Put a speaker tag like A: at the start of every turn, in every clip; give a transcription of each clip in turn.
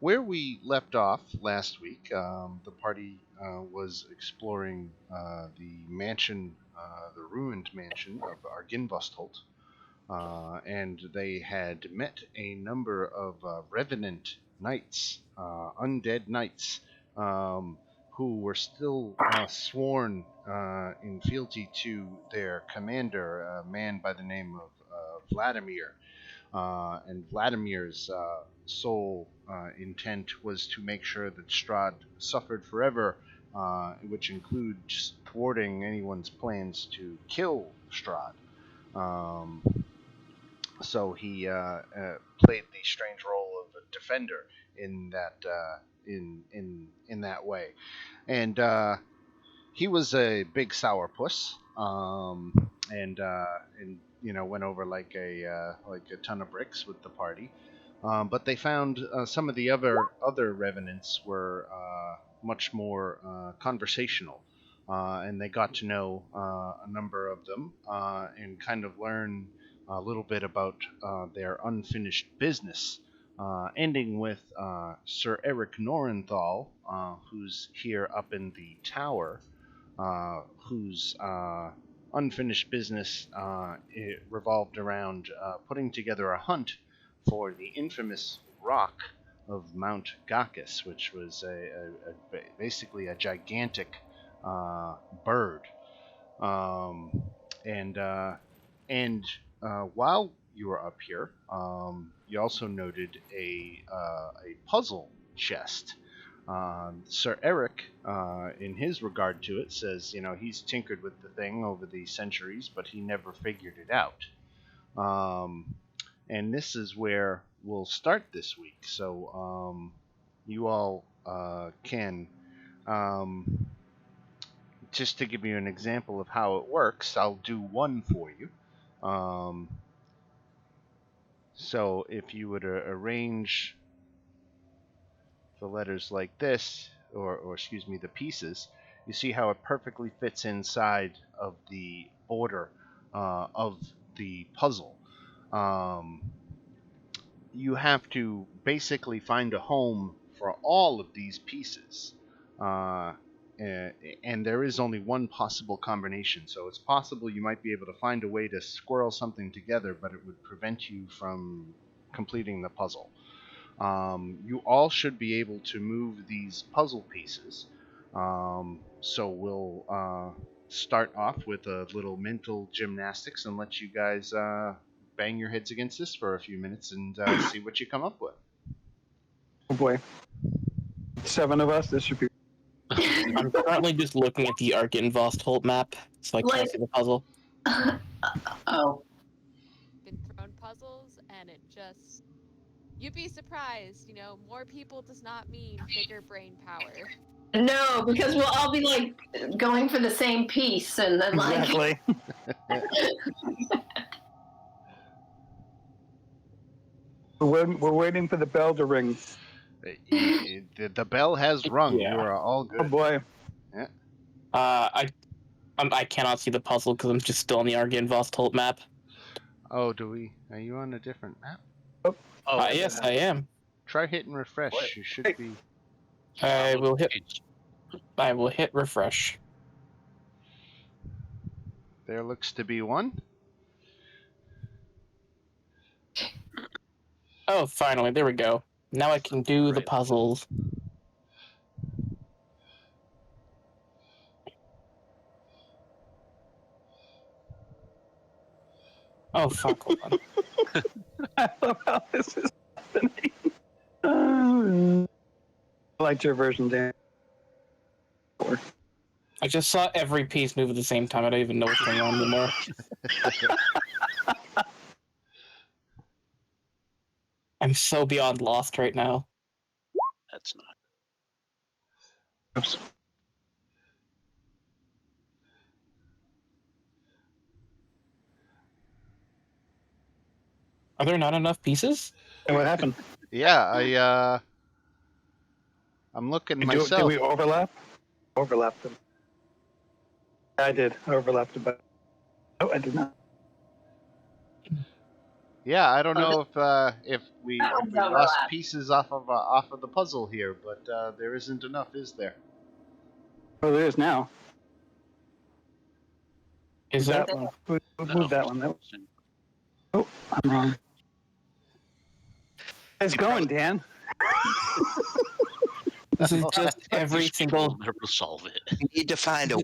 A: where we left off last week, the party was exploring the mansion, the ruined mansion of Arginvostholt, and they had met a number of revenant knights, undead knights, who were still sworn in fealty to their commander, a man by the name of Vladimir. And Vladimir's sole intent was to make sure that Strahd suffered forever, which includes thwarting anyone's plans to kill Strahd. So he played the strange role of a defender in that in that way, and he was a big sourpuss, and went over like a ton of bricks with the party. But they found some of the other revenants were much more conversational, and they got to know a number of them and kind of learn a little bit about their unfinished business, ending with Sir Eric Norenthal, who's here up in the tower, whose unfinished business it revolved around putting together a hunt for the infamous rock of Mount Gakis, which was basically a gigantic bird. And while you were up here, you also noted a puzzle chest. Sir Eric, in his regard to it, says, he's tinkered with the thing over the centuries, but he never figured it out. And this is where we'll start this week. So you all can, just to give you an example of how it works, I'll do one for you. So if you would arrange the letters like this, or excuse me, the pieces, you see how it perfectly fits inside of the border of the puzzle. You have to basically find a home for all of these pieces. And there is only one possible combination, so it's possible you might be able to find a way to squirrel something together, but it would prevent you from completing the puzzle. You all should be able to move these puzzle pieces, so we'll start off with a little mental gymnastics and let you guys bang your heads against this for a few minutes and see what you come up with.
B: Oh boy. 7 of us, this should be...
C: I'm currently just looking at the Arginvostholt map, so I can't see the puzzle.
D: Oh.
E: Been thrown puzzles, and it just... You'd be surprised, more people does not mean bigger brain power.
D: No, because we'll all be like going for the same piece, and then
B: Exactly. We're waiting for the bell to ring.
A: The bell has rung.
C: Yeah.
A: You are all good.
B: Oh boy.
A: Yeah.
C: I cannot see the puzzle because I'm just still on the Arginvostholt map.
A: Oh, are you on a different map?
C: Yes, I am.
A: Try hitting refresh.
F: What?
A: You should be.
C: I will hit refresh.
A: There looks to be one.
C: Oh, finally, there we go. Now I can do the puzzles. Oh, fuck. Hold on.
B: I love how this is happening. I liked your version, Dan.
C: I just saw every piece move at the same time. I don't even know what's going on anymore. I'm so beyond lost right now.
F: That's not.
B: Oops.
C: Are there not enough pieces?
B: And what happened?
A: Yeah, I'm looking myself.
B: Did we overlap? Overlapped them. I did. I overlapped them. Oh, I did not.
A: Yeah, I don't
D: Oh,
A: know if we
D: that
A: if
D: one's
A: we lost
D: overlap.
A: pieces off of the puzzle here, but there isn't enough, is there?
B: Oh, there is now.
C: Is
B: Move
C: there?
B: that one. Move
F: No,
B: that one. Oh, I'm wrong. It's going, Dan.
C: This is
A: Oh,
C: just every
F: These people
C: single.
F: will never solve it.
G: You need to find a.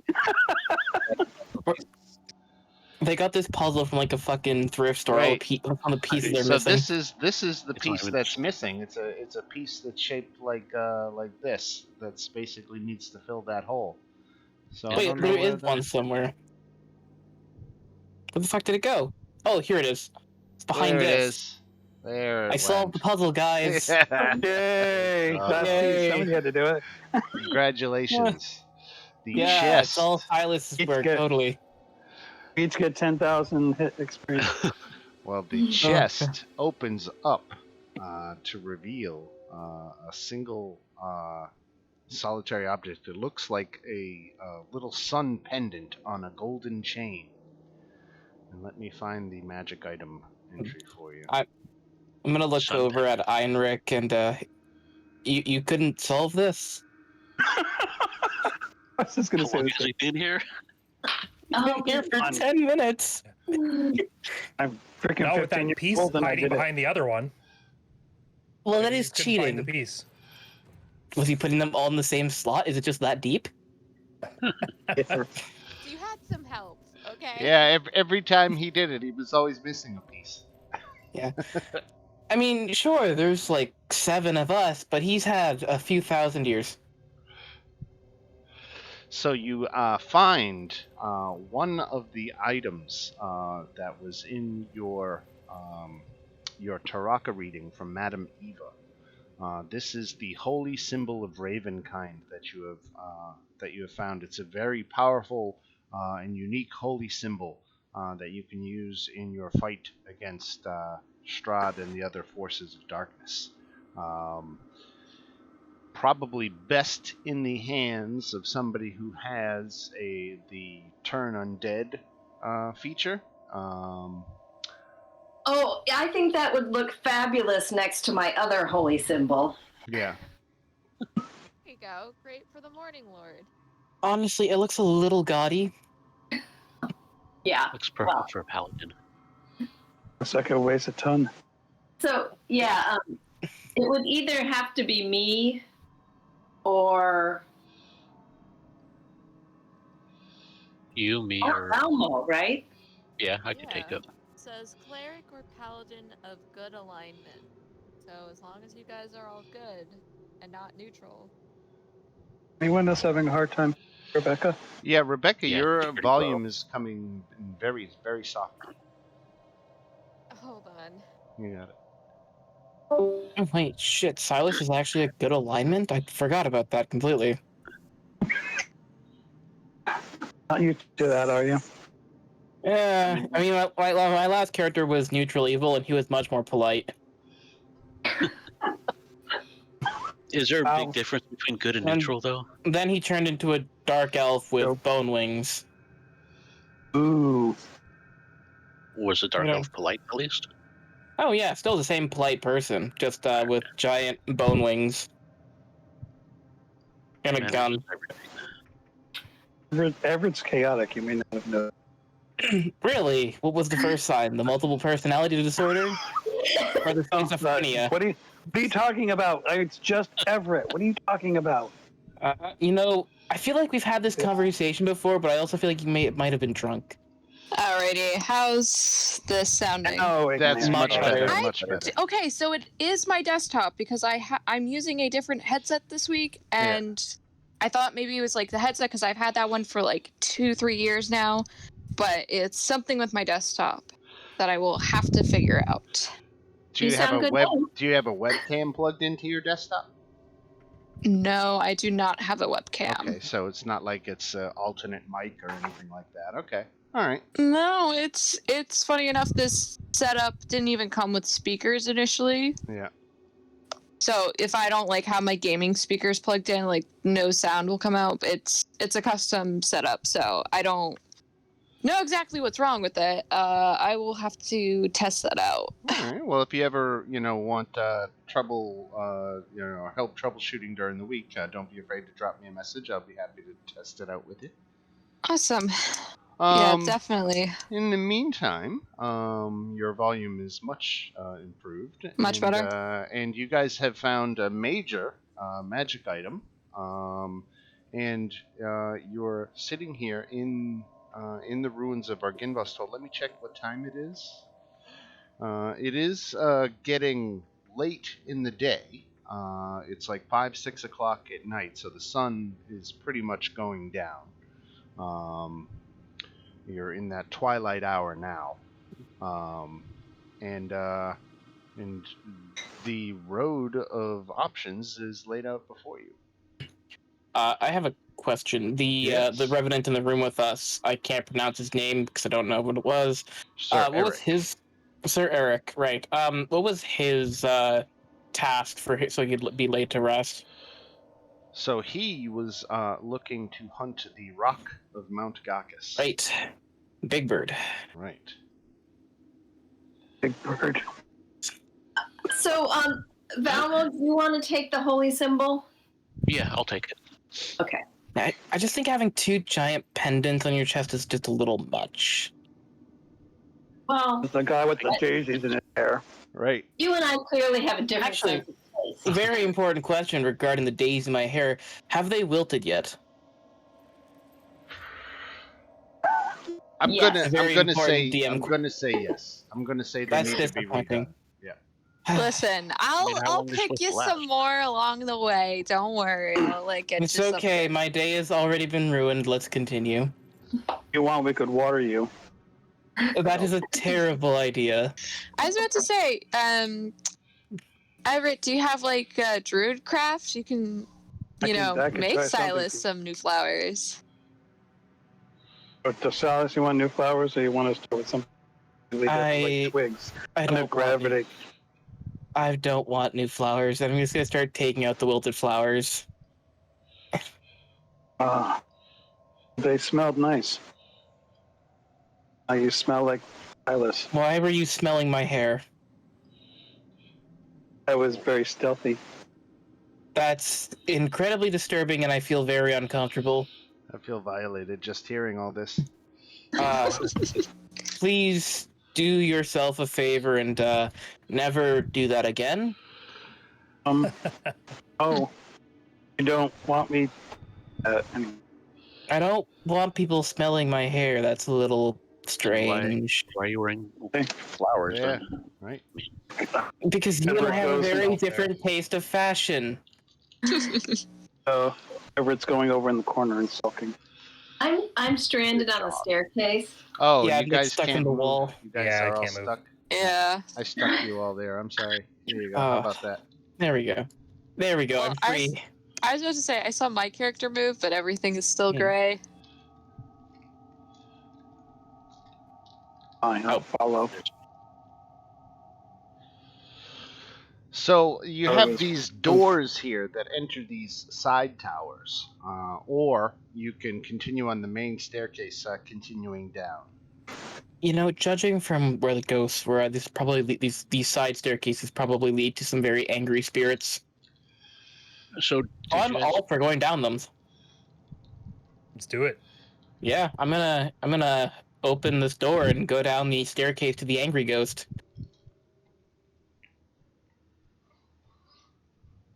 C: They got this puzzle from like a fucking thrift store.
A: Wait.
C: On the pieces they're
A: So
C: missing.
A: this is the
F: It's not
A: piece
F: even
A: that's
F: this.
A: missing. It's a piece that's shaped like this. That's basically needs to fill that hole. So I
C: Wait,
A: don't know
C: there
A: where
C: is one somewhere. Where the fuck did it go? Oh, here it is. It's behind
A: There it
C: this.
A: is. There it
C: I solved the
A: went.
C: puzzle, guys.
B: Yay! Last piece.
C: Yay.
B: Somebody had to do it.
A: Congratulations. The
C: Yeah, it's all
A: chest.
C: Silas's
B: It's
C: work,
B: good.
C: totally.
B: We each get 10,000 hit experience.
A: Well, the chest opens up to reveal a single solitary object. It looks like a little sun pendant on a golden chain. And let me find the magic item entry for you.
C: I'm gonna look
F: Sun
C: over at Einrich and you couldn't solve this?
B: I was just going
F: How
B: to say
F: long
B: this.
F: has he been here?
D: Oh,
C: Here for
B: fun.
C: 10 minutes.
B: I'm freaking
H: Not
B: 15
H: with that
B: years
H: piece
B: old and I
H: hiding
B: did it.
H: behind the other one.
C: Well, that
H: You
C: is
H: couldn't find the
C: cheating.
H: piece.
C: Was he putting them all in the same slot? Is it just that deep?
B: Yeah.
E: So you had some help, okay?
A: Yeah, every time he did it, he was always missing a piece.
C: I mean, sure, there's like 7 of us, but he's had a few thousand years.
A: So you find one of the items that was in your Taraka reading from Madame Eva. This is the holy symbol of Ravenkind that you have found. It's a very powerful and unique holy symbol that you can use in your fight against Strahd and the other forces of darkness. Probably best in the hands of somebody who has the turn undead feature.
D: Oh, I think that would look fabulous next to my other holy symbol.
A: Yeah.
E: There you go. Great for the Morning Lord.
C: Honestly, it looks a little gaudy.
D: Yeah.
F: Looks perfect
D: Well.
F: for a paladin.
B: Looks like it weighs a ton.
D: So, yeah, it would either have to be me or
F: You, me, or
D: Almo, right?
F: yeah, I could take
E: Yeah.
F: it.
E: Says cleric or paladin of good alignment. So as long as you guys are all good and not neutral.
B: Anyone else having a hard time? Rebecca?
A: Yeah, Rebecca,
F: Yeah,
A: your
F: pretty
A: volume is coming in very, very soft.
E: Hold on.
A: You got it.
C: Oh, wait, shit, Silas is actually a good alignment? I forgot about that completely.
B: Not used to that, are you?
C: Yeah, I mean, my last character was neutral evil, and he was much more polite.
F: Is there a
B: Wow.
F: big difference between good and
C: And-
F: neutral, though?
C: Then he turned into a dark elf with
B: Nope.
C: bone wings.
B: Ooh.
F: Was the dark
C: Yeah.
F: elf polite, at least?
C: Oh yeah, still the same polite person, just with giant bone wings. And a
F: Man,
C: gun.
B: Everett's chaotic, you may not have known.
C: Really? What was the first sign? The multiple personality disorder? Or the schizophrenia?
B: What are you talking about? It's just Everett. What are you talking about?
C: You know, I feel like we've had this conversation before, but I also feel like you might have been drunk.
I: Alrighty, how's this sounding?
B: Oh,
A: That's
B: Ignan.
C: much better.
I: I-
A: Much better.
I: Okay, so it is my desktop because I'm using a different headset this week, and I thought maybe it was like the headset because I've had that one for like 2-3 years now, but it's something with my desktop that I will have to figure out.
A: Do you
D: You
A: have
D: sound
A: a
D: good now.
A: Do you have a webcam plugged into your desktop?
I: No, I do not have a webcam.
A: Okay, so it's not like it's an alternate mic or anything like that. Okay, all right.
I: No, it's funny enough. This setup didn't even come with speakers initially.
A: Yeah.
I: So if I don't like have my gaming speakers plugged in, like no sound will come out. It's a custom setup, so I don't know exactly what's wrong with it. I will have to test that out.
A: All right. Well, if you ever, want trouble, help troubleshooting during the week, don't be afraid to drop me a message. I'll be happy to test it out with you.
I: Awesome. Yeah,
A: Um,
I: definitely.
A: In the meantime, your volume is much improved.
I: Much
A: and,
I: better.
A: And you guys have found a major magic item. And you're sitting here in the ruins of Arginvostol. Let me check what time it is. It is getting late in the day. It's like 5, 6 o'clock at night, so the sun is pretty much going down. You're in that twilight hour now, and the road of options is laid out before you.
C: I have a question. The revenant in the room with us, I can't pronounce his name because I don't know what it was.
A: Sir
C: What was
A: Eric.
C: his Sir Eric? Right. What was his task so he could be laid to rest?
A: So he was looking to hunt the rock of Mount Gakis.
C: Right. Big Bird.
A: Right.
B: Big bird.
D: So, Valmo, do you want to take the holy symbol?
F: Yeah, I'll take it.
D: Okay.
C: I just think having 2 giant pendants on your chest is just a little much.
D: Well,
B: There's a guy with the daisies in his hair.
A: Right.
D: you and I clearly have a different
C: Actually,
D: sense of taste.
C: Very important question regarding the days in my hair. Have they wilted yet?
A: I'm
D: Yes.
A: gonna
C: Very
A: say
C: important DM
A: I'm gonna say yes. I'm gonna say they
C: That's
A: need to be
C: disappointing.
A: redone. Yeah.
I: Listen,
F: how
I: I'll
F: long are they
I: pick
F: supposed
I: you
F: to last?
I: some more along the way. Don't worry. I'll get
C: It's
I: you
C: okay.
I: something.
C: My day has already been ruined. Let's continue.
B: If you want, we could water you.
C: That is a terrible idea.
I: I was about to say, Everett, do you have like druid craft? You can,
B: I can
I: make
B: try something.
I: Silas some new flowers.
B: But to Silas, you want new flowers, or you want to start with something? Leave it like twigs.
C: I
B: Under
C: don't
B: gravity.
C: I don't want new flowers. I'm just gonna start taking out the wilted flowers.
B: They smelled nice. You smell like Silas.
C: Why were you smelling my hair?
B: That was very stealthy.
C: That's incredibly disturbing, and I feel very uncomfortable.
A: I feel violated just hearing all this.
C: Please do yourself a favor and never do that again.
B: Oh, you don't want me? Anyway.
C: I don't want people smelling my hair. That's a little strange.
F: Why are you wearing flowers?
A: Yeah.
F: Then?
A: Right.
C: Because you and
B: Edward
C: I have a
B: goes
C: very
B: out there.
C: different taste of fashion.
B: So Everett's going over in the corner and sulking.
D: I'm stranded on the staircase.
A: Oh,
C: Yeah,
A: you
C: I'm
A: guys
C: stuck
A: can't
C: in the
A: move.
C: wall.
A: You guys
G: Yeah, I
A: are all
G: can't move.
A: stuck.
I: Yeah.
A: I stuck you all there. I'm sorry. Here you go. How about that?
C: There we go. There we go.
I: Well,
C: I'm free.
I: I was about to say I saw my character move, but everything is still
C: Hmm.
I: gray.
B: Fine, I'll follow.
A: So you
B: Oh,
A: have
B: it's-
A: these doors here that enter these side towers, or you can continue on the main staircase, continuing down.
C: Judging from where the ghosts were, these side staircases probably lead to some very angry spirits.
F: So
C: I'm all for going down them.
G: Let's do it.
C: Yeah, I'm gonna open this door and go down the staircase to the angry ghost.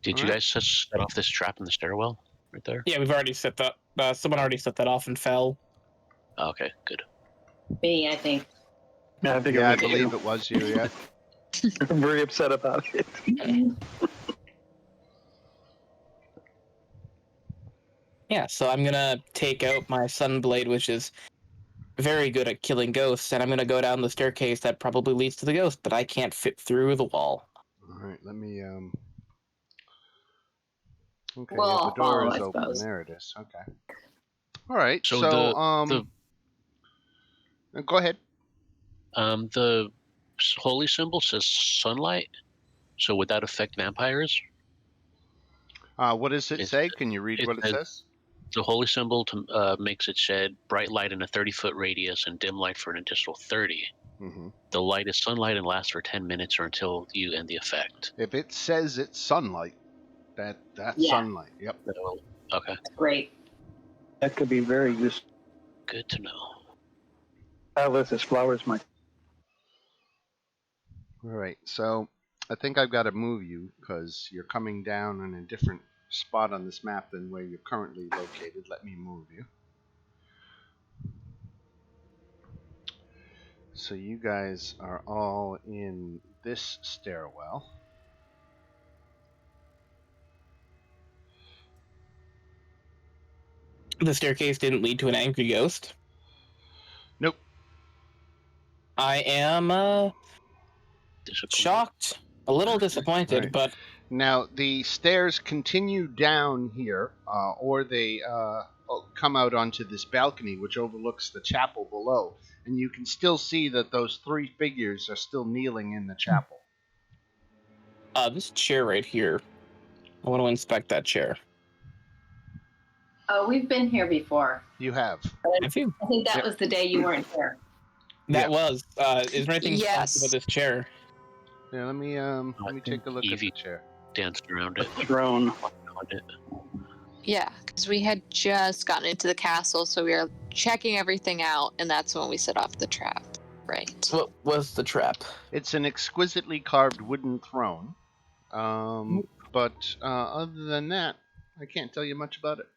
F: did you guys set off this trap in the stairwell right there?
C: Yeah, we've already set that. Someone already set that off and fell.
F: Oh, okay, good.
D: Me, I think.
B: Yeah, I think
A: Yeah, I
B: it was
A: believe
B: you.
A: it was you. Yeah.
B: I'm very upset about it.
C: Yeah, so I'm gonna take out my Sunblade, which is very good at killing ghosts, and I'm gonna go down the staircase that probably leads to the ghost, but I can't fit through the wall.
A: All right. Let me. Okay.
D: Well,
A: Yeah, the
D: I'll
A: door
D: follow,
A: is
D: I
A: open.
D: suppose.
A: There it is. Okay. All right.
F: So
A: So, go ahead.
F: The holy symbol says sunlight. So would that affect vampires?
A: What does it
F: It-
A: say? Can you read
F: it
A: what it
F: says-
A: says?
F: The holy symbol makes it shed bright light in a 30-foot radius and dim light for an additional 30.
A: Hmm.
F: The light is sunlight and lasts for 10 minutes or until you end the effect.
A: If it says it's sunlight, that's
D: Yeah.
A: sunlight. Yep.
F: Okay,
D: Great.
B: That could be very useful.
F: good to know.
B: Paladin of Flowers might.
A: All right. So I think I've got to move you because you're coming down in a different spot on this map than where you're currently located. Let me move you. So you guys are all in this stairwell.
C: The staircase didn't lead to an angry ghost.
A: Nope.
C: I am shocked, a little disappointed,
A: Right.
C: but
A: Now the stairs continue down here, or they come out onto this balcony which overlooks the chapel below, and you can still see that those three figures are still kneeling in the chapel.
C: this chair right here. I want to inspect that chair.
D: Oh, we've been here before.
A: You have.
C: Have you?
D: I think that
A: Yep.
D: was the day you weren't here.
C: That
A: Yep.
C: was. Is there anything
I: Yes.
C: special about this chair?
A: Yeah, let me take a look at the
F: Evie
A: chair.
F: danced around it.
B: Throne.
F: On it.
I: Yeah, because we had just gotten into the castle, so we were checking everything out, and that's when we set off the trap. Right.
C: What was the trap?
A: It's an exquisitely carved wooden throne, but other than that, I can't tell you much about it.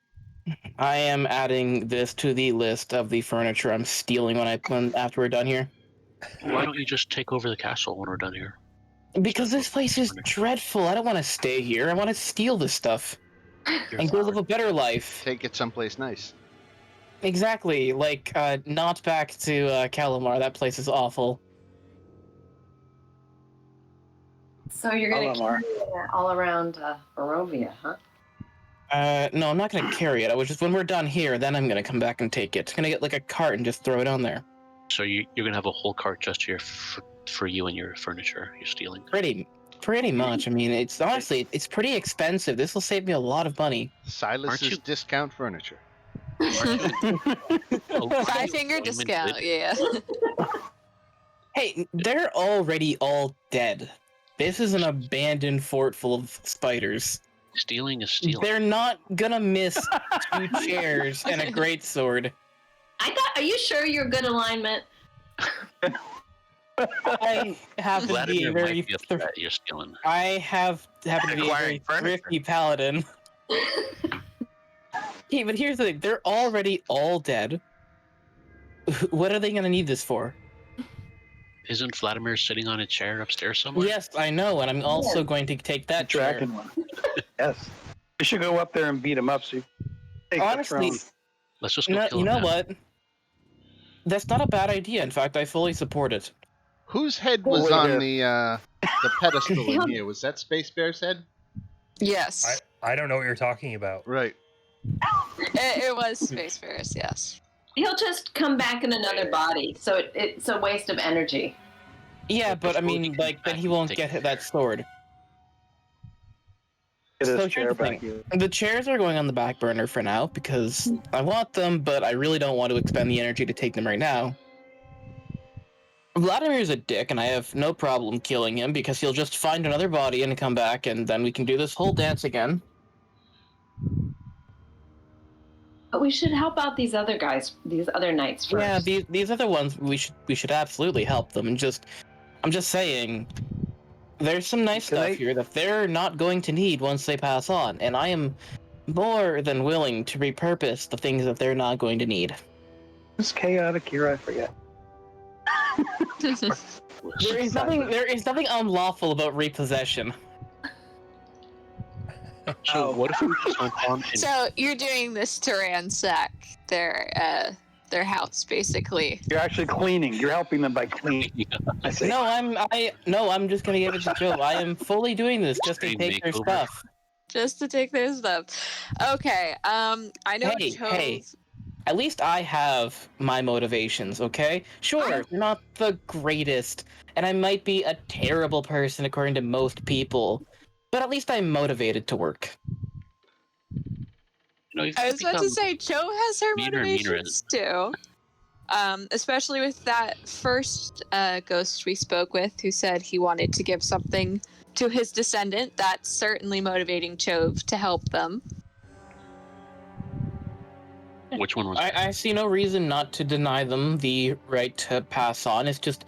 C: I am adding this to the list of the furniture I'm stealing when after we're done here.
F: Why don't you just take over the castle when we're done here?
C: Because this place is dreadful. I don't want to stay here. I want to steal this stuff and go live a better life.
A: Take it someplace nice.
C: Exactly. Like, not back to Calamar. That place is awful.
D: So you're going to
B: Alamar.
D: carry that all around Barovia, huh?
C: No, I'm not going to carry it. I was just, when we're done here, then I'm going to come back and take it. I'm going to get, like, a cart and just throw it on there.
F: So you're going to have a whole cart just here for you and your furniture you're stealing?
C: Pretty much. I mean, it's honestly, it's pretty expensive. This will save me a lot of money.
A: Silas's discount furniture.
I: Five-finger discount, yeah.
C: Hey, they're already all dead. This is an abandoned fort full of spiders.
F: Stealing is stealing.
C: They're not gonna miss 2 chairs and a greatsword.
D: Are you sure you're good alignment?
C: I happen to be a
F: Vladimir
C: very
F: might be a threat you're stealing.
C: I happen to be a very thrifty paladin. Okay, but here's the thing. They're already all dead. What are they going to need this for?
F: Isn't Vladimir sitting on a chair upstairs somewhere?
C: Yes, I know, and I'm also going to take that chair.
B: Dragon one. Yes. We should go up there and beat him up. So you take
C: Honestly,
B: the throne.
F: Let's just go kill
C: you
F: him
C: know
F: now.
C: what? That's not a bad idea. In fact, I fully support it.
A: Whose head was
B: wait
A: on
B: there.
A: the pedestal in here? Was that Space Bear's head?
I: Yes.
G: I don't know what you're talking about.
A: Right.
I: It was Spacefarers, yes.
D: He'll just come back in another body, so it's a waste of energy.
C: Yeah,
F: But
C: but I
F: before we
C: mean,
F: can
C: like, then
F: back
C: he won't
F: take
C: get
F: it.
C: that sword.
B: Get
C: So
B: his
C: here's
B: chair
C: the
B: back
C: thing.
B: here.
C: The chairs are going on the back burner for now because I want them, but I really don't want to expend the energy to take them right now. Vladimir's a dick, and I have no problem killing him because he'll just find another body and come back, and then we can do this whole dance again.
D: But we should help out these other guys, these other knights first.
C: Yeah, these other ones we should absolutely help them. And I'm just saying, there's some nice
B: Can
C: stuff
B: I-
C: here that they're not going to need once they pass on, and I am more than willing to repurpose the things that they're not going to need.
B: It's chaotic here, I forget.
C: There is nothing unlawful about repossession.
F: So what if we just went on and
I: So you're doing this to ransack their house, basically.
B: You're actually cleaning. You're helping them by cleaning. I see.
C: No, I'm just gonna give it to Joe. I am fully doing this just to take their
F: Makeover.
C: stuff.
I: Just to take their stuff. Okay, I know
C: Hey,
I: Tove...
C: hey. At least I have my motivations, okay? Sure, they're not the greatest, and I might be a terrible person according to most people, but at least I'm motivated to work.
I: I was about to say, Joe has her
F: meaner and meaner
I: motivations too. Especially with that first ghost we spoke with who said he wanted to give something to his descendant. That's certainly motivating Chove to help them.
F: Which one was that?
C: I see no reason not to deny them the right to pass on. It's just...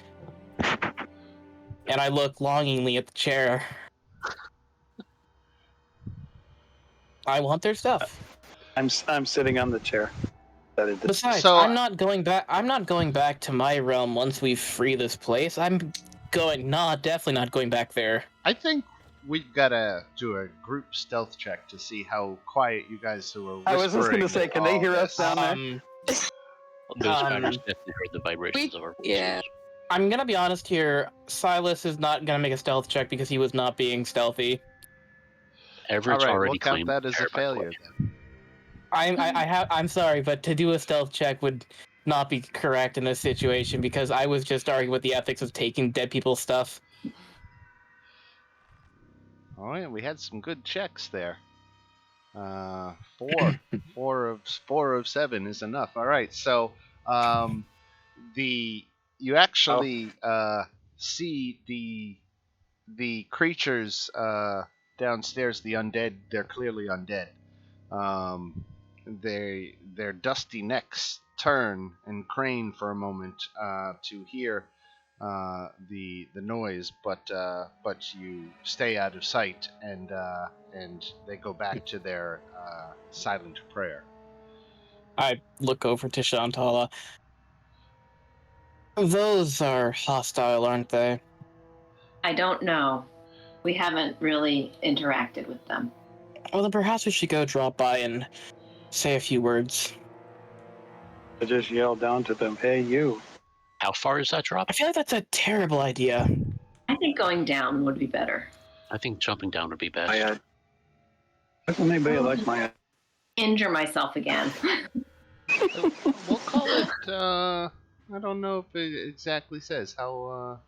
C: And I look longingly at the chair. I want their stuff.
B: I'm sitting on the chair.
C: Besides,
A: So-
C: I'm not going back. I'm not going back to my realm once we free this place. Definitely not going back there.
A: I think we've got to do a group stealth check to see how quiet you guys who are whispering.
B: I was just going to say, can they
A: all
B: hear us
A: this.
B: down there?
F: Those spiders definitely heard the vibrations of our voices.
I: Yeah.
C: I'm gonna be honest here. Silas is not gonna make a stealth check because he was not being stealthy.
F: Everett's
A: All right,
F: already
A: we'll count
F: claimed
A: that as a
F: terrified
A: failure
F: boy.
A: then.
C: I'm sorry, but to do a stealth check would not be correct in this situation because I was just arguing with the ethics of taking dead people's stuff.
A: All right, we had some good checks there. 4 of 7 is enough. All right, so you actually see the creatures downstairs, the undead. They're clearly undead. Their dusty necks turn and crane for a moment to hear the noise, but you stay out of sight, and they go back to their silent prayer.
C: I look over to Shantala. Those are hostile, aren't they?
D: I don't know. We haven't really interacted with them.
C: Well, then perhaps we should go drop by and say a few words.
B: I just yelled down to them, "Hey, you!"
F: How far is that drop?
C: I feel like that's a terrible idea.
D: I think going down would be better.
F: I think jumping down would be best.
B: Doesn't anybody like my?
D: Injure myself again.
A: We'll call it. I don't know if it exactly says how.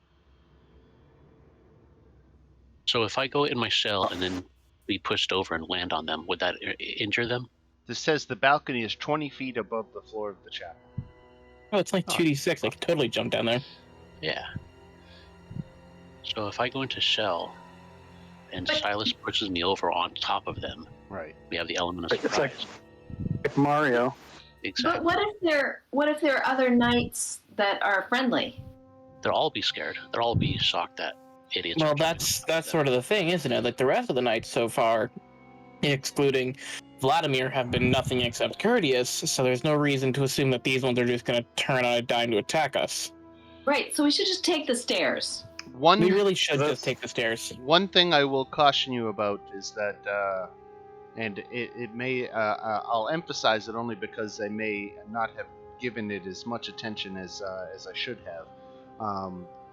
F: So if I go in my shell and then be pushed over and land on them, would that injure them?
A: This says the balcony is 20 feet above the floor of the chapel.
C: Oh, it's like 2d6. I could totally jump down there.
F: Yeah. So if I go into shell and Silas pushes me over on top of them,
A: right?
F: We have the element of
B: It's
F: surprise.
B: like Mario.
F: Exactly.
D: But what if there are other knights that are friendly?
F: They'll all be scared. They'll all be shocked that idiots.
C: Well,
F: are jumping
C: that's
F: on top of
C: sort of the thing, isn't it? Like the rest of the knights so far, excluding Vladimir, have been nothing except courteous, so there's no reason to assume that these ones are just going to turn on a dime to attack us.
D: Right, so we should just take the stairs.
C: We really should just take the stairs.
A: One thing I will caution you about is that, and it may, I'll emphasize it only because I may not have given it as much attention as I should have.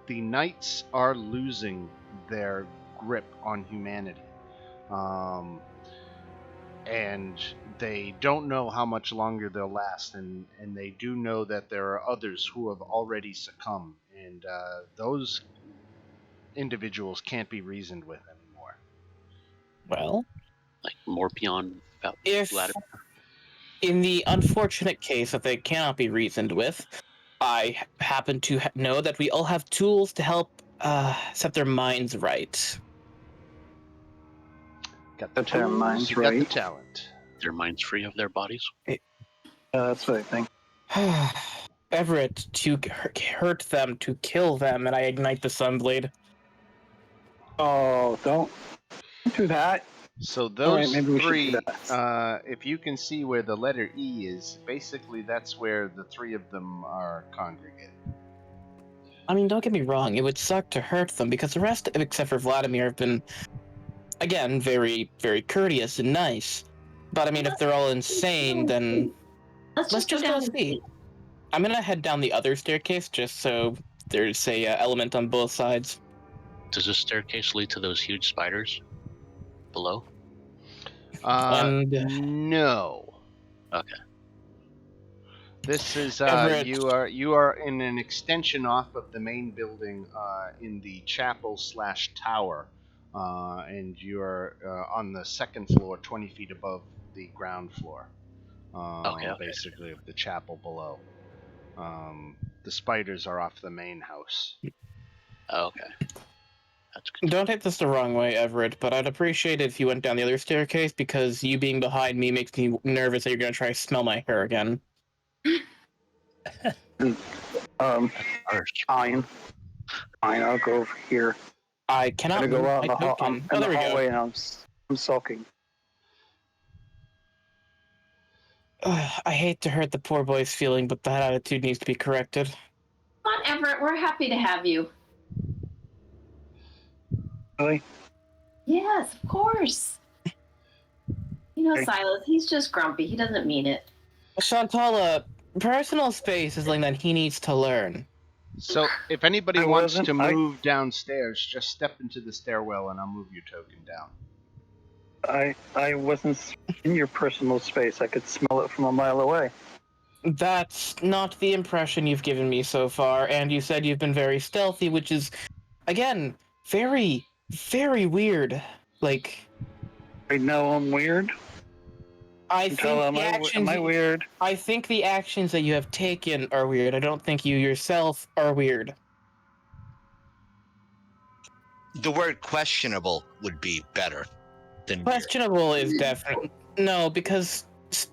A: The knights are losing their grip on humanity. And they don't know how much longer they'll last, and they do know that there are others who have already succumbed, and those individuals can't be reasoned with anymore.
C: Well,
F: like more beyond about
C: if
F: Vladimir.
C: In the unfortunate case that they cannot be reasoned with, I happen to know that we all have tools to help set their minds right.
A: Got the
B: Their
A: tools,
B: minds
A: you got the
B: right.
A: talent.
F: Their minds free of their bodies.
B: That's what I think.
C: Everett, to hurt them, to kill them, and I ignite the Sunblade.
B: Oh, don't do that.
A: So
B: All
A: those
B: right, maybe we should
A: three,
B: do that.
A: if you can see where the letter E is, basically that's where the three of them are congregated.
C: I mean, don't get me wrong, it would suck to hurt them, because the rest, except for Vladimir, have been, again, very, very courteous and nice. But I mean, if they're all insane, then let's just
D: go
C: go
D: down and
C: see. I'm gonna head down the other staircase, just so there's a element on both sides.
F: Does this staircase lead to those huge spiders below?
C: And
A: No.
F: Okay.
A: This is
C: Everett.
A: you are in an extension off of the main building in the chapel/tower, and you are on the second floor, 20 feet above the ground floor,
F: Okay.
A: basically of the chapel below. The spiders are off the main house.
F: Okay. That's good.
C: Don't take this the wrong way, Everett, but I'd appreciate it if you went down the other staircase, because you being behind me makes me nervous that you're going to try to smell my hair again.
F: First.
B: Fine, I'll go over here.
C: I
B: I'm
C: cannot
B: gonna go
C: move
B: out
C: my
B: in the,
C: token.
B: in
C: there
B: the
C: we
B: hallway,
C: go.
B: and I'm sulking.
C: I hate to hurt the poor boy's feeling, but that attitude needs to be corrected.
D: Come on, Everett. We're happy to have you.
B: Really?
D: Yes, of course. You know,
B: Okay.
D: Silas, he's just grumpy. He doesn't mean it.
C: Shantala, personal space is something that he needs to learn.
A: So if anybody
B: I
A: wants
B: wasn't-
A: to move downstairs, just step into the stairwell and I'll move your token down.
B: I wasn't in your personal space. I could smell it from a mile away.
C: That's not the impression you've given me so far, and you said you've been very stealthy, which is, again, very, very weird. Like,
B: I know I'm weird.
C: I think
B: Am
C: the
B: I
C: actions.
B: weird?
C: I think the actions that you have taken are weird. I don't think you yourself are weird.
H: The word questionable would be better than weird.
C: Questionable is definitely no, because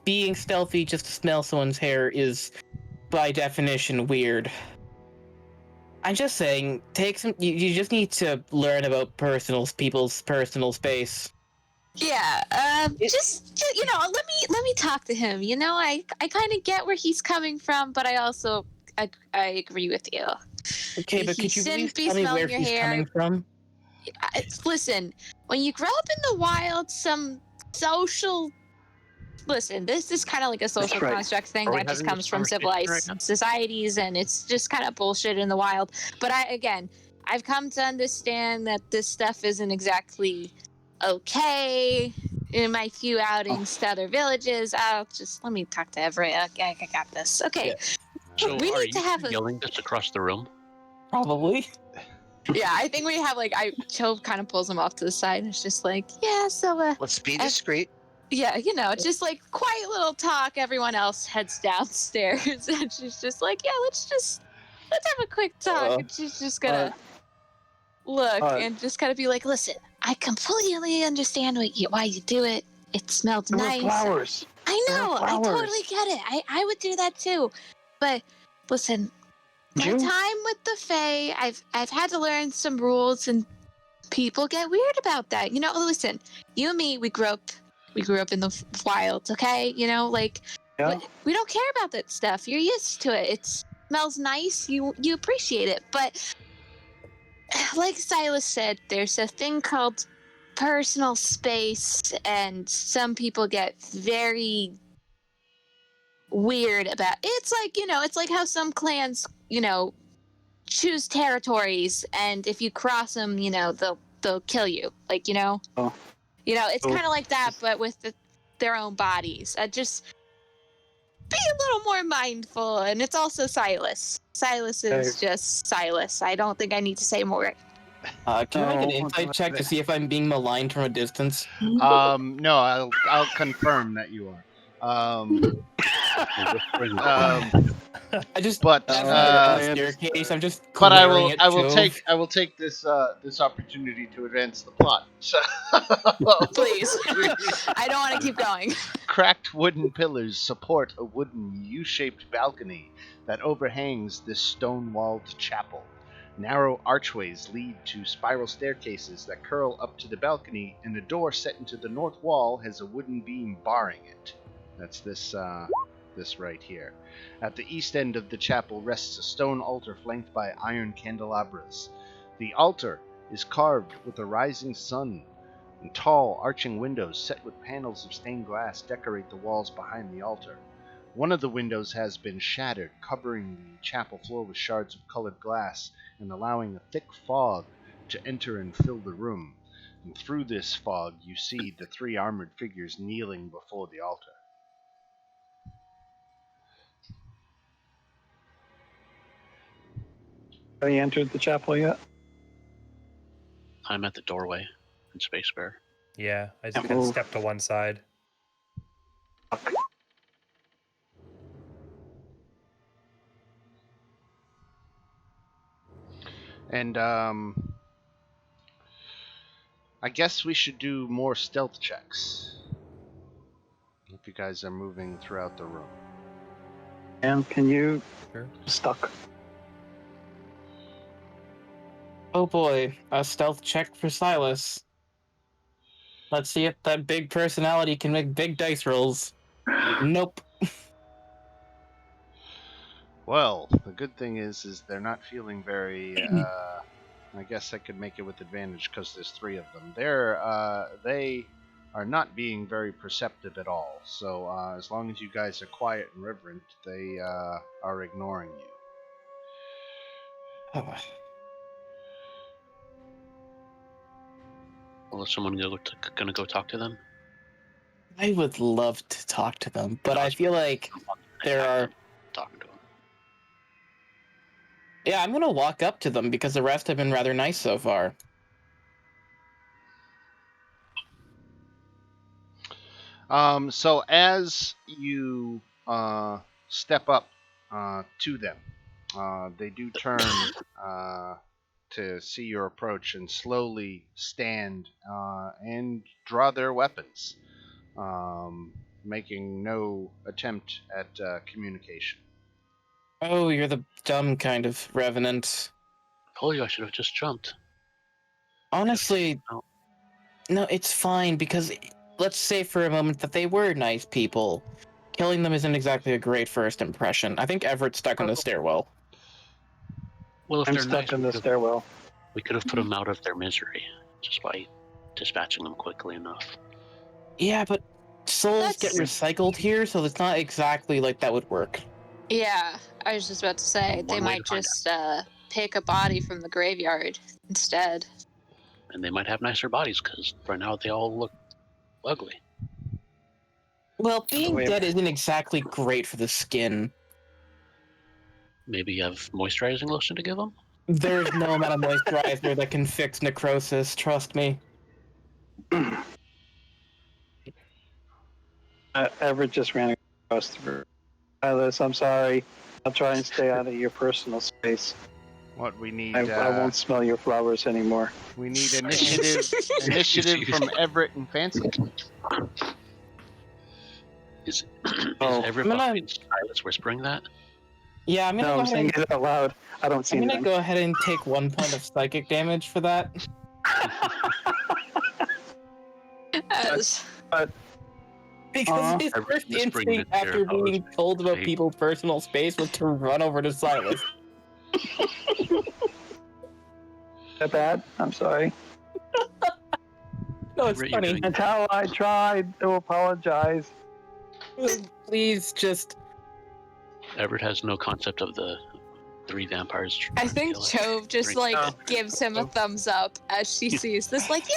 C: being stealthy just to smell someone's hair is, by definition, weird. I'm just saying, take some. You just need to learn about people's personal space.
I: Yeah, just you know, let me talk to him. You know, I kind of get where he's coming from, but I also I agree with you.
C: Okay, but
I: He
C: could you please
I: shouldn't be
C: tell me where
I: smelling your
C: he's
I: hair.
C: coming from?
I: Listen, when you grow up in the wild, some social. Listen, this is kind of like a social
B: right.
I: construct thing
F: Are we
I: that just
F: having
I: comes
F: this
I: from
F: conversation
I: civilized
F: right now?
I: societies, and it's just kind of bullshit in the wild. But I've come to understand that this stuff isn't exactly okay. In my few outings to other villages, let me talk to Everett. Okay, I got this. Okay,
C: Yeah.
F: So
I: we
F: are
I: need to
F: you
I: have a.
F: yelling this across the room?
C: Probably.
I: Yeah, I think we have Cho kind of pulls him off to the side, and it's just like, yeah, so
H: Let's be discreet.
I: yeah, you know, just like quiet little talk. Everyone else heads downstairs, and she's just like, yeah, let's have a quick talk. And she's just gonna look and just kind of be like, listen, I completely understand why you do it. It smelled
B: There were
I: nice.
B: flowers.
I: I
B: There
I: know,
B: were
I: I
B: flowers.
I: totally get it. I would do that too. But listen, my
B: June?
I: time with the Fae, I've had to learn some rules, and people get weird about that. You know, listen, you and me, we grew up in the wild, okay? You know, like
B: Yeah.
I: we don't care about that stuff. You're used to it. It smells nice. You appreciate it. But like Silas said, there's a thing called personal space, and some people get very weird about it's like, you know, it's like how some clans, you know, choose territories, and if you cross them, you know, they'll kill you, like, you know. You know, it's kind of like that, but with their own bodies. Just be a little more mindful. And it's also Silas. Silas is just Silas. I don't think I need to say more.
C: Can I make an insight check to see if I'm being maligned from a distance?
A: No, I'll confirm that you are.
C: I just
A: But
C: as we get down the staircase, I'm just
A: but
C: glaring at
A: I will
C: Jove.
A: take this this opportunity to advance the plot. So
I: Please. I don't want to keep going.
A: Cracked wooden pillars support a wooden U-shaped balcony that overhangs this stone-walled chapel. Narrow archways lead to spiral staircases that curl up to the balcony, and a door set into the north wall has a wooden beam barring it. That's this right here. At the east end of the chapel rests a stone altar flanked by iron candelabras. The altar is carved with a rising sun, and tall, arching windows set with panels of stained glass decorate the walls behind the altar. One of the windows has been shattered, covering the chapel floor with shards of colored glass and allowing a thick fog to enter and fill the room. And through this fog, you see the three armored figures kneeling before the altar.
B: Have you entered the chapel yet?
F: I'm at the doorway in Space Bear.
G: Yeah, I just kind of step to one side.
A: And I guess we should do more stealth checks if you guys are moving throughout the room.
B: And can you
G: Sure.
B: stuck?
C: Oh boy, a stealth check for Silas. Let's see if that big personality can make big dice rolls. Nope.
A: Well, the good thing is they're not feeling very. I guess I could make it with advantage because there's 3 of them. They are not being very perceptive at all. So as long as you guys are quiet and reverent, they are ignoring you.
F: Well, is someone gonna go talk to them?
C: I would love to talk to them, but I feel like there are.
F: Talking to them.
C: Yeah, I'm gonna walk up to them because the rest have been rather nice so far.
A: So as you step up to them, they do turn to see your approach and slowly stand and draw their weapons, making no attempt at communication.
C: Oh, you're the dumb kind of revenant.
F: Told you I should have just jumped.
C: Honestly, no, it's fine because let's say for a moment that they were nice people. Killing them isn't exactly a great first impression. I think Everett's stuck in the stairwell.
F: Well, if
B: I'm
F: they're
B: stuck
F: nice,
B: in the stairwell.
F: we could have put them out of their misery just by dispatching them quickly enough.
C: Yeah, but souls get
I: That's-
C: recycled here, so it's not exactly like that would work.
I: Yeah, I was just about to say
F: One
I: they
F: way
I: might
F: to find
I: just pick a body from the graveyard instead.
F: And they might have nicer bodies because right now they all look ugly.
C: Well, being
B: Wait.
C: dead isn't exactly great for the skin.
F: Maybe you have moisturizing lotion to give them?
C: There's no amount of moisturizer that can fix necrosis, trust me.
B: Everett just ran across the room. Silas, I'm sorry. I'll try and stay out of your personal space.
A: What we need,
B: I won't smell your flowers anymore.
A: we need initiative from Everett and Fancy.
F: Is
B: Oh.
F: everybody in Silas whispering that?
C: Yeah, I'm gonna
B: No,
C: go
B: I'm
C: ahead
B: saying
C: and,
B: it out loud. I don't see
C: I'm gonna
B: anything.
C: go ahead and take 1 point of psychic damage for that.
I: As
C: Because his
F: Everett
C: first
F: whispering
C: instinct
F: that
C: after
F: they're
C: being told about
F: safe.
C: people's personal space was to run over to Silas.
B: that bad? I'm sorry.
C: No, it's
F: Everett, you're
C: funny.
F: doing-
B: That's how I tried to apologize.
C: Please just...
F: Everett has no concept of the 3 vampires.
I: I think
F: kill it.
I: Chove just
F: Drink-
I: gives him a thumbs up as she sees this. Like, yeah,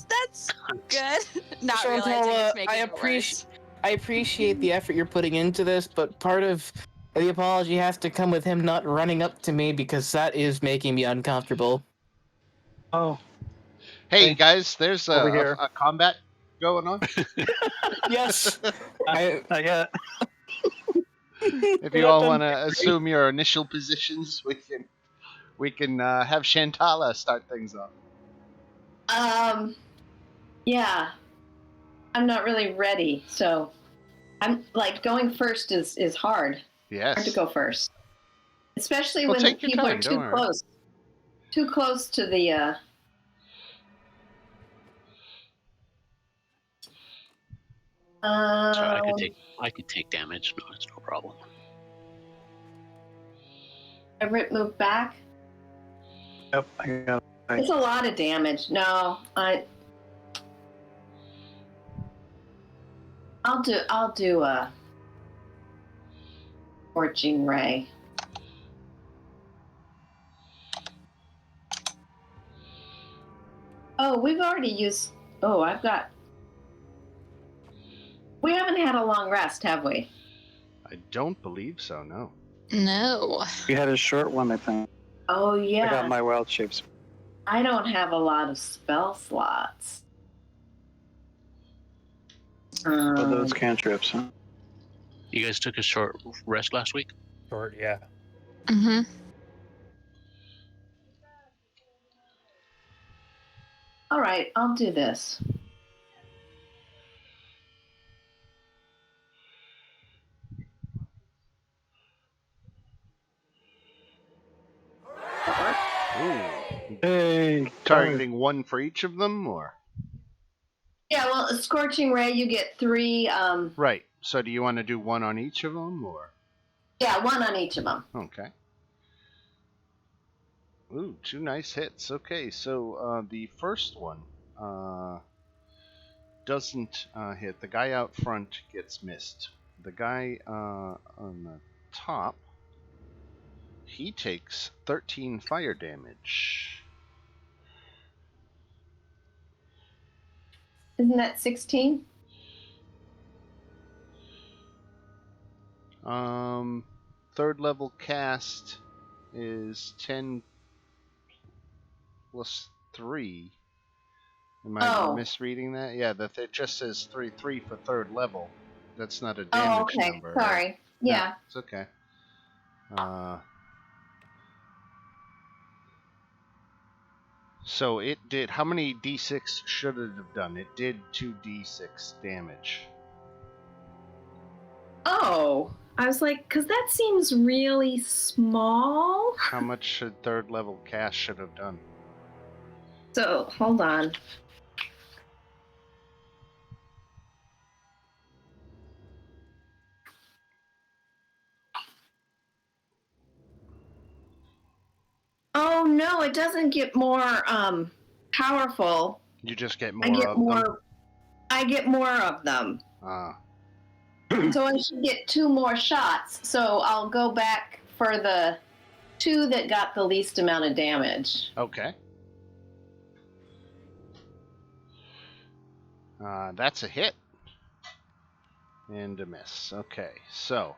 I: that's good. Not
C: Chantal,
I: realizing it's making
C: I
I: it worse.
C: I appreciate the effort you're putting into this, but part of the apology has to come with him not running up to me because that is making me uncomfortable.
B: Oh,
A: Hey
B: Hey,
A: guys, there's
B: over here.
A: a combat going on.
C: Yes, I,
B: not yet.
A: If you all want to assume your initial positions, we can have Shantala start things off.
D: Yeah. I'm not really ready, so I'm like going first is hard.
A: Yes.
D: Hard to go first. Especially
A: Well,
D: when
A: take your
D: people
A: time,
D: are
A: don't
D: too
A: worry.
D: close. Too close to the
F: So I could take damage. No, it's no problem.
D: Everett move back.
B: Yep, I got it.
D: It's a lot of damage. No, I'll do a scorching ray. Oh, we've already used. Oh, I've got. We haven't had a long rest, have we?
A: I don't believe so. No.
I: No.
B: We had a short one, I think.
D: Oh
B: I
D: yeah.
B: got my wild shapes.
D: I don't have a lot of spell slots.
B: For those cantrips, huh?
F: You guys took a short rest last week?
G: Short, yeah.
I: Mm-hmm.
D: All right, I'll do this.
A: Ooh.
B: Hey,
A: Targeting one for each of them, or?
D: Yeah, well, a scorching ray, you get 3.
A: Right. So do you want to do one on each of them, or?
D: Yeah, 1 on each of them.
A: Okay. Ooh, 2 nice hits. Okay, so the first one doesn't hit. The guy out front gets missed. The guy on the top, he takes 13 fire damage.
D: Isn't that 16?
A: Third level cast is 10 plus 3. Am I misreading that? Yeah, it just says 3 for third level. That's not a damage
D: okay.
A: number.
D: Sorry.
A: Right?
D: Yeah.
A: No, it's okay. So it did. How many d6 should it have done? It did 2d6 damage.
D: Oh, I was like, because that seems really small.
A: How much should third level cast should have done?
D: So, hold on. Oh no, it doesn't get more powerful.
A: You just get more of them.
D: I get more of them. So I should get 2 more shots. So I'll go back for the 2 that got the least amount of damage.
A: Okay. That's a hit. And a miss. Okay, so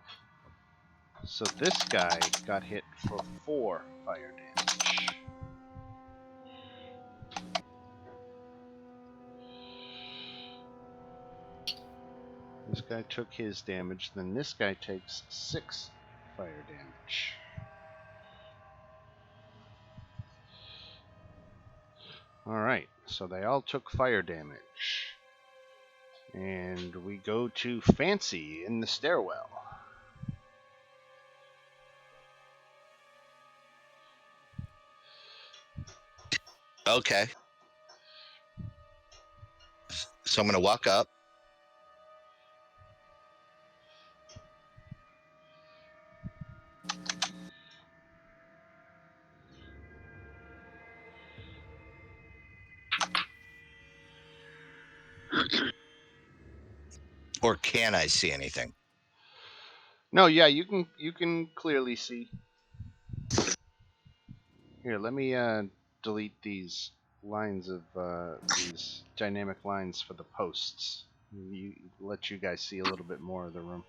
A: this guy got hit for 4 fire damage. This guy took his damage, then this guy takes 6 fire damage. Alright, so they all took fire damage. And we go to Fancy in the stairwell.
H: Okay. So I'm going to walk up. Or can I see anything?
A: No, yeah, you can clearly see. Here, let me delete these lines of these dynamic lines for the posts. Let you guys see a little bit more of the room.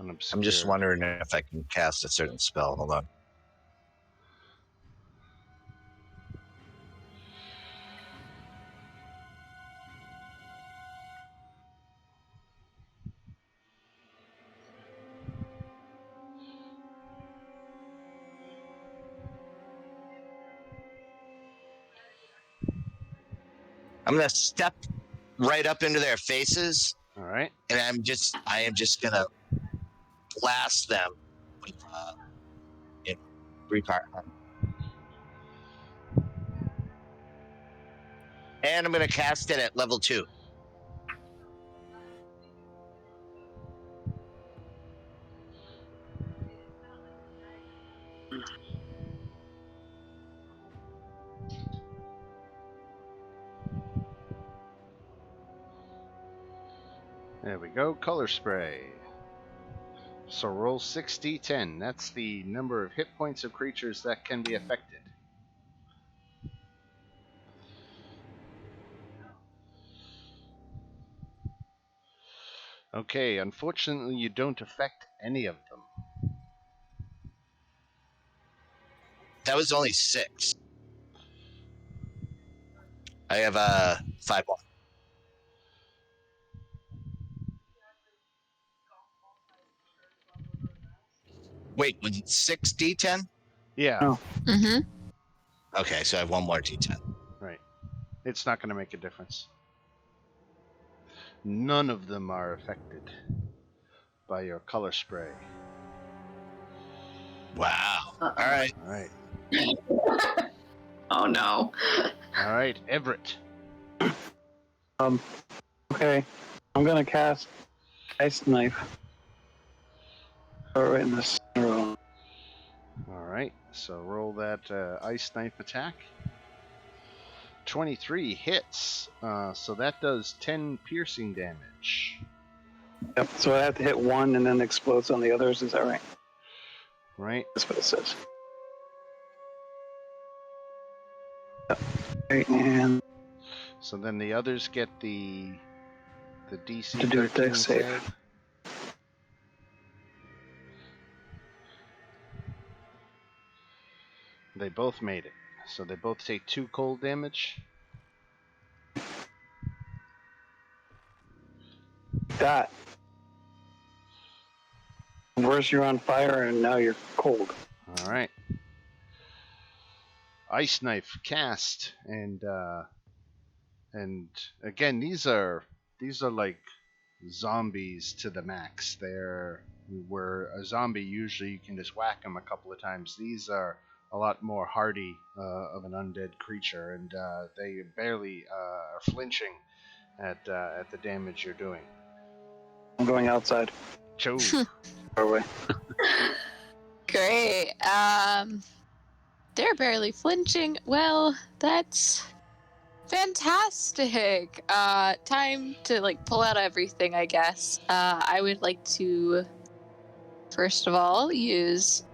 H: I'm just wondering if I can cast a certain spell. Hold on. I'm going to step right up into their faces.
A: All right.
H: And I am just going to blast them with 3 part. And I'm going to cast it at level 2.
A: There we go. Color spray. So roll 6d10. That's the number of hit points of creatures that can be affected. Okay, unfortunately you don't affect any of them.
H: That was only 6. I have 5 more. Wait, was it 6d10?
A: Yeah.
B: Oh.
I: Mm-hmm.
H: Okay, so I have one more d10.
A: Right. It's not going to make a difference. None of them are affected by your color spray.
H: Wow.
D: Uh-oh.
H: All right.
A: All right.
D: Oh no.
A: All right, Everett.
B: Okay. I'm gonna cast Ice Knife. Right in the center of them.
A: All right, so roll that ice knife attack. 23 hits, so that does 10 piercing damage.
B: Yep. So I have to hit one and then explodes on the others. Is that right?
A: Right.
B: That's what it says. Yep. Okay, and
A: So then the others get the DC
B: to do a
A: 13
B: dex save.
A: save. They both made it, so they both take 2 cold damage.
B: That. First you're on fire and now you're cold.
A: All right. Ice knife cast, and again these are like zombies to the max. They're where a zombie usually you can just whack them a couple of times. These are a lot more hardy of an undead creature, and they barely are flinching at the damage you're doing.
B: I'm going outside.
A: Cho.
B: Far away.
I: Great. They're barely flinching. Well, that's fantastic. Time to like pull out everything, I guess. I would like to first of all use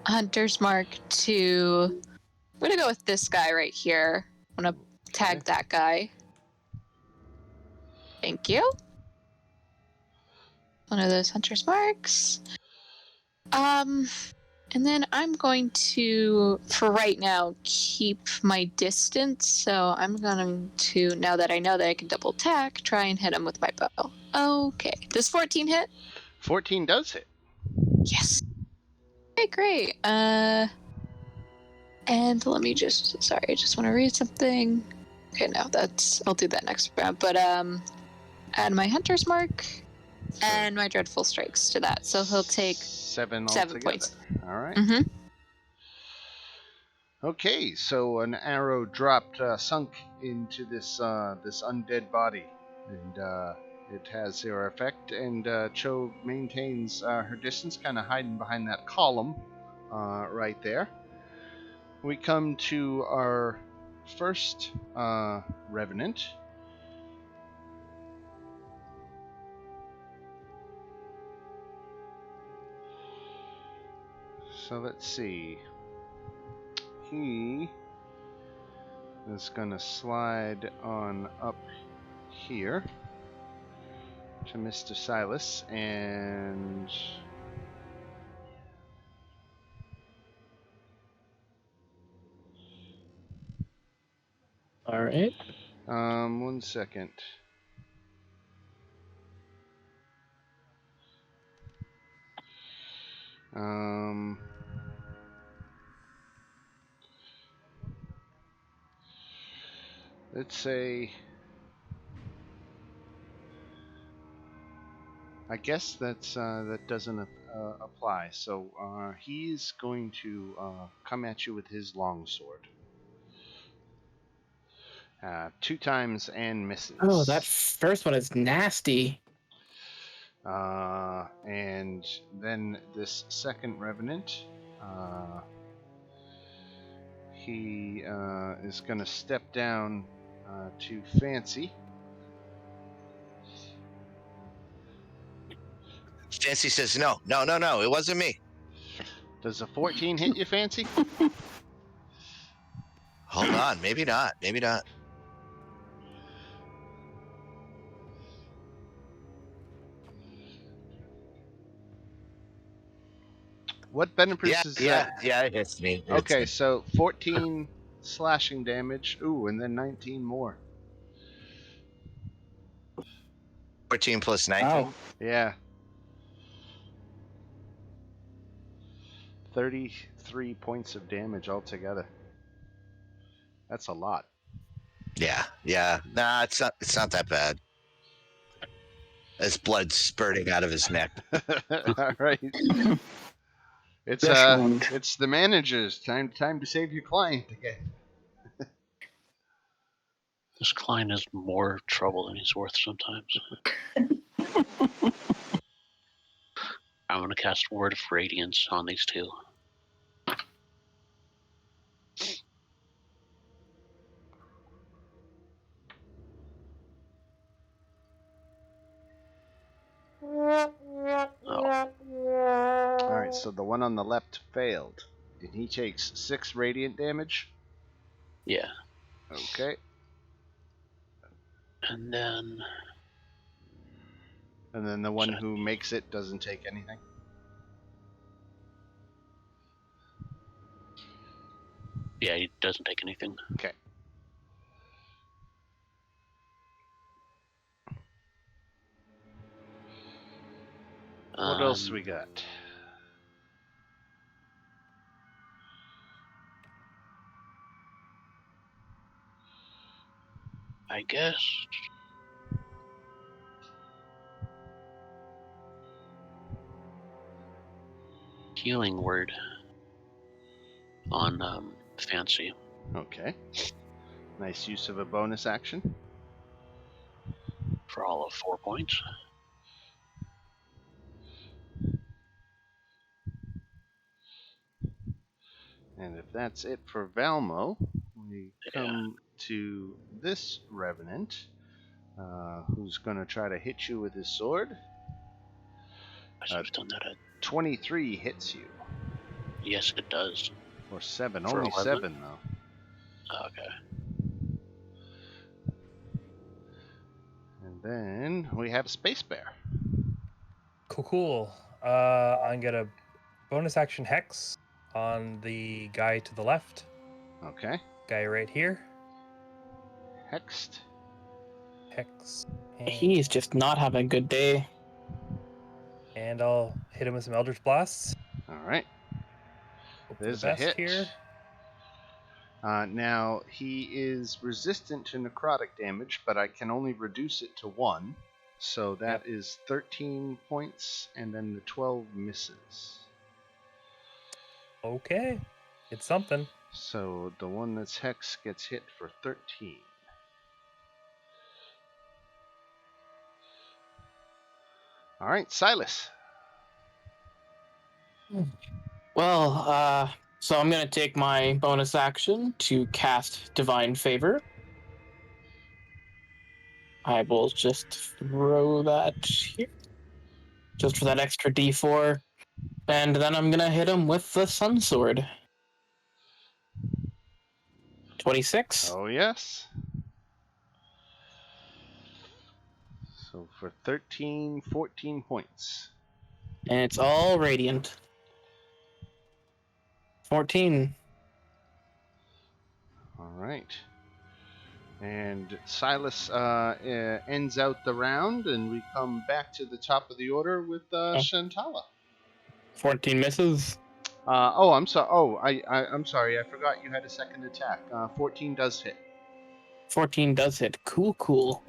I: Hunter's Mark to I'm gonna go with this guy right here. I'm gonna tag that guy. Thank you. One of those Hunter's Marks. And then I'm going to, for right now, keep my distance. So I'm going to, now that I know that I can double attack, try and hit him with my bow. Okay. Does 14 hit?
A: 14 does hit.
I: Yes. Okay, great. And let me just, sorry, I just want to read something. Okay, no, I'll do that next round. But, add my Hunter's Mark and my Dreadful Strikes to that. So he'll take
A: 7
I: 7
A: altogether.
I: points.
A: All right.
I: Mm-hmm.
A: Okay, so an arrow dropped, sunk into this undead body, and it has their effect. And Cho maintains her distance, kind of hiding behind that column right there. We come to our first revenant. So let's see. He is going to slide on up here to Mr. Silas, and
C: All right.
A: 1 second. Let's say, I guess that doesn't apply. So he's going to come at you with his longsword. 2 times and misses.
C: Oh, that first one is nasty.
A: And then this second revenant, he is going to step down to Fancy.
H: Fancy says, no, it wasn't me.
A: Does a 14 hit you, Fancy?
H: Hold on, maybe not.
A: What benefits is that?
H: Yeah, it hits me.
A: Okay, so 14 slashing damage. Ooh, and then 19 more.
H: 14 plus 19.
B: Wow.
A: Yeah. 33 points of damage altogether. That's a lot.
H: Yeah. Nah, it's not that bad. There's blood spurting out of his neck.
A: All right. It's
B: wound.
A: it's the manager's time to save your client again.
F: This client is more trouble than he's worth sometimes. I'm going to cast Word of Radiance on these two. Oh.
A: Alright, so the one on the left failed. And he takes 6 radiant damage.
F: Yeah.
A: Okay.
F: And then
A: the one who makes it doesn't take anything.
F: yeah, he doesn't take anything.
A: Okay. What else we got?
F: I guess Healing Word on Fancy.
A: Okay. Nice use of a bonus action.
F: For all of 4 points.
A: And if that's it for Valmo, we come to this Revenant, who's going to try to hit you with his sword.
F: I should have done that at
A: 23 hits you.
F: Yes, it does.
A: Or 7.
F: For
A: Only
F: 11?
A: 7, though.
F: Okay.
A: And then we have Space Bear.
G: Cool. I'm gonna bonus action Hex on the guy to the left.
A: Okay.
G: Guy right here.
A: Hexed.
G: Hex.
C: He's just not having a good day.
G: And I'll hit him with some Eldritch Blasts.
A: Alright.
G: Hope for
A: There's
G: the best
A: a hit.
G: here.
A: Now, he is resistant to necrotic damage, but I can only reduce it to 1. So that is 13 points, and then the 12 misses.
G: Okay. It's something.
A: So the one that's Hex gets hit for 13. Alright, Silas.
C: Well, so I'm gonna take my bonus action to cast Divine Favor. I will just throw that here, just for that extra D4, and then I'm gonna hit him with the Sun Sword. 26.
A: Oh, yes. So for 13, 14 points.
C: And it's all radiant. 14.
A: All right. And Silas ends out the round, and we come back to the top of the order with Shantala.
C: 14 misses.
A: I'm sorry. Oh, I'm sorry. I forgot you had a second attack. 14 does hit.
C: 14 does hit. Cool.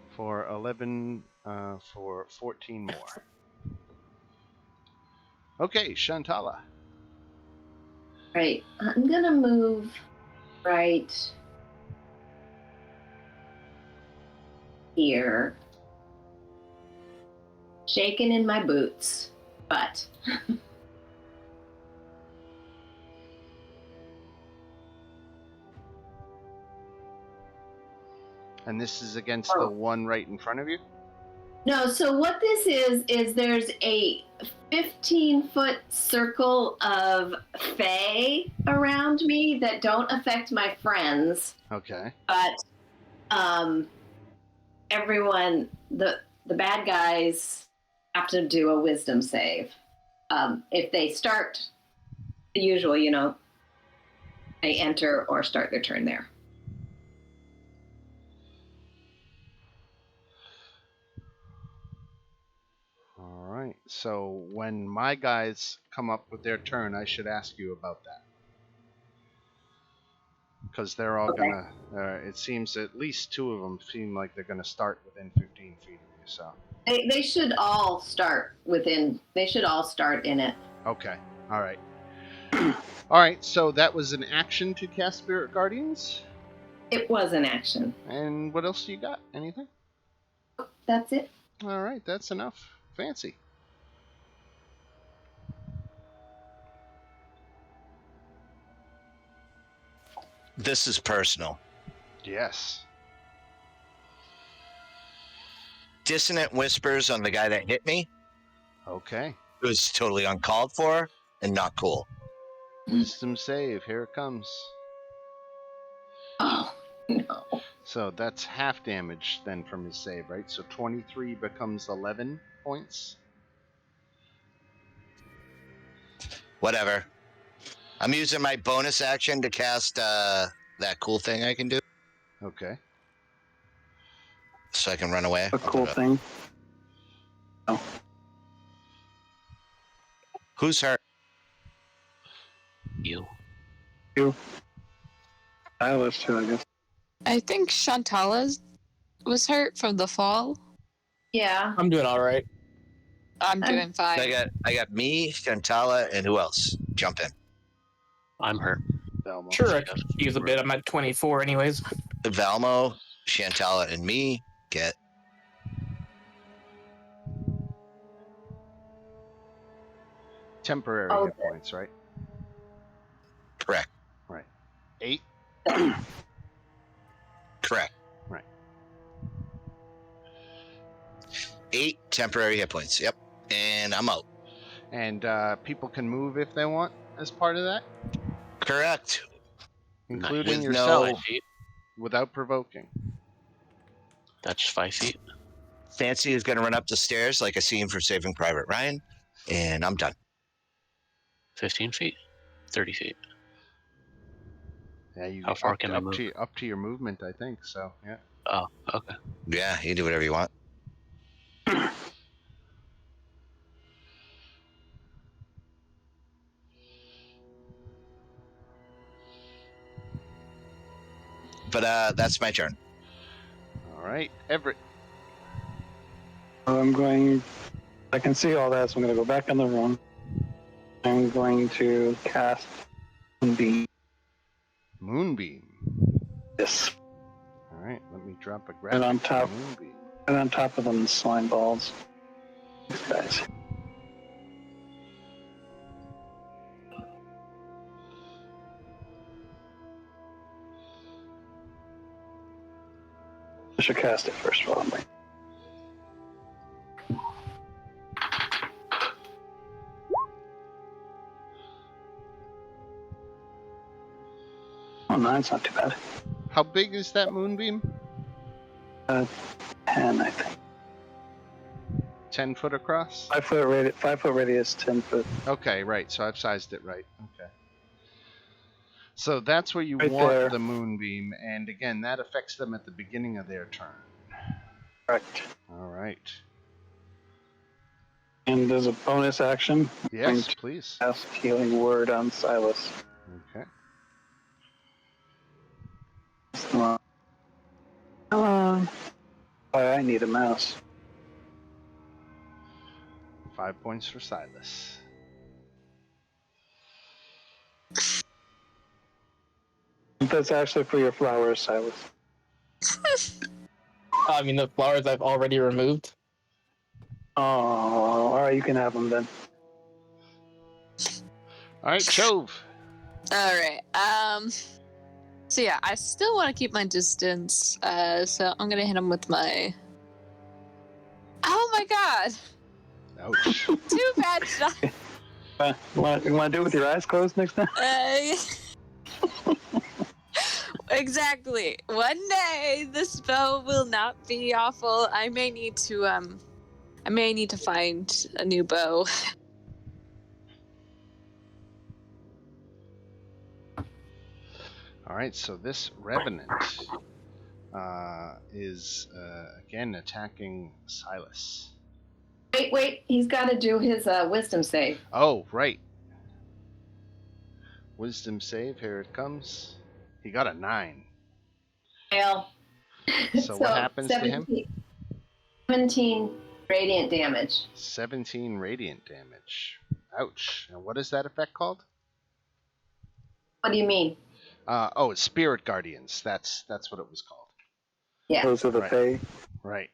A: For 11, for 14 more. Okay, Shantala.
D: Right. I'm going to move right here. Shaking in my boots, but...
A: And this is against the one right in front of you?
D: No, so what this is there's a 15-foot circle of fae around me that don't affect my friends.
A: Okay.
D: But everyone, the bad guys have to do a wisdom save. If they start the usual, they enter or start their turn there.
A: All right. So when my guys come up with their turn, I should ask you about that. Because they're all
D: Okay.
A: gonna. It seems at least 2 of them seem like they're gonna start within 15 feet of you. So.
D: They should all start within. They should all start in it.
A: Okay. All right. All right. So that was an action to cast Spirit Guardians.
D: It was an action.
A: And what else do you got? Anything?
D: That's it.
A: All right. That's enough. Fancy.
H: This is personal.
A: Yes.
H: Dissonant whispers on the guy that hit me.
A: Okay.
H: It was totally uncalled for and not cool.
A: Wisdom save. Here it comes.
D: Oh no.
A: So that's half damage then from his save, right? So 23 becomes 11 points.
H: Whatever. I'm using my bonus action to cast that cool thing I can do.
A: Okay.
H: So I can run away.
B: A cool thing.
H: Who's hurt?
F: You.
B: I was too, I guess.
I: I think Shantala was hurt from the fall.
D: Yeah.
C: I'm doing all right.
I: I'm doing fine.
H: I got me, Shantala, and who else? Jump in.
F: I'm hurt.
A: Velma.
C: Sure, I could use a bit. I'm at 24 anyways.
H: Valmo, Shantala, and me get
A: Temporary hit points, right?
H: correct.
A: Right. 8.
H: Correct.
A: Right.
H: 8 temporary hit points. Yep. And I'm out.
A: And people can move if they want as part of that,
H: Correct.
A: including
H: With
A: yourself,
H: no-
F: 5 feet.
A: without provoking.
F: That's 5 feet.
H: Fancy is going to run up the stairs like a scene from Saving Private Ryan, and I'm done.
F: 15 feet. 30 feet.
A: Yeah, you
F: How far can I
A: up
F: move?
A: to your movement, I think. So yeah.
F: Oh, okay.
H: Yeah, you do whatever you want. But that's my turn.
A: All right, Everett.
B: I can see all that, so I'm going to go back in the room. I'm going to cast Moonbeam.
A: Moonbeam.
B: Yes.
A: All right, let me drop a graphic.
B: And on top.
A: for Moonbeam.
B: And on top of them, slime balls. These guys. I should cast it first while I'm waiting. Oh, 9's not too bad.
A: How big is that moonbeam?
B: 10, I think.
A: 10 foot across?
B: 5 foot radius, 10 foot.
A: Okay, right. So I've sized it right. Okay. So that's where you
B: Right
A: want
B: there.
A: the moonbeam, and again, that affects them at the beginning of their turn.
B: Correct.
A: All right.
B: And there's a bonus action.
A: Yes, please.
B: Cast Healing Word on Silas.
A: Okay.
B: Come on. Oh, I need a mouse.
A: 5 points for Silas.
B: That's actually for your flowers, Silas.
C: I mean, the flowers I've already removed.
B: Oh, all right, you can have them then.
A: All right, Chove.
I: All right. So yeah, I still want to keep my distance. So I'm gonna hit him with my. Oh my god!
A: Ouch.
I: Too bad shot.
B: You want to do it with your eyes closed next time?
I: Exactly. One day the spell will not be awful. I may need to find a new bow.
A: All right, so this Revenant is again attacking Silas.
D: Wait. He's got to do his wisdom save.
A: Oh, right. Wisdom save. Here it comes. He got a 9.
D: Well,
A: So what happens to him?
D: 17 radiant damage.
A: 17 radiant damage. Ouch. And what is that effect called?
D: What do you mean?
A: It's Spirit Guardians. That's what it was called.
D: Yeah.
B: Those are the
A: Right.
B: Fae.
A: Right.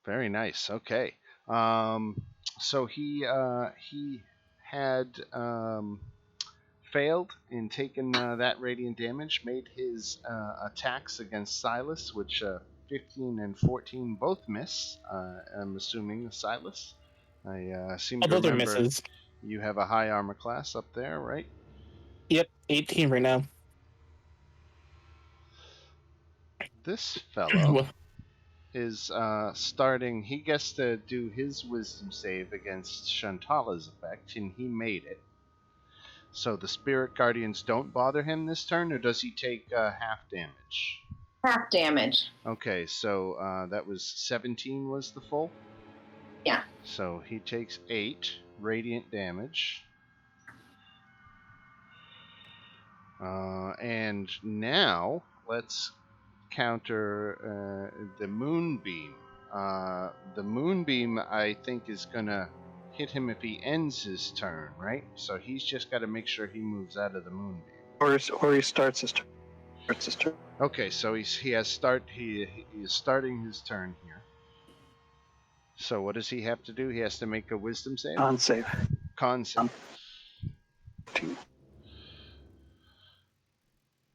A: Very nice. Okay. So he had failed in taking that radiant damage, made his attacks against Silas, which 15 and 14 both miss. I'm assuming Silas. I seem to
C: Although they're
A: remember
C: misses.
A: you have a high armor class up there, right?
C: Yep, 18 right now.
A: This fellow
C: Well,
A: is starting. He gets to do his wisdom save against Shantala's effect, and he made it. So the spirit guardians don't bother him this turn, or does he take half damage?
D: Half damage.
A: Okay, so that was 17 was the full?
D: Yeah.
A: So he takes 8 radiant damage. And now let's counter the moonbeam. The moonbeam, I think, is gonna hit him if he ends his turn, right? So he's just got to make sure he moves out of the moonbeam.
B: Or he starts his turn.
A: Okay, so he is starting his turn here. So what does he have to do? He has to make a wisdom save?
B: Con save.
A: Con save.
B: 2.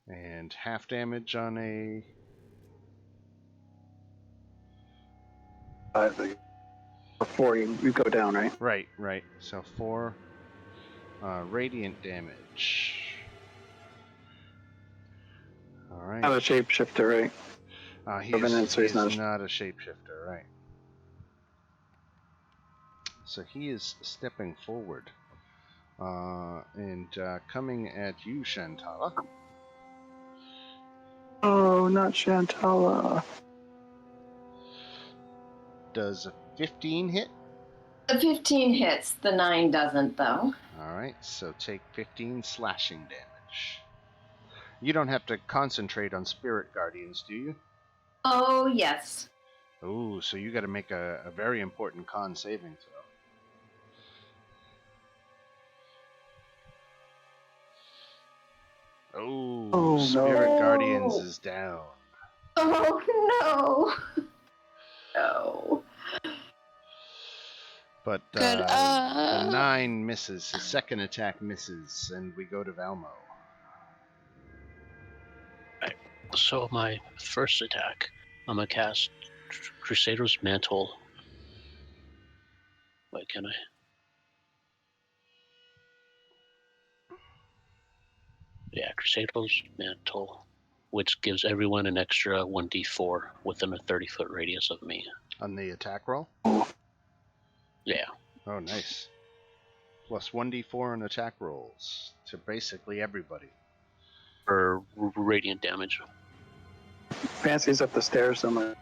A: And half damage on a...
B: 5. Or 4, you go down, right?
A: Right. So 4 radiant damage. Alright.
B: Not a shapeshifter, right?
A: He
B: Revenant, so he's
A: is
B: not
A: not a shapeshifter, right. So he is stepping forward. And coming at you, Shantala.
B: Oh, not Shantala.
A: Does a 15 hit?
D: The 15 hits. The 9 doesn't, though.
A: Alright, so take 15 slashing damage. You don't have to concentrate on Spirit Guardians, do you?
D: Oh, yes.
A: Ooh, so you gotta make a very important con saving throw. Oh, Spirit
D: no.
A: Guardians is down.
D: Oh, no. No.
A: But
I: Good.
A: the 9 misses. His second attack misses, and we go to Valmo.
F: So my first attack, I'm gonna cast Crusader's Mantle. Wait, can I? Yeah, Crusader's Mantle, which gives everyone an extra 1d4 within a 30-foot radius of me.
A: On the attack roll?
F: Yeah.
A: Oh, nice. Plus 1d4 on attack rolls to basically everybody.
F: For radiant damage.
B: Fancy's up the stairs somewhere.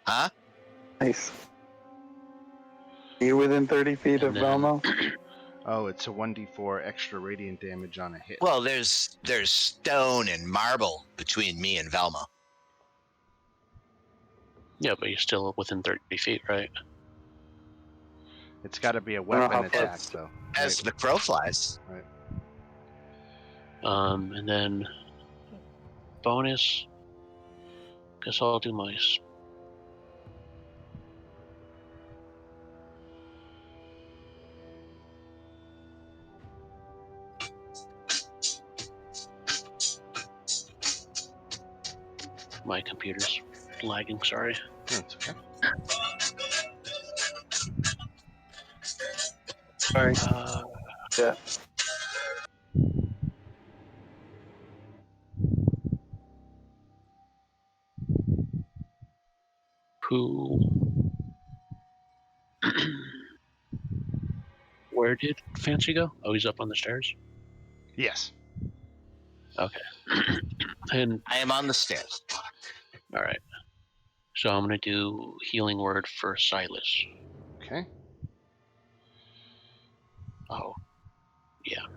H: Huh?
B: Nice. Are you within 30 feet of
F: And then-
B: Velmo?
A: Oh, it's a 1d4 extra radiant damage on a hit.
H: Well, there's stone and marble between me and Velma.
F: Yeah, but you're still within 30 feet, right?
A: It's got to be a
B: don't know
A: weapon
B: how
A: attack,
B: close.
A: though.
H: As the crow flies.
A: Right.
F: And then bonus. Guess I'll do my my computer's lagging. Sorry.
A: That's okay.
B: Sorry. Yeah.
F: Who? Where did Fancy go? Oh, he's up on the stairs.
A: Yes.
F: Okay. And
H: I am on the stairs.
F: All right. So I'm going to do healing word for Silas.
A: Okay.
F: Oh, yeah.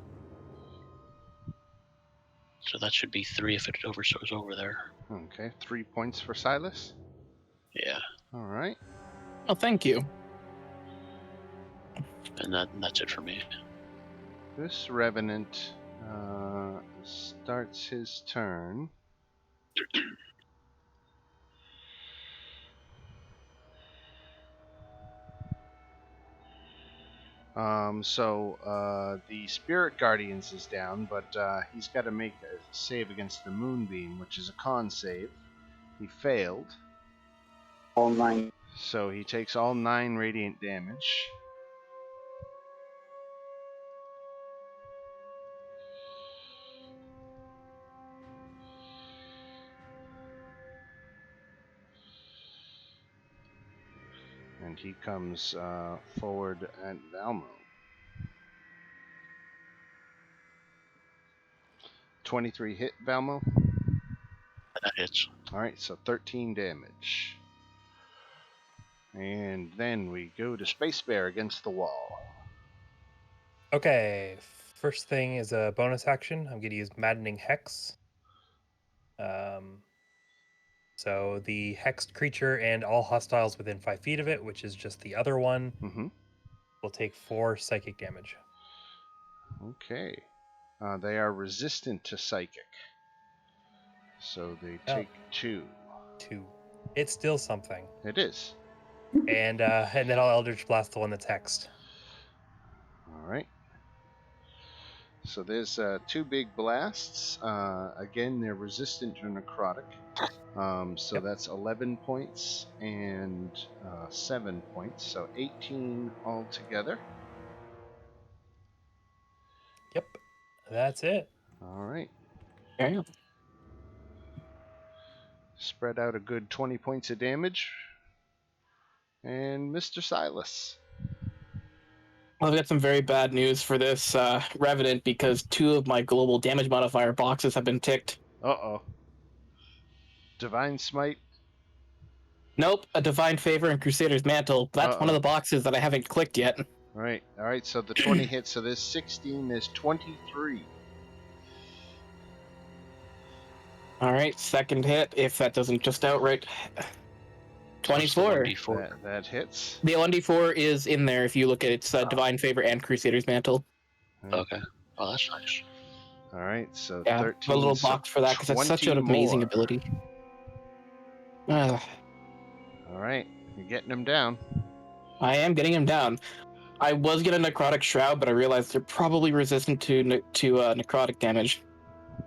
F: So that should be 3 if it goes over there.
A: Okay. 3 points for Silas.
F: Yeah.
A: All right.
C: Oh, thank you.
F: And that's it for me.
A: This Revenant starts his turn. The Spirit Guardians is down, but he's got to make a save against the Moonbeam, which is a con save. He failed,
B: All 9.
A: so he takes all 9 radiant damage. And he comes forward at Valmo. 23 hit, Valmo.
F: That hits.
A: Alright, so 13 damage. And then we go to Space Bear against the wall.
G: Okay, first thing is a bonus action. I'm going to use Maddening Hex. So the hexed creature and all hostiles within 5 feet of it, which is just the other one, will take 4 psychic damage.
A: Okay. They are resistant to psychic. So they take 2.
G: 2. It's still something.
A: It is.
G: And then I'll Eldritch Blast the one that's hexed.
A: Alright. So there's 2 big blasts. Again, they're resistant to necrotic. So that's 11 points and 7 points. So 18 altogether.
G: Yep. That's it.
A: Alright.
C: Yeah.
A: Spread out a good 20 points of damage. And Mr. Silas.
C: Well, I've got some very bad news for this Revenant because 2 of my global damage modifier boxes have been ticked.
A: Uh-oh. Divine Smite.
C: Nope, a Divine Favor and Crusader's Mantle. That's one of the boxes that I haven't clicked yet.
A: Alright, so the 20 hits, so there's 16, there's 23.
C: Alright, second hit, if that doesn't just outright... 24.
A: That hits.
C: The 1d4 is in there if you look at its Divine Favor and Crusader's Mantle.
F: Okay. Oh, that's nice.
A: Alright, so
C: Yeah,
A: 13.
C: a little box for that because that's such an amazing ability.
A: Alright, you're getting him down.
C: I am getting him down. I was going to Necrotic Shroud, but I realized they're probably resistant to necrotic damage.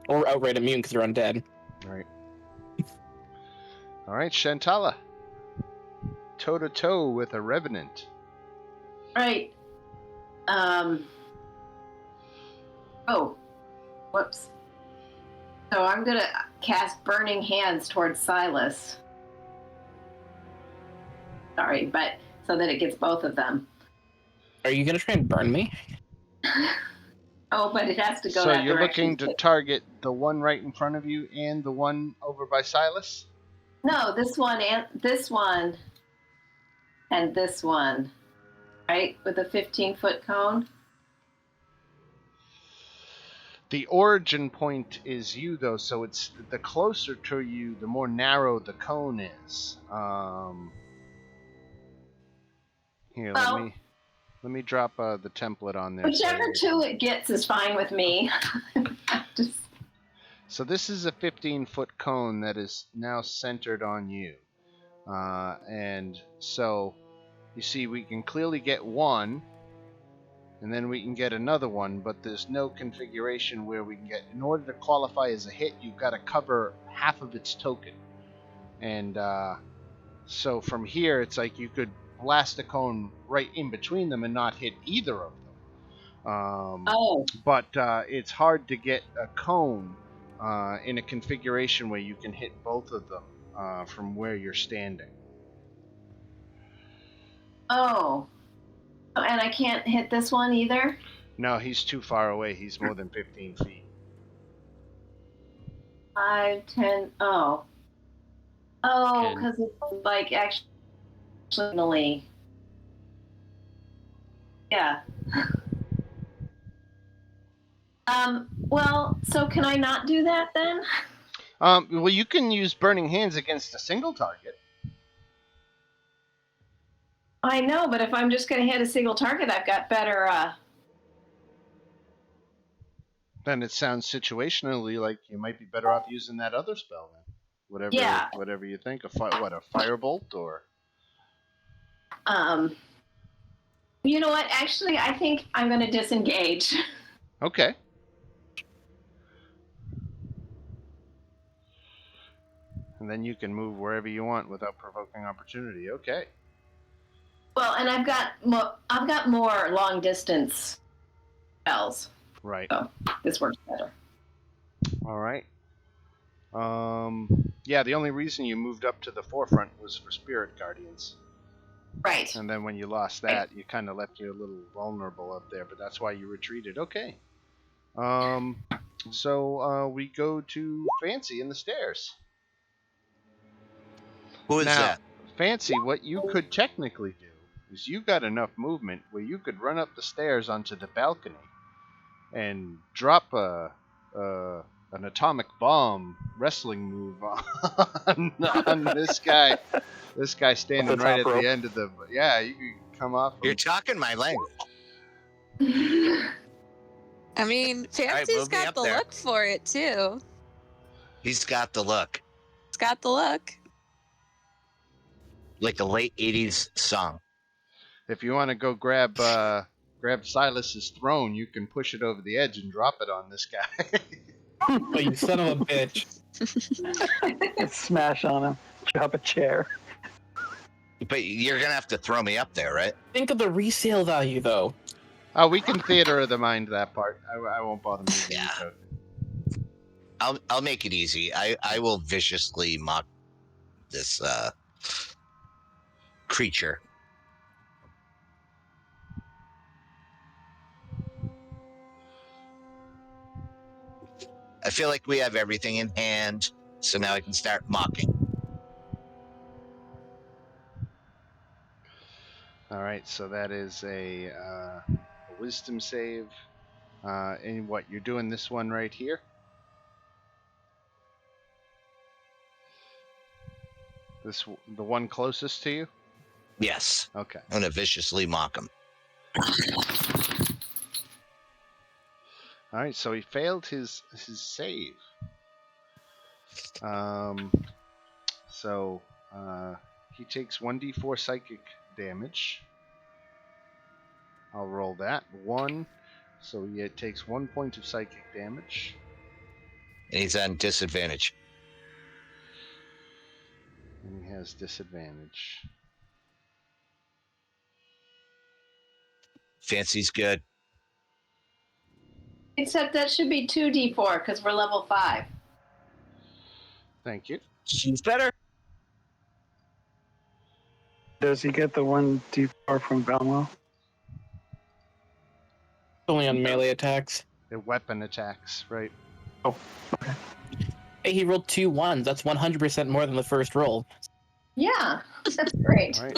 C: Or outright immune because they're undead.
A: Right. Alright, Shantala. Toe-to-toe with a Revenant.
D: Right. Oh. Whoops. So I'm going to cast Burning Hands towards Silas. Sorry, but so that it gets both of them.
C: Are you going to try and burn me?
D: Oh, but it has to go
A: so
D: that
A: you're
D: direction.
A: looking to target the one right in front of you and the one over by Silas?
D: No, this one and this one. And this one. Right? With a 15-foot cone?
A: The origin point is you, though, so it's the closer to you, the more narrow the cone is. Here, let me drop the template on there.
D: Whichever 2 it gets is fine with me.
A: So this is a 15-foot cone that is now centered on you. And so, you see, we can clearly get one, and then we can get another one, but there's no configuration where we can get... In order to qualify as a hit, you've got to cover half of its token. And so from here, it's like you could blast a cone right in between them and not hit either of them. But it's hard to get a cone in a configuration where you can hit both of them from where you're standing.
D: Oh. And I can't hit this one either?
A: No, he's too far away. He's more than 15 feet.
D: 5, 10, oh. Oh,
F: And-
D: because it's like actually. Yeah. Well, so can I not do that then?
A: Well, you can use Burning Hands against a single target.
D: I know, but if I'm just going to hit a single target, I've got better.
A: Then it sounds situationally like you might be better off using that other spell then.
D: Yeah.
A: Whatever you think. A firebolt or.
D: You know what? Actually, I think I'm going to disengage.
A: Okay. And then you can move wherever you want without provoking opportunity. Okay.
D: Well, and I've got more long distance spells,
A: Right.
D: so this works better.
A: All right. Yeah, the only reason you moved up to the forefront was for Spirit Guardians.
D: Right.
A: And then when you lost that, you kind of left you a little vulnerable up there, but that's why you retreated. Okay. So we go to Fancy in the stairs.
H: Who is
A: Now,
H: that?
A: Fancy, what you could technically do is you got enough movement where you could run up the stairs onto the balcony and drop an atomic bomb wrestling move on this guy. This guy standing
B: the
A: right
B: top
A: at
B: rope.
A: the end of the. Yeah, you could come off.
H: You're talking my language.
I: I mean, Fancy's
H: move me
I: got
H: up
I: the
H: there.
I: look for it too.
H: He's got the look.
I: It's got the look.
H: Like a late 80s song.
A: If you want to go grab Silas's throne, you can push it over the edge and drop it on this guy.
C: Oh, you son of a bitch.
B: Smash on him. Drop a chair.
H: But you're going to have to throw me up there, right?
C: Think of the resale value, though.
A: Oh, we can theater of the mind that part. I won't bother moving
H: Yeah.
A: the code.
H: I'll make it easy. I will viciously mock this creature. I feel like we have everything in hand, so now I can start mocking.
A: All right, so that is a wisdom save. And what you're doing this one right here? The one closest to you?
H: Yes.
A: Okay.
H: I'm going to viciously mock him.
A: All right, so he failed his save. So he takes 1d4 psychic damage. I'll roll that. 1. So he takes 1 point of psychic damage.
H: And he's on disadvantage.
A: And he has disadvantage.
H: Fancy's good.
D: Except that should be 2d4 because we're level 5.
A: Thank you.
H: She's better.
B: Does he get the 1d4 from Valmo?
C: Only on melee attacks.
A: The weapon attacks, right?
B: Oh,
C: Hey, he rolled 2 1s. That's 100% more than the first roll.
D: Yeah, that's great.
A: All right.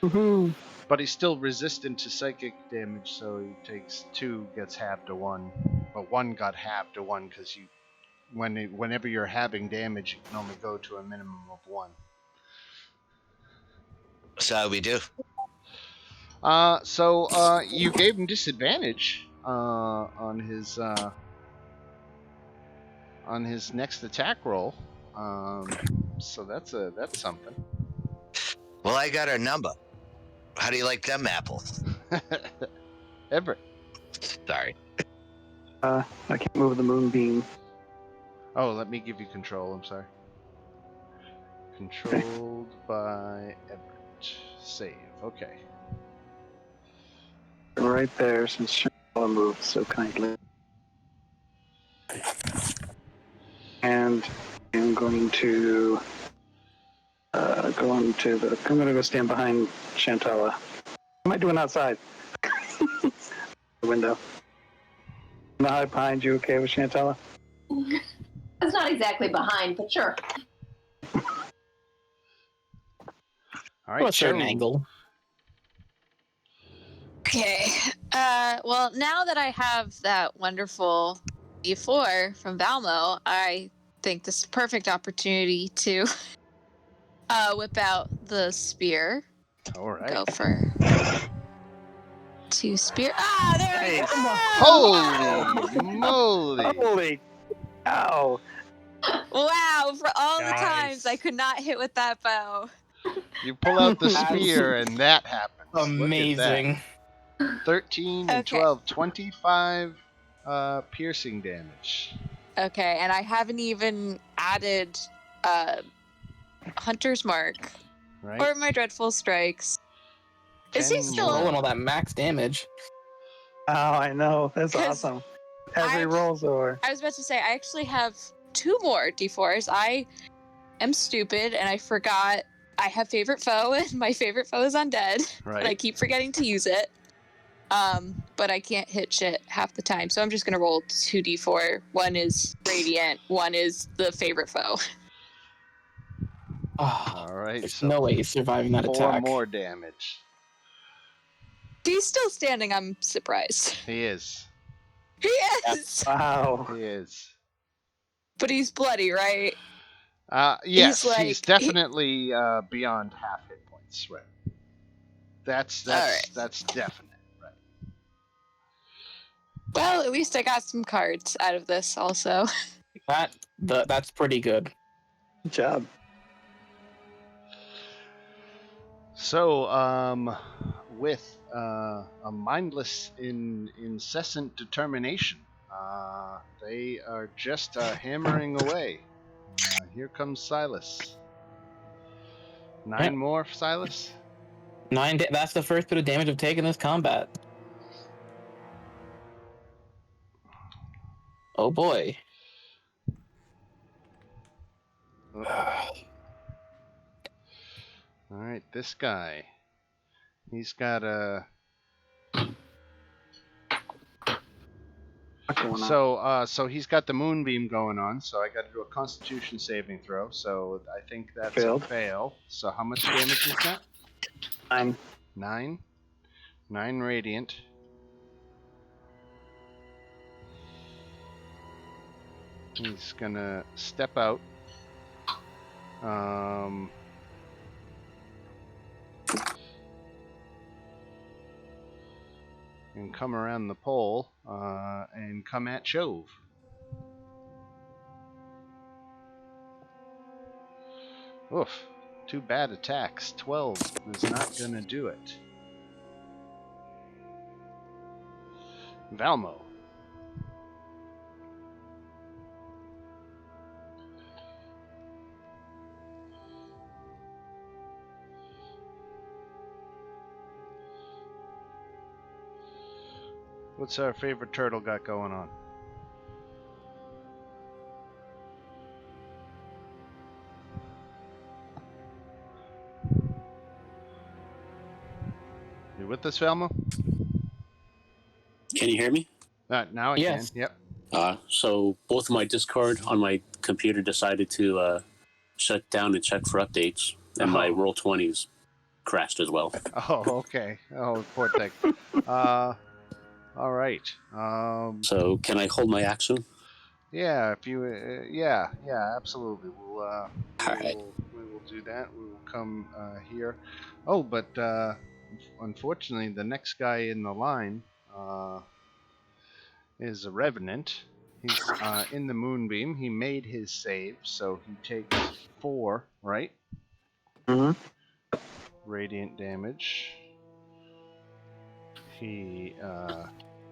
B: woohoo.
A: But he's still resistant to psychic damage, so he takes 2, gets halved to 1. But 1 got halved to 1 because whenever you're halving damage, you can only go to a minimum of 1.
H: So how we do?
A: So you gave him disadvantage on his next attack roll. So that's something.
H: Well, I got her number. How do you like them apples?
A: Everett.
H: Sorry.
B: I can't move the moonbeam.
A: Oh, let me give you control. I'm sorry. Controlled by Everett. Save. Okay.
B: Right there, since Chantal moved so kindly. And I'm going to I'm going to go stand behind Chantala. What am I doing outside? The window. Am I behind you okay with Chantala?
D: That's not exactly behind, but sure.
A: All
C: From
A: right,
C: a certain
A: Cho.
C: angle.
I: Okay. Well, now that I have that wonderful D4 from Valmo, I think this is a perfect opportunity to whip out the spear.
A: All right.
I: Go for 2 spear. Ah, there we
B: Nice.
I: go!
A: Holy moly!
B: Holy cow!
I: Wow, for all the times I
G: Nice.
I: could not hit with that bow.
A: You pull out the
B: That's-
A: spear and that happens.
C: Amazing.
A: Look at that. 13 and
I: Okay.
A: 12, 25 piercing damage.
I: Okay, and I haven't even added Hunter's Mark
A: Right?
I: or my Dreadful Strikes. Is he
A: 10
I: still
A: more.
C: Rolling all that max damage.
B: Oh, I know. That's
I: 'Cause
B: awesome. Every
I: I-
B: roll's over.
I: I was about to say, I actually have 2 more D4s. I am stupid and I forgot I have favorite foe, and my favorite foe is undead. And I
A: Right?
I: keep forgetting to use it. But I can't hit shit half the time, so I'm just gonna roll 2d4. One is radiant, one is the favorite foe.
C: Oh,
A: All right.
C: there's
A: So
C: no way he's surviving that
A: 4
C: attack.
A: more damage.
I: He's still standing, I'm surprised.
A: He is.
I: He is!
B: Wow.
A: He is.
I: But he's bloody, right?
A: Yes,
I: He's like-
A: he's definitely beyond half hit points. Right. That's
I: Alright.
A: that's definite. Right.
I: Well, at least I got some cards out of this also.
C: That's pretty good.
B: Good job.
A: So, with a mindless, incessant determination, they are just hammering away. Here comes Silas. 9
C: Yep.
A: more, Silas.
C: 9. That's the first bit of damage I've taken this combat. Oh boy.
A: All right, this guy. He's got a.
B: What's going on?
A: So he's got the moonbeam going on. So I got to do a Constitution saving throw. So I think that's
B: Failed.
A: a fail. So how much damage is that?
B: 9.
A: 9. 9 radiant. He's gonna step out. And come around the pole and come at Chove. Oof. 2 bad attacks. 12 is not gonna do it. Valmo. What's our favorite turtle got going on? You with us, Valmo?
F: Can you hear me?
A: Now I
C: Yes.
A: can. Yep.
F: So both of my Discord on my computer decided to shut down and check for updates, and my
A: Oh.
F: Roll20s crashed as well.
A: Oh, okay. Oh, poor thing. All right.
F: So can I hold my action?
A: Yeah, if you, yeah, absolutely.
F: Alright.
A: We will do that. We will come here. Oh, but unfortunately, the next guy in the line is a revenant. He's in the moonbeam. He made his save, so he takes 4, right?
B: Mhm.
A: Radiant damage. He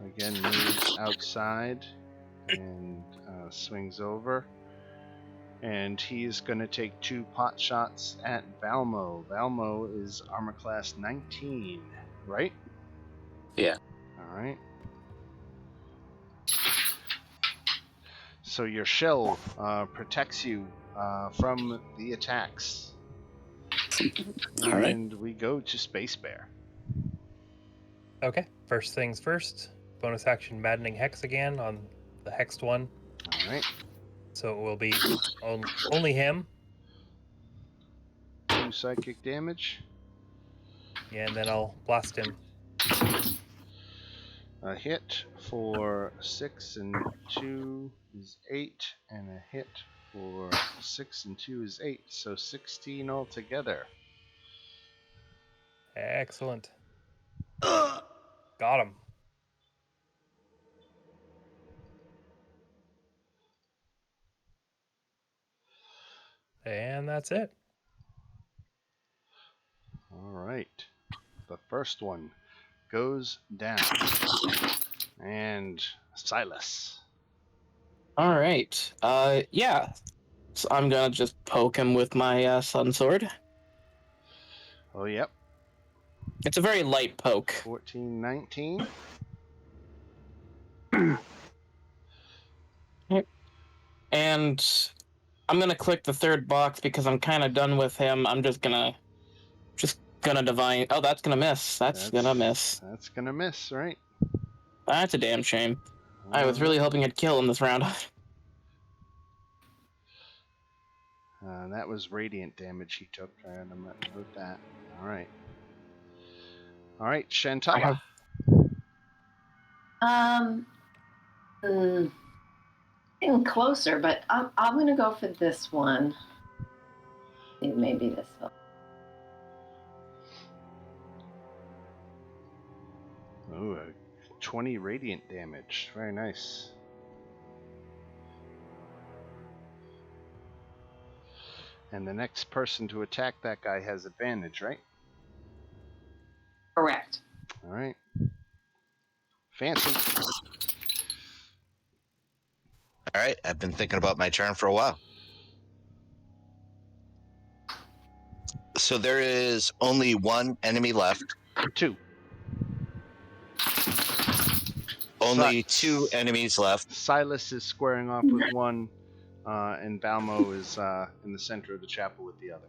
A: again moves outside and swings over, and he's going to take 2 pot shots at Valmo. Valmo is armor class 19, right?
F: Yeah.
A: All right. So your shell protects you from the attacks.
F: All right.
A: And we go to Space Bear.
G: Okay, first things first. Bonus action Maddening Hex again on the hexed one.
A: All right.
G: So it will be only him.
A: 2 psychic damage.
G: Yeah, and then I'll blast him.
A: A hit for 6 and 2 is 8, and a hit for 6 and 2 is 8, so 16 altogether.
G: Excellent. Got him. And that's it.
A: All right. The first one goes down. And Silas.
C: All right. Yeah. So I'm gonna just poke him with my sun sword.
A: Oh, yep.
C: It's a very light poke.
A: 14, 19.
C: And I'm gonna click the third box because I'm kind of done with him. I'm just gonna divine. Oh, that's gonna miss. That's gonna miss.
A: That's gonna miss, right?
C: That's a damn shame. I was really hoping I'd kill him this round.
A: That was radiant damage he took. I'm not with that. All right. All right, Shantala.
D: Getting closer, but I'm gonna go for this one. Maybe this one.
A: Ooh, 20 radiant damage. Very nice. And the next person to attack that guy has advantage, right?
D: Correct.
A: All right. Fancy.
H: All right, I've been thinking about my turn for a while. So there is only one enemy left.
A: 2.
H: Only 2 enemies left.
A: Silas is squaring off with one, and Balmo is in the center of the chapel with the other.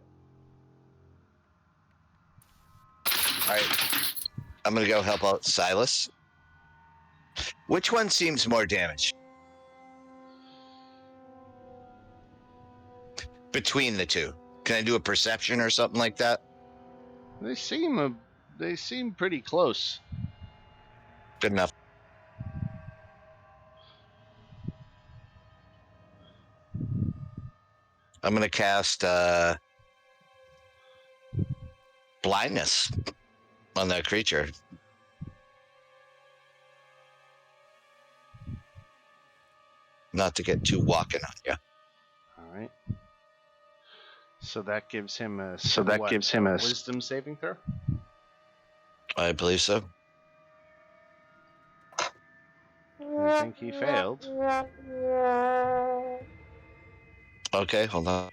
H: All right, I'm going to go help out Silas. Which one seems more damage? Between the two. Can I do a perception or something like that?
A: They seem pretty close.
H: Good enough. I'm going to cast blindness on that creature. Not to get too walking on you.
A: All right. So that gives him a wisdom saving throw.
H: I believe so.
A: I think he failed.
H: Okay, hold on.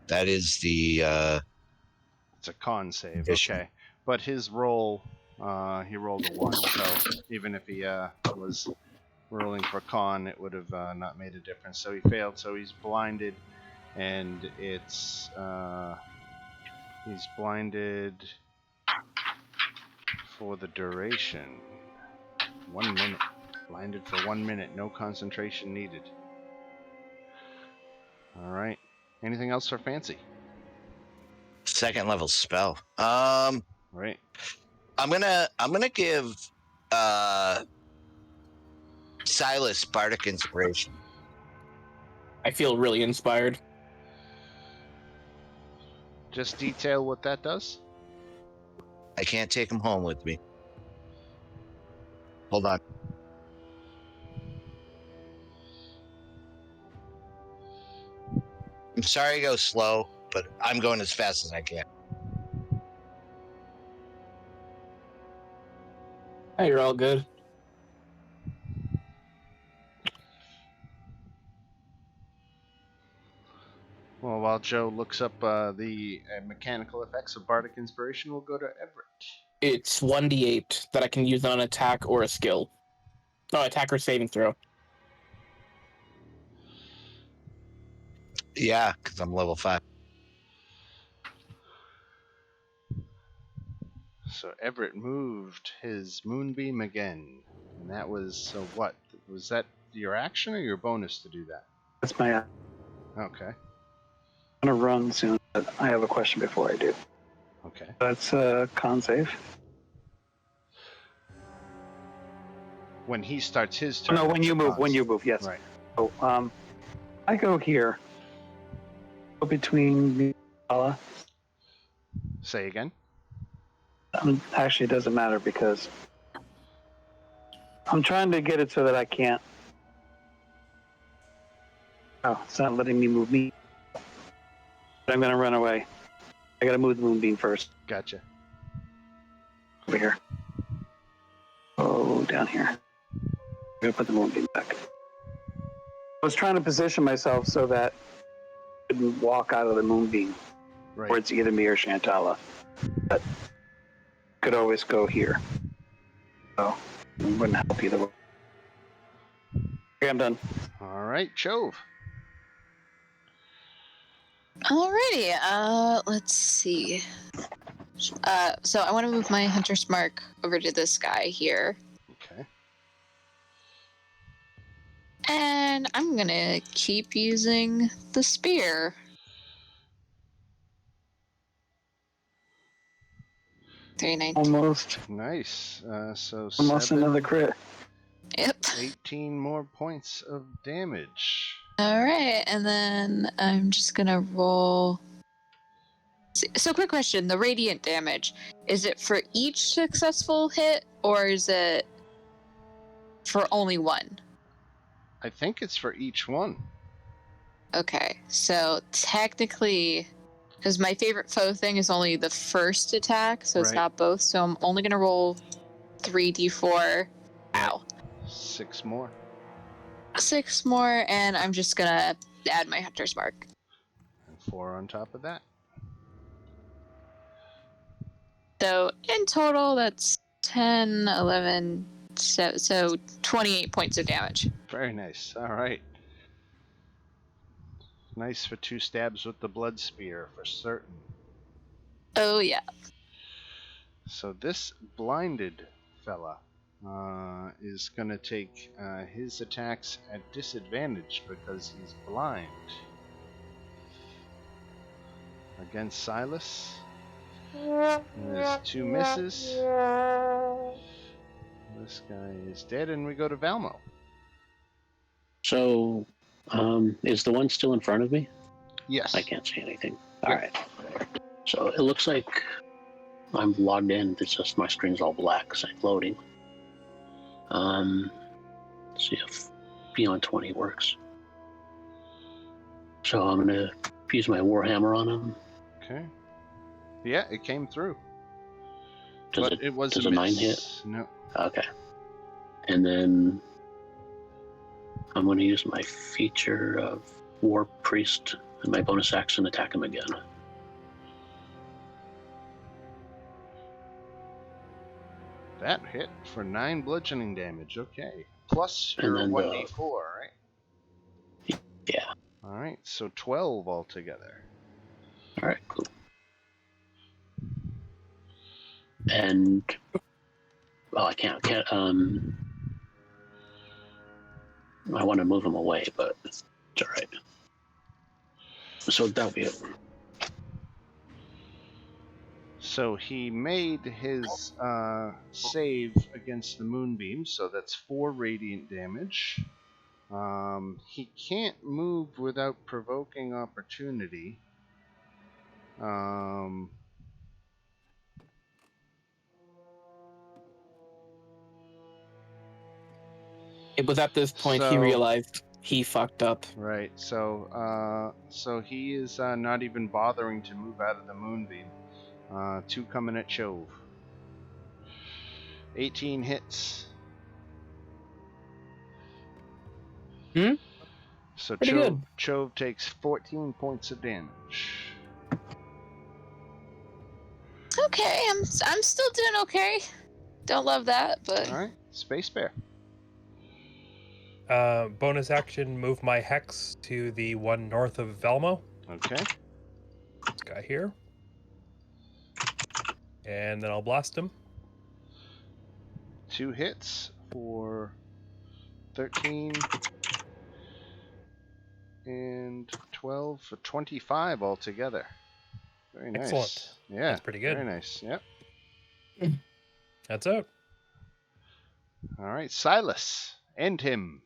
H: That is the
A: It's a con save.
H: Addition.
A: Okay. But his roll, he rolled a 1, so even if he was rolling for con, it would have not made a difference. So he failed, so he's blinded, and it's he's blinded for the duration. 1 minute. Blinded for 1 minute. No concentration needed. All right. Anything else for Fancy?
H: second level spell.
A: Right.
H: I'm gonna give Silas Bardic Inspiration.
C: I feel really inspired.
A: Just detail what that does.
H: I can't take him home with me. Hold on. I'm sorry I go slow, but I'm going as fast as I can.
C: Hey, you're all good.
A: Well, while Joe looks up the mechanical effects of Bardic Inspiration, we'll go to Everett.
C: It's 1d8 that I can use on an attack or a skill. No, attack or saving throw.
H: Yeah, because I'm level 5.
A: So Everett moved his moonbeam again. And that was, so what? Was that your action or your bonus to do that?
B: That's my.
A: Okay.
B: I'm gonna run soon, but I have a question before I do.
A: Okay.
B: That's a con save.
A: When he starts his turn.
B: No, when you move.
A: cons.
B: When you move, yes.
A: Right.
B: So, I go here. Go between me and Paula.
A: Say again?
B: Actually, it doesn't matter because I'm trying to get it so that I can't. Oh, it's not letting me move me. But I'm gonna run away. I gotta move the moonbeam first.
A: Gotcha.
B: Over here. Oh, down here. I'm gonna put the moonbeam back. I was trying to position myself so that I couldn't walk out of the moonbeam.
A: Right.
B: Or it's either me or Shantala. But could always go here. So it wouldn't help either way. Okay, I'm done.
A: All right, Chove.
I: Alrighty, let's see. So I want to move my hunter's mark over to this guy here.
A: Okay.
I: And I'm gonna keep using the spear. 319.
B: Almost.
A: Nice. So
B: Almost
A: 7,
B: another crit.
I: Yep.
A: 18 more points of damage.
I: Alright, and then I'm just gonna roll. So, quick question: the radiant damage, is it for each successful hit, or is it for only one?
A: I think it's for each one.
I: Okay, so technically, because my favorite foe thing is only the first attack, so it's
A: Right.
I: not both. So I'm only gonna roll 3d4. Ow.
A: 6 more.
I: 6 more, and I'm just gonna add my hunter's mark.
A: And 4 on top of that.
I: So in total, that's 10, 11, so 28 points of damage.
A: Very nice. All right. Nice for 2 stabs with the blood spear for certain.
I: Oh yeah.
A: So this blinded fella is going to take his attacks at disadvantage because he's blind. Against Silas. There's 2 misses. This guy is dead, and we go to Valmo.
F: So, is the one still in front of me?
A: Yes.
F: I can't see anything. All right. So it looks like I'm logged in. It's just my screen's all black because I'm loading. Let's see if Beyond 20 works. So I'm gonna use my Warhammer on him.
A: Okay. Yeah, it came through.
F: Does
A: But it was
F: does
A: a
F: a
A: miss.
F: 9 hit?
A: No.
F: Okay. And then I'm going to use my feature of War Priest and my bonus action attack him again.
A: That hit for 9 bludgeoning damage. Okay. Plus
F: And
A: your
F: then
A: 1d4, right?
F: Yeah.
A: All right. So 12 altogether.
F: All right, cool. And well, I can't. I want to move him away, but it's all right. So that'll be it.
A: So he made his save against the moonbeam, so that's 4 radiant damage. He can't move without provoking opportunity.
C: It was at this point he
A: So-
C: realized he fucked up.
A: Right. So he is not even bothering to move out of the moonbeam. 2 coming at Chove. 18 hits. So
C: Pretty good.
A: Chove takes 14 points of damage.
I: Okay, I'm still doing okay. Don't love that, but
A: All right. Space Bear.
G: Bonus action, move my hex to the one north of Velmo.
A: Okay.
G: This guy here. And then I'll blast him.
A: 2 hits for 13 and 12 for 25 altogether. Very nice.
G: Excellent.
A: Yeah,
G: That's pretty good.
A: Very nice. Yep.
G: That's out.
A: All right, Silas, end him.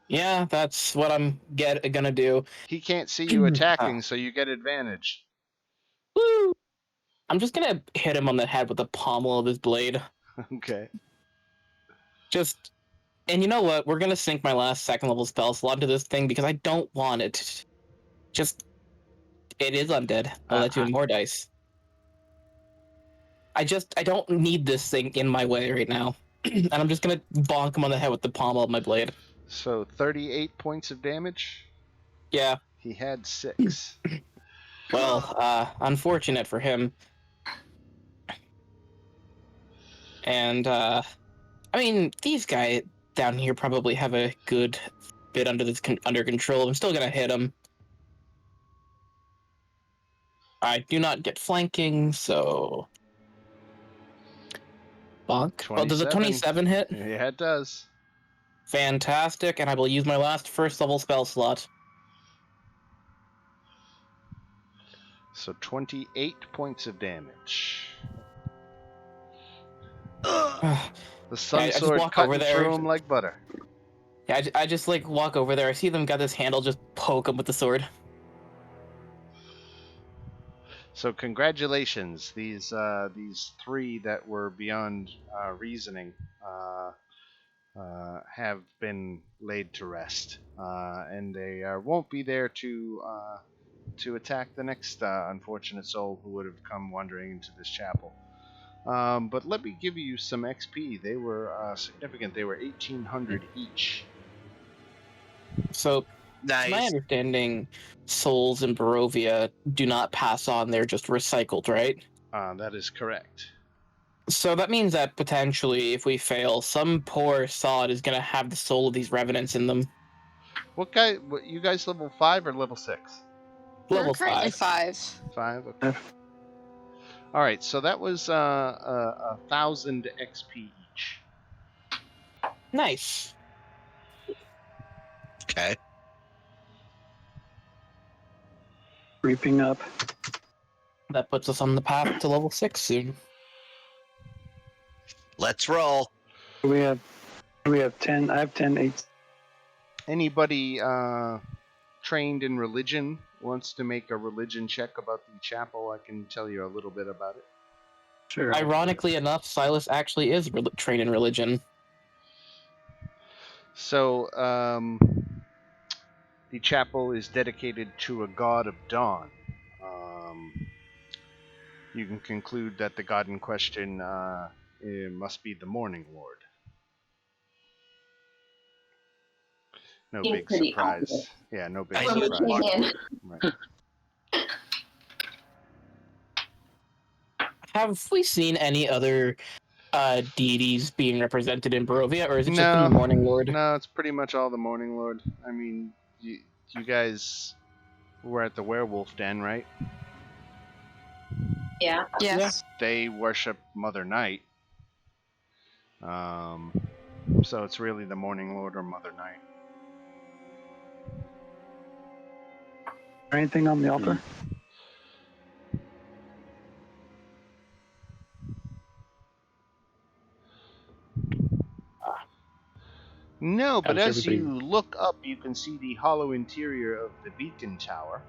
C: Yeah, that's what I'm gonna do.
A: He can't see you attacking, so you get advantage.
C: Woo! I'm just gonna hit him on the head with the pommel of his blade.
A: Okay.
C: And you know what? We're gonna sink my last 2nd level spell slot into this thing because I don't want it. It is undead. I'll let you in more dice. I don't need this thing in my way right now. And I'm just gonna bonk him on the head with the pommel of my blade.
A: So 38 points of damage?
C: Yeah.
A: He had 6.
C: Well, unfortunate for him. And, I mean, these guys down here probably have a good bit under control. I'm still gonna hit him. I do not get flanking, so... Bonk. Well, does a 27 hit?
A: Yeah, it does.
C: Fantastic, and I will use my last 1st level spell slot.
A: So 28 points of damage. The sun sword cutting through him like butter.
C: Yeah, I just like walk over there. I see them got this handle, just poke him with the sword.
A: So congratulations, these 3 that were beyond reasoning have been laid to rest, and they won't be there to attack the next unfortunate soul who would have come wandering into this chapel. But let me give you some XP. They were significant. They were 1,800 each.
C: So,
H: Nice.
C: my understanding, souls in Barovia do not pass on; they're just recycled, right?
A: That is correct.
C: So that means that potentially, if we fail, some poor sod is going to have the soul of these revenants in them.
A: What you guys level 5 or level 6?
C: Level
I: We're currently
C: 5.
I: 5.
A: 5. Okay. All right, so that was 1,000 XP each.
C: Nice.
H: Okay.
B: Creeping up.
C: That puts us on the path to level 6 soon.
H: Let's roll.
B: We have 10. I have 10 8.
A: Anybody trained in religion wants to make a religion check about the chapel? I can tell you a little bit about it.
F: Sure.
C: Ironically enough, Silas actually is trained in religion.
A: So, the chapel is dedicated to a god of dawn. You can conclude that the god in question it must be the Morning Lord. No
D: Seems
A: big
D: pretty
A: surprise.
D: obvious.
A: Yeah, no big
H: I
D: When we
A: surprise.
D: came in.
A: Right.
C: Have we seen any other deities being represented in Barovia, or is it just
A: No.
C: in the Morning Lord?
A: No, it's pretty much all the Morning Lord. I mean, you guys were at the werewolf den, right?
D: Yeah.
I: Yes.
A: They worship Mother Night. So it's really the Morning Lord or Mother Night.
B: Anything on the altar?
A: No, but
F: How's
A: as
F: everybody-
A: you look up, you can see the hollow interior of the beacon tower,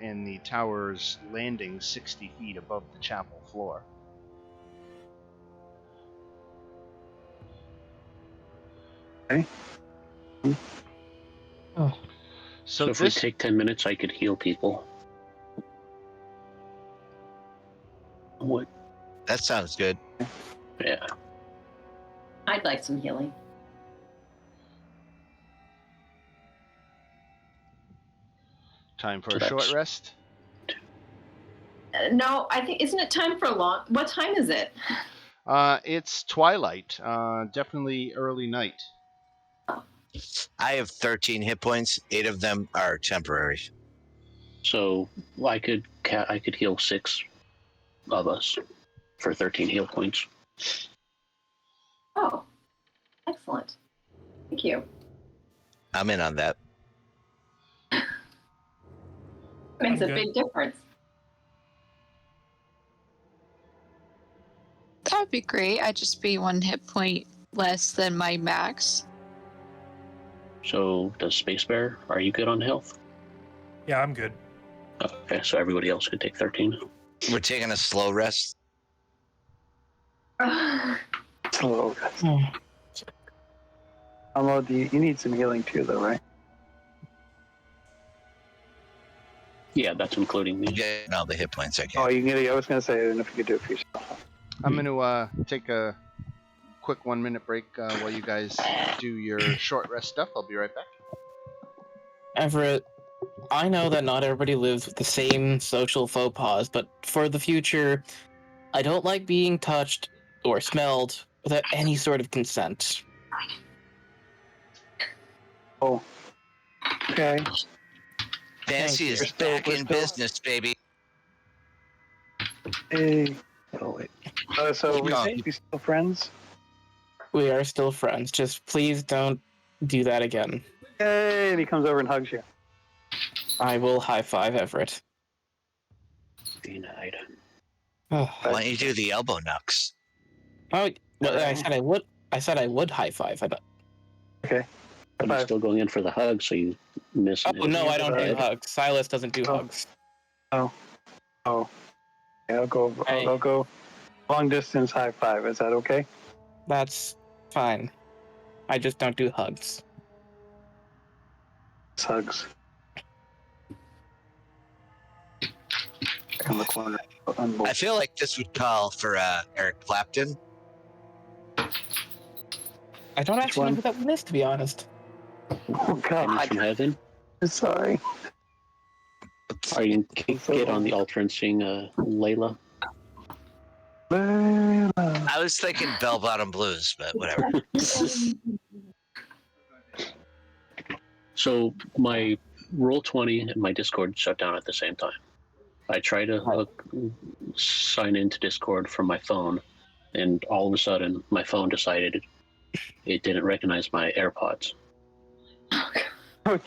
A: and the tower's landing 60 feet above the chapel floor.
B: Okay.
C: Oh.
F: So if we take 10 minutes, I could heal people. What?
H: That sounds good.
F: Yeah.
D: I'd like some healing.
A: Time for
F: So
A: a short
F: that's-
A: rest.
D: No, I think isn't it time for a long? What time is it?
A: It's twilight. Definitely early night.
H: I have 13 hit points. 8 of them are temporary.
F: So I could heal 6 of us. for 13 heal points.
D: Oh, excellent. Thank you.
H: I'm in on that.
D: Makes
G: I'm
D: a
G: good.
D: big difference.
I: That would be great. I'd just be 1 hit point less than my max.
F: So does Space Bear, are you good on health?
G: Yeah, I'm good.
F: Okay, so everybody else could take 13.
H: We're taking a slow rest.
B: Slow. Although you need some healing too, though, right?
F: Yeah, that's including me.
H: You get all the hit points I
B: Oh,
H: can.
B: you can. I was going to say, I don't know if you could do it for yourself.
A: I'm going to take a quick 1 minute break while you guys do your short rest stuff. I'll be right back.
C: Everett, I know that not everybody lives with the same social faux pas, but for the future, I don't like being touched or smelled without any sort of consent.
B: Oh. Okay.
H: Fancy
C: you.
H: is back in business, baby.
B: Hey. Oh, wait. So
H: Keep going.
B: we still friends?
C: We are still friends. Just please don't do that again.
B: Hey, and he comes over and hugs you.
C: I will high five Everett.
F: Denied.
C: Oh,
H: Why don't you do the elbow knucks?
C: well, I said I would. I said I would high five. I bet.
B: Okay.
F: But I'm still going in for the hug, so you miss.
C: Oh no, I don't do
B: Right.
C: hugs. Silas doesn't do
B: Oh.
C: hugs.
B: Oh. Yeah,
C: Hey.
B: I'll go long distance high five. Is that okay?
C: That's fine. I just don't do hugs.
B: It's hugs. Back in the corner.
H: I feel like this would call for Eric Clapton.
C: I don't actually
B: one?
C: know who that one is, to be honest.
B: Oh
F: Pennies from
B: God.
F: heaven.
B: Sorry.
F: Or you can get on the altar and sing Layla.
H: I was thinking Bell Bottom Blues, but whatever.
F: So my Roll20 and my Discord shut down at the same time. I tried to sign into Discord from my phone, and all of a sudden my phone decided it didn't recognize my AirPods.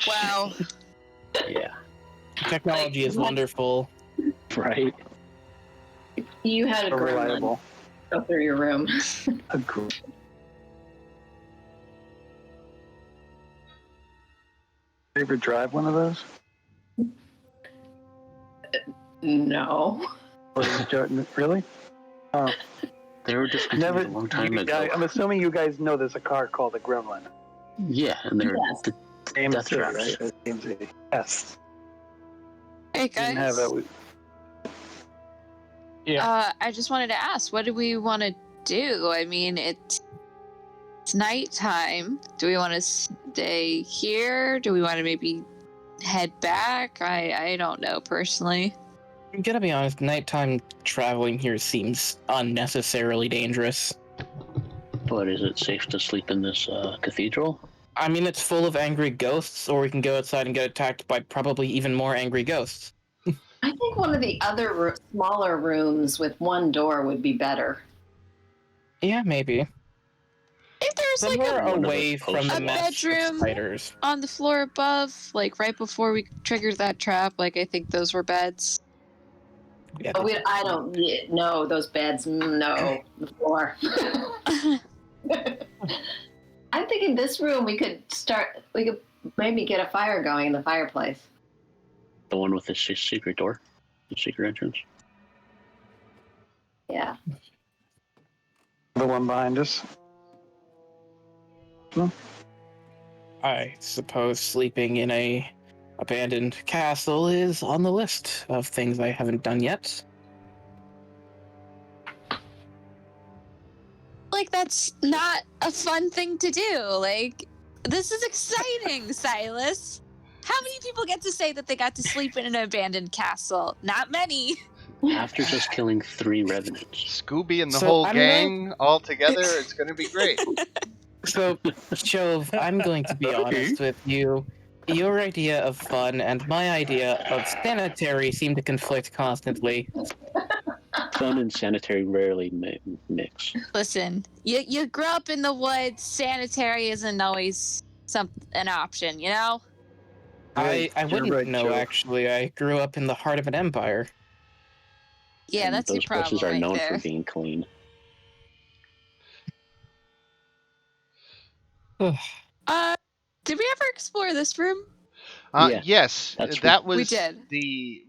I: Wow.
F: Yeah.
C: Technology is wonderful.
F: Right?
D: You had a
B: So
D: gremlin
B: reliable.
D: go through your room.
B: Agreed. You ever drive one of those?
D: No.
B: Really? Oh,
F: They were discontinued
B: never.
F: a long time ago.
B: I'm assuming you guys know there's a car called a Gremlin.
F: Yeah, and they're
D: Yes.
F: the
B: AMC,
F: Death traps.
B: right? AMC. Yes.
I: Hey
B: Didn't have
I: guys.
B: that.
I: I just wanted to ask, what do we want to do? I mean, it's nighttime. Do we want to stay here? Do we want to maybe head back? I don't know personally.
C: I'm gonna be honest, nighttime traveling here seems unnecessarily dangerous.
F: But is it safe to sleep in this cathedral?
C: I mean, it's full of angry ghosts, or we can go outside and get attacked by probably even more angry ghosts.
D: I think one of the other smaller rooms with one door would be better.
C: Yeah, maybe.
I: If there's
C: But
I: like
C: we're
I: a
C: away from the
I: a
C: mess of
I: bedroom
C: spiders.
I: on the floor above, like right before we triggered that trap, like I think those were beds.
C: Yeah,
D: But I don't know those beds. No, the floor. I'm thinking this room we could maybe get a fire going in the fireplace.
F: The one with the secret door? The secret entrance?
D: Yeah.
B: The one behind us.
C: I suppose sleeping in a abandoned castle is on the list of things I haven't done yet.
I: Like that's not a fun thing to do. Like this is exciting, Silas. How many people get to say that they got to sleep in an abandoned castle? Not many.
F: After just killing 3 revenants.
A: Scooby and the
C: So
A: whole
C: I'm
A: gang all together, it's going to be great.
C: So, Chove, I'm going to be honest with you. Your idea of fun and my idea of sanitary seem to conflict constantly.
F: Fun and sanitary rarely mix.
I: Listen, you grew up in the woods. Sanitary isn't always an option, you know.
C: I
B: You're
C: wouldn't
B: right,
C: know,
B: Joe.
C: actually. I grew up in the heart of an empire.
I: Yeah,
F: And
I: that's your
F: those places
I: problem
F: are
I: right
F: known
I: there.
F: for being clean.
I: Did we ever explore this room?
F: Yeah,
A: Yes,
F: that's
A: that
I: We
A: was
I: did.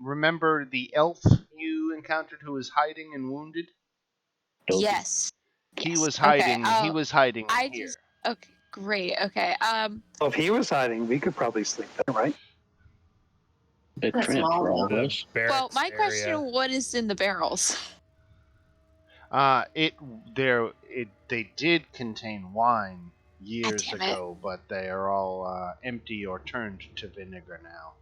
A: remember the elf you encountered who was hiding and wounded?
F: Dopey.
I: Yes.
A: He
I: Yes.
A: was hiding.
I: Okay.
A: He was hiding
I: I
A: here.
I: just. Okay. Great. Okay.
B: Well, if he was hiding, we could probably sleep there, right?
F: Bit
D: That's
F: cramped for
D: small,
F: all of
G: The
F: us.
I: Well,
G: barracks
I: my question:
G: area.
I: what is in the barrels?
A: They did contain wine years
I: damn it.
A: ago, but they are all empty or turned to vinegar now.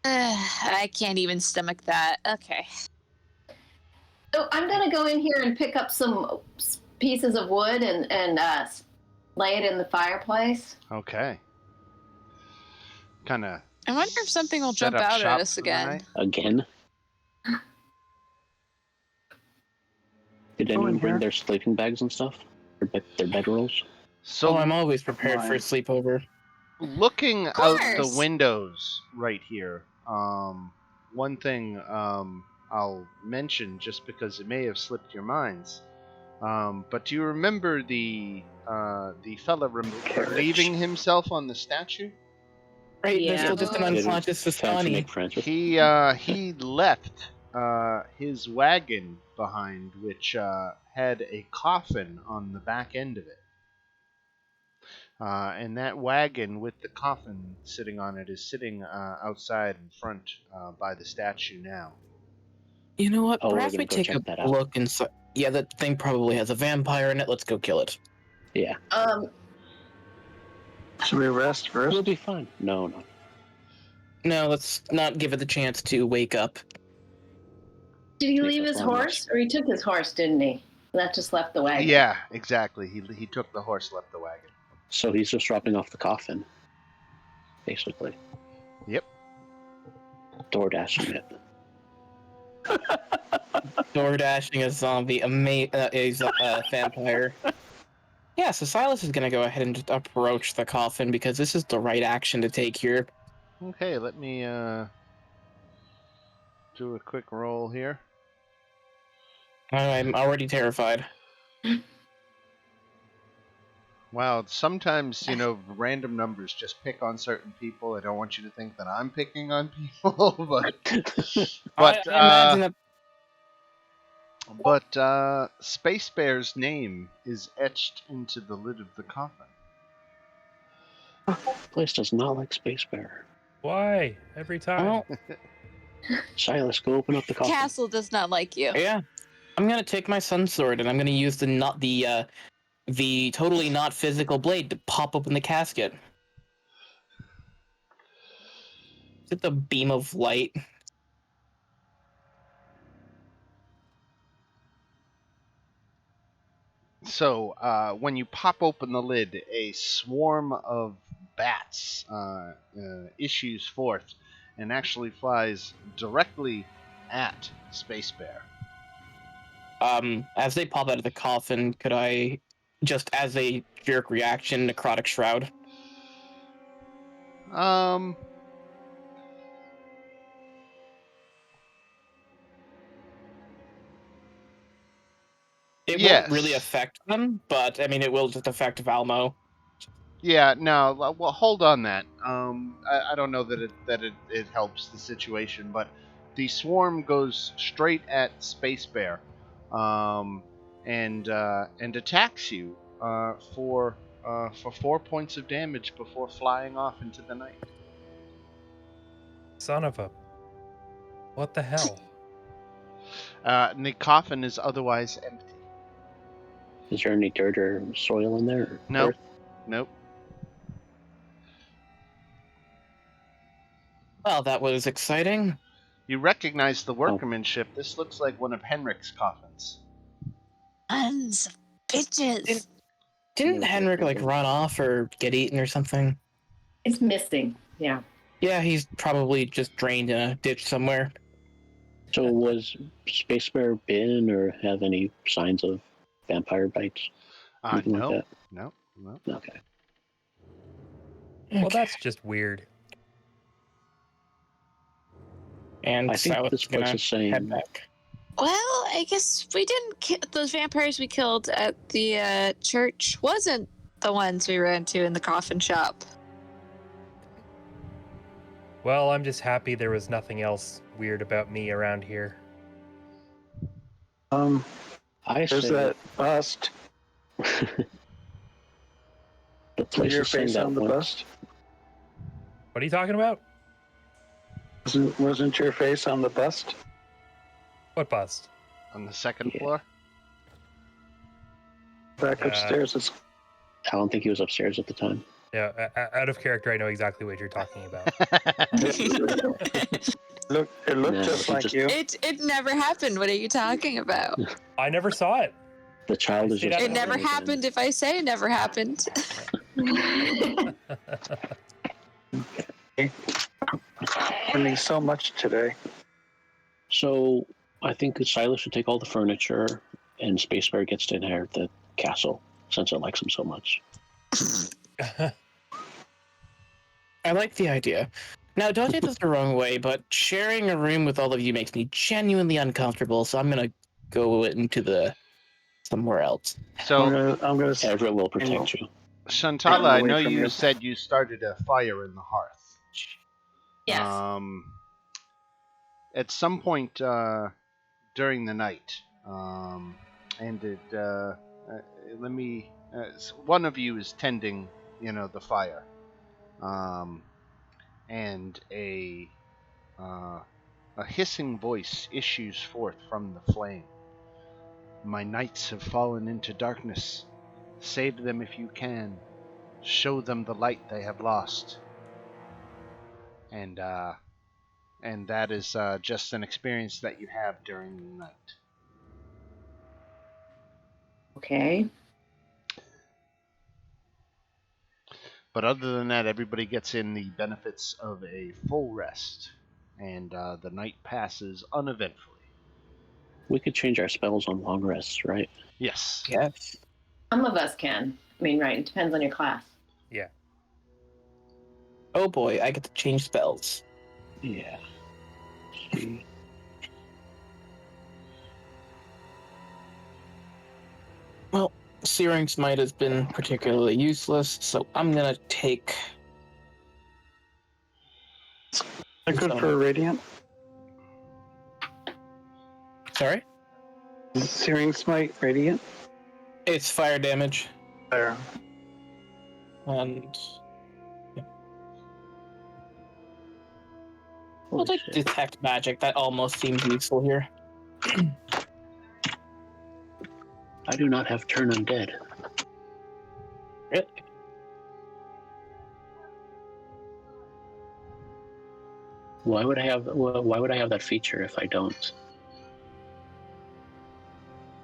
I: I can't even stomach that. Okay.
D: So I'm gonna go in here and pick up some pieces of wood and lay it in the fireplace.
A: Okay. Kind of.
I: I wonder if something will jump out at us again.
F: Again? Did
B: Go in
F: anyone bring
B: here.
F: their sleeping bags and stuff? Their bedrolls?
A: So
C: I'm always prepared for a sleepover.
A: looking out the
I: course.
A: windows right here, one thing I'll mention just because it may have slipped your minds. But do you remember the fella relieving himself on the statue?
C: Right,
D: Yeah.
C: there's still just an unconscious
F: Time to
C: Vistani.
F: make friends with.
A: He left his wagon behind, which had a coffin on the back end of it. And that wagon with the coffin sitting on it is sitting outside in front by the statue now.
C: You know what?
F: Oh, we're
C: Perhaps
F: gonna
C: we
F: go
C: take
F: check
C: a
F: that out.
C: look inside. Yeah, that thing probably has a vampire in it. Let's go kill it.
F: Yeah,
B: Should we rest first?
F: we'll be fine. No.
C: No, let's not give it the chance to wake up.
D: Did he
F: Take
D: leave
F: a
D: his
F: long
D: horse,
F: rest.
D: or he took his horse, didn't he? That just left the wagon.
A: Yeah, exactly. He took the horse, left the wagon.
F: So he's just dropping off the coffin, basically.
A: Yep.
F: Door dashing it.
C: Door dashing a zombie, a vampire. Yeah, so Silas is gonna go ahead and just approach the coffin because this is the right action to take here.
A: Okay, let me do a quick roll here.
C: I'm already terrified.
A: Wow, sometimes, random numbers just pick on certain people. I don't want you to think that I'm picking on people, but
C: I imagine that.
A: Space Bear's name is etched into the lid of the coffin.
F: Place does not like Space Bear.
G: Why? Every time.
C: Well,
F: Silas, go open up the coffin.
I: Castle does not like you.
C: yeah, I'm gonna take my sun sword and I'm gonna use the totally not physical blade to pop open the casket. Is it the beam of light?
A: So, when you pop open the lid, a swarm of bats issues forth and actually flies directly at Space Bear.
C: As they pop out of the coffin, could I, just as a jerk reaction, necrotic shroud? It
A: Yes.
C: won't really affect them, but I mean, it will just affect Valmo.
A: Yeah, no. Well, hold on that. I don't know that it helps the situation, but the swarm goes straight at Space Bear, and attacks you for 4 points of damage before flying off into the night.
G: Son of a. What the hell?
A: And the coffin is otherwise empty.
F: Is there any dirt or soil in there? Or
A: Nope.
F: earth?
A: Nope.
C: Well, that was exciting.
A: You recognize the workmanship. This looks like one of Henrik's coffins.
I: Tons of bitches.
C: Didn't Henrik run off or get eaten or something?
D: It's missing. Yeah.
C: Yeah, he's probably just drained in a ditch somewhere.
F: So was Space Bear bitten or have any signs of vampire bites? Anything
A: No,
F: like
A: no.
F: that? Okay.
G: Well, that's just weird.
C: And
F: I think
C: Silas
F: this
C: is gonna
F: place is saying
C: head back.
I: Well, I guess we didn't those vampires we killed at the church wasn't the ones we ran into in the coffin shop.
G: Well, I'm just happy there was nothing else weird about me around here.
F: I
B: There's
F: say
B: that bust.
F: the
B: Was
F: place
B: your
F: is saying
B: face
F: that
B: on the
F: once.
B: bust?
G: What are you talking about?
B: Wasn't your face on the bust?
G: What bust?
A: On the second
F: Yeah.
A: floor?
B: Back upstairs. It's
F: I don't think he was upstairs at the time.
G: Yeah, out of character, I know exactly what you're talking about.
B: it looked
F: No,
B: just
F: he
B: like
F: just-
B: you.
I: It never happened. What are you talking about?
G: I never saw it.
F: The child
G: I
F: is
G: stayed
F: just
G: out
I: It never
F: again.
I: happened if I say it never happened.
B: Learning so much today.
F: So I think Silas should take all the furniture, and Space Bear gets to inherit the castle since it likes him so much.
C: I like the idea. Now, don't take this the wrong way, but sharing a room with all of you makes me genuinely uncomfortable, so I'm gonna go into the somewhere else.
A: So,
B: I'm gonna
F: Everett will protect you.
A: Shantala, I
B: away
A: know
B: from
A: you
B: you.
A: said you started a fire in the hearth.
D: Yes.
A: At some point during the night, and one of you is tending, the fire, and a hissing voice issues forth from the flame. My knights have fallen into darkness. Save them if you can. Show them the light they have lost. And that is just an experience that you have during the night.
D: Okay.
A: But other than that, everybody gets in the benefits of a full rest, and the night passes uneventfully.
F: We could change our spells on long rests, right?
A: Yes.
C: Yes.
D: Some of us can. I mean, right, it depends on your class.
G: Yeah.
C: Oh boy, I get to change spells.
F: Yeah. See.
C: Well, Searing Smite has been particularly useless, so I'm gonna take.
B: They're good for Radiant.
C: Sorry?
B: Searing Smite, Radiant.
C: It's fire damage,
B: There.
C: and we'll
F: Holy
C: take
F: shit.
C: Detect Magic. That almost seems useful here.
F: I do not have Turn Undead.
C: Really?
F: Why would I have that feature if I don't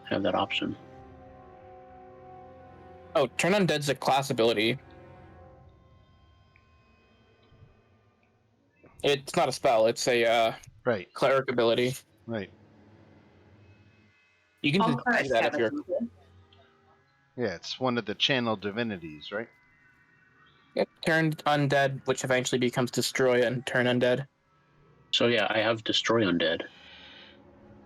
F: have that option?
C: Oh, Turn Undead's a class ability. It's not a spell. It's a
A: Right.
C: cleric ability.
A: Right.
C: You can
D: All
C: just do
D: clerics
C: that
D: have
C: if you're.
D: it.
A: Yeah, it's one of the channel divinities, right?
C: Yep, Turn Undead, which eventually becomes Destroy and Turn Undead.
F: So yeah, I have Destroy Undead.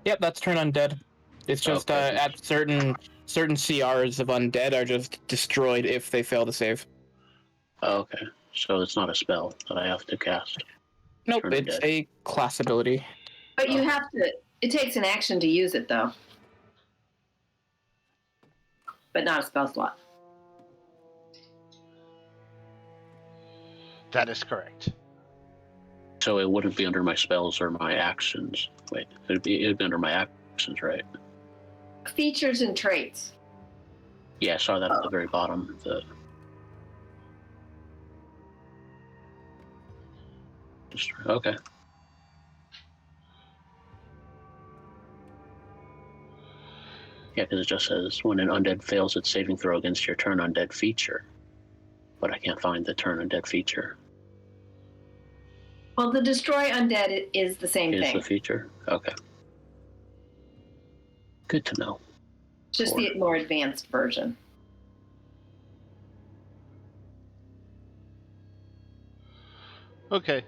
C: Yep, that's Turn Undead. It's just
F: Okay.
C: at certain CRs of Undead are just destroyed if they fail to save.
F: Oh, okay. So it's not a spell that I have to cast.
C: Nope,
F: Turn
C: it's
F: Undead.
C: a class ability.
D: But you have to, it takes an action to use it, though. But not a spell slot.
A: That is correct.
F: So it wouldn't be under my spells or my actions. Wait, it'd be under my actions, right?
D: Features and traits.
F: Yeah, I saw that at the very bottom. Okay. Yeah, because it just says when an undead fails its saving throw against your turn undead feature. But I can't find the turn undead feature.
D: Well, the destroy undead is the same
F: Is
D: thing.
F: the feature? Okay. Good to know.
D: Just the more advanced version.
A: Okay.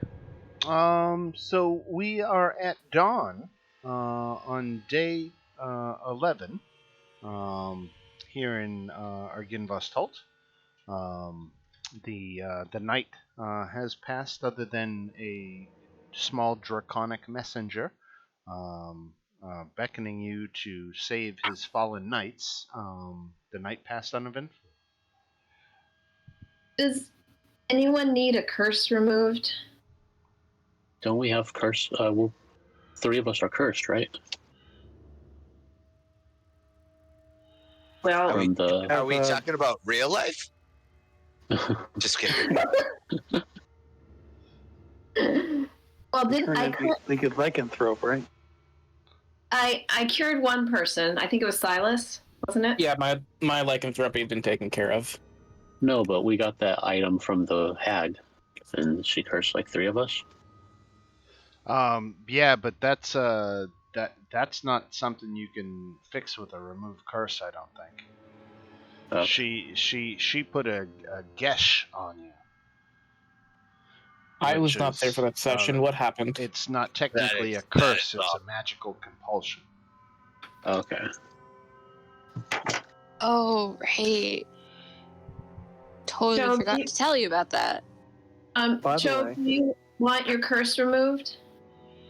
A: So we are at dawn on day 11 here in Arginvostholt. The night has passed, other than a small draconic messenger beckoning you to save his fallen knights. The night passed uneventful.
D: Does anyone need a curse removed?
F: Don't we have curse? Well, 3 of us are cursed, right?
D: Well,
H: Are we talking about real life? Just kidding.
D: well, didn't I?
B: We could lycanthrope, right?
D: I cured one person. I think it was Silas, wasn't it?
C: Yeah, my lycanthropy has been taken care of.
F: No, but we got that item from the hag, and she cursed like 3 of us.
A: Yeah, but that's not something you can fix with a remove curse, I don't think. She put a gesh on you.
C: I was not there for that session. What happened?
A: It's not technically a curse, it's a magical compulsion.
F: Okay.
I: Oh, right. Totally forgot to tell you about that.
D: Joe, do you want your curse removed?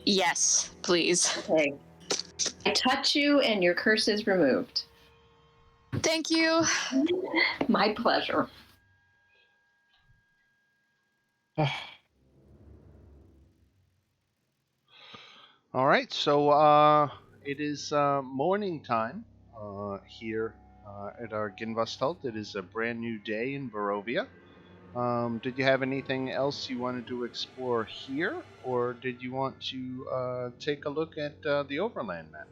I: Yes, please.
D: Okay. I touch you and your curse is removed.
I: Thank you.
D: My pleasure.
A: All right, so it is morning time here at our Ginvastalt. It is a brand new day in Barovia. Did you have anything else you wanted to explore here, or did you want to take a look at the overland map?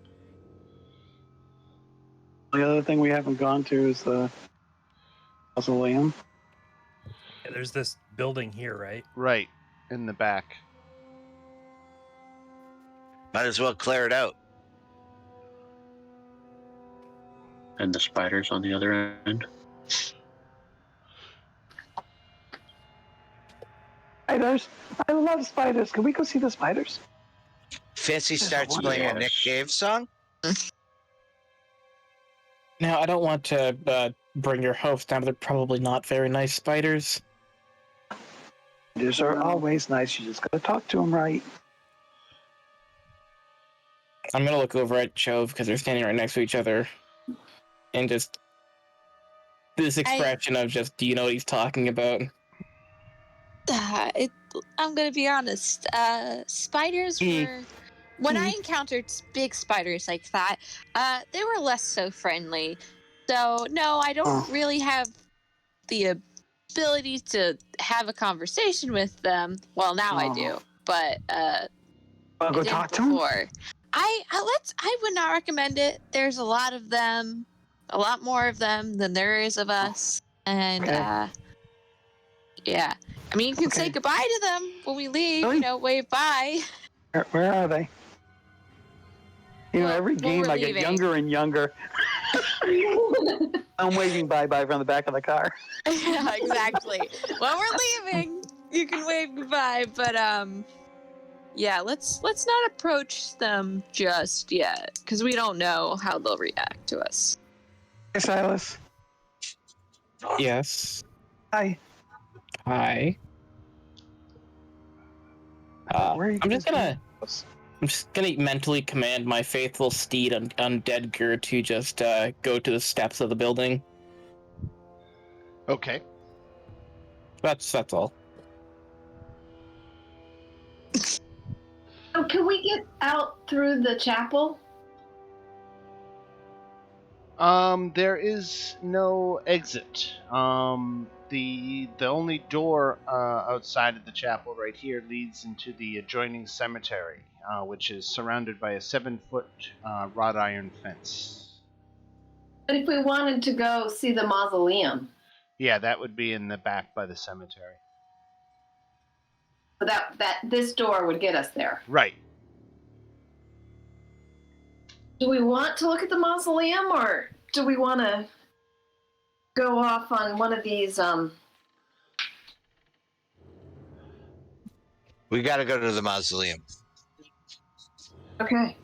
B: The other thing we haven't gone to is the Mausoleum.
G: Yeah, there's this building here, right?
A: Right, in the back.
H: Might as well clear it out.
F: And the spiders on the other end.
B: Spiders! I love spiders. Can we go see the spiders?
H: Fancy starts playing a Nick Cave song?
C: Now, I don't want to bring your hopes down, but they're probably not very nice spiders.
B: Spiders are always nice. You just gotta talk to them right.
C: I'm gonna look over at Chove because they're standing right next to each other, and just this expression of just, do you know what he's talking about?
I: I'm gonna be honest. Spiders were when I encountered big spiders like that. They were less so friendly. So no, I don't really have the ability to have a conversation with them. Well, now I do, but
B: I'll go talk to them.
I: I would not recommend it. There's a lot of them, a lot more of them than there is of us, and yeah. I mean, you can say goodbye to them when we leave.
B: Really?
I: You know, wave bye.
B: Where are they? You know, every game
I: we're
B: I
I: leaving.
B: get younger and younger. I'm waving bye-bye from the back of the car.
I: Yeah, exactly. When we're leaving, you can wave goodbye, but yeah, let's not approach them just yet, because we don't know how they'll react to us.
B: Hey, Silas.
C: Yes.
B: Hi.
C: Hi. I'm just gonna mentally command my faithful steed Undead Gur to just go to the steps of the building.
A: Okay.
C: That's all.
D: Oh, can we get out through the chapel?
A: There is no exit. The only door outside of the chapel right here leads into the adjoining cemetery, which is surrounded by a 7-foot wrought iron fence.
D: But if we wanted to go see the mausoleum,
A: Yeah, that would be in the back by the cemetery.
D: so that this door would get us there.
A: Right.
D: Do we want to look at the mausoleum, or do we want to go off on one of these?
H: We got to go to the mausoleum.
D: Okay.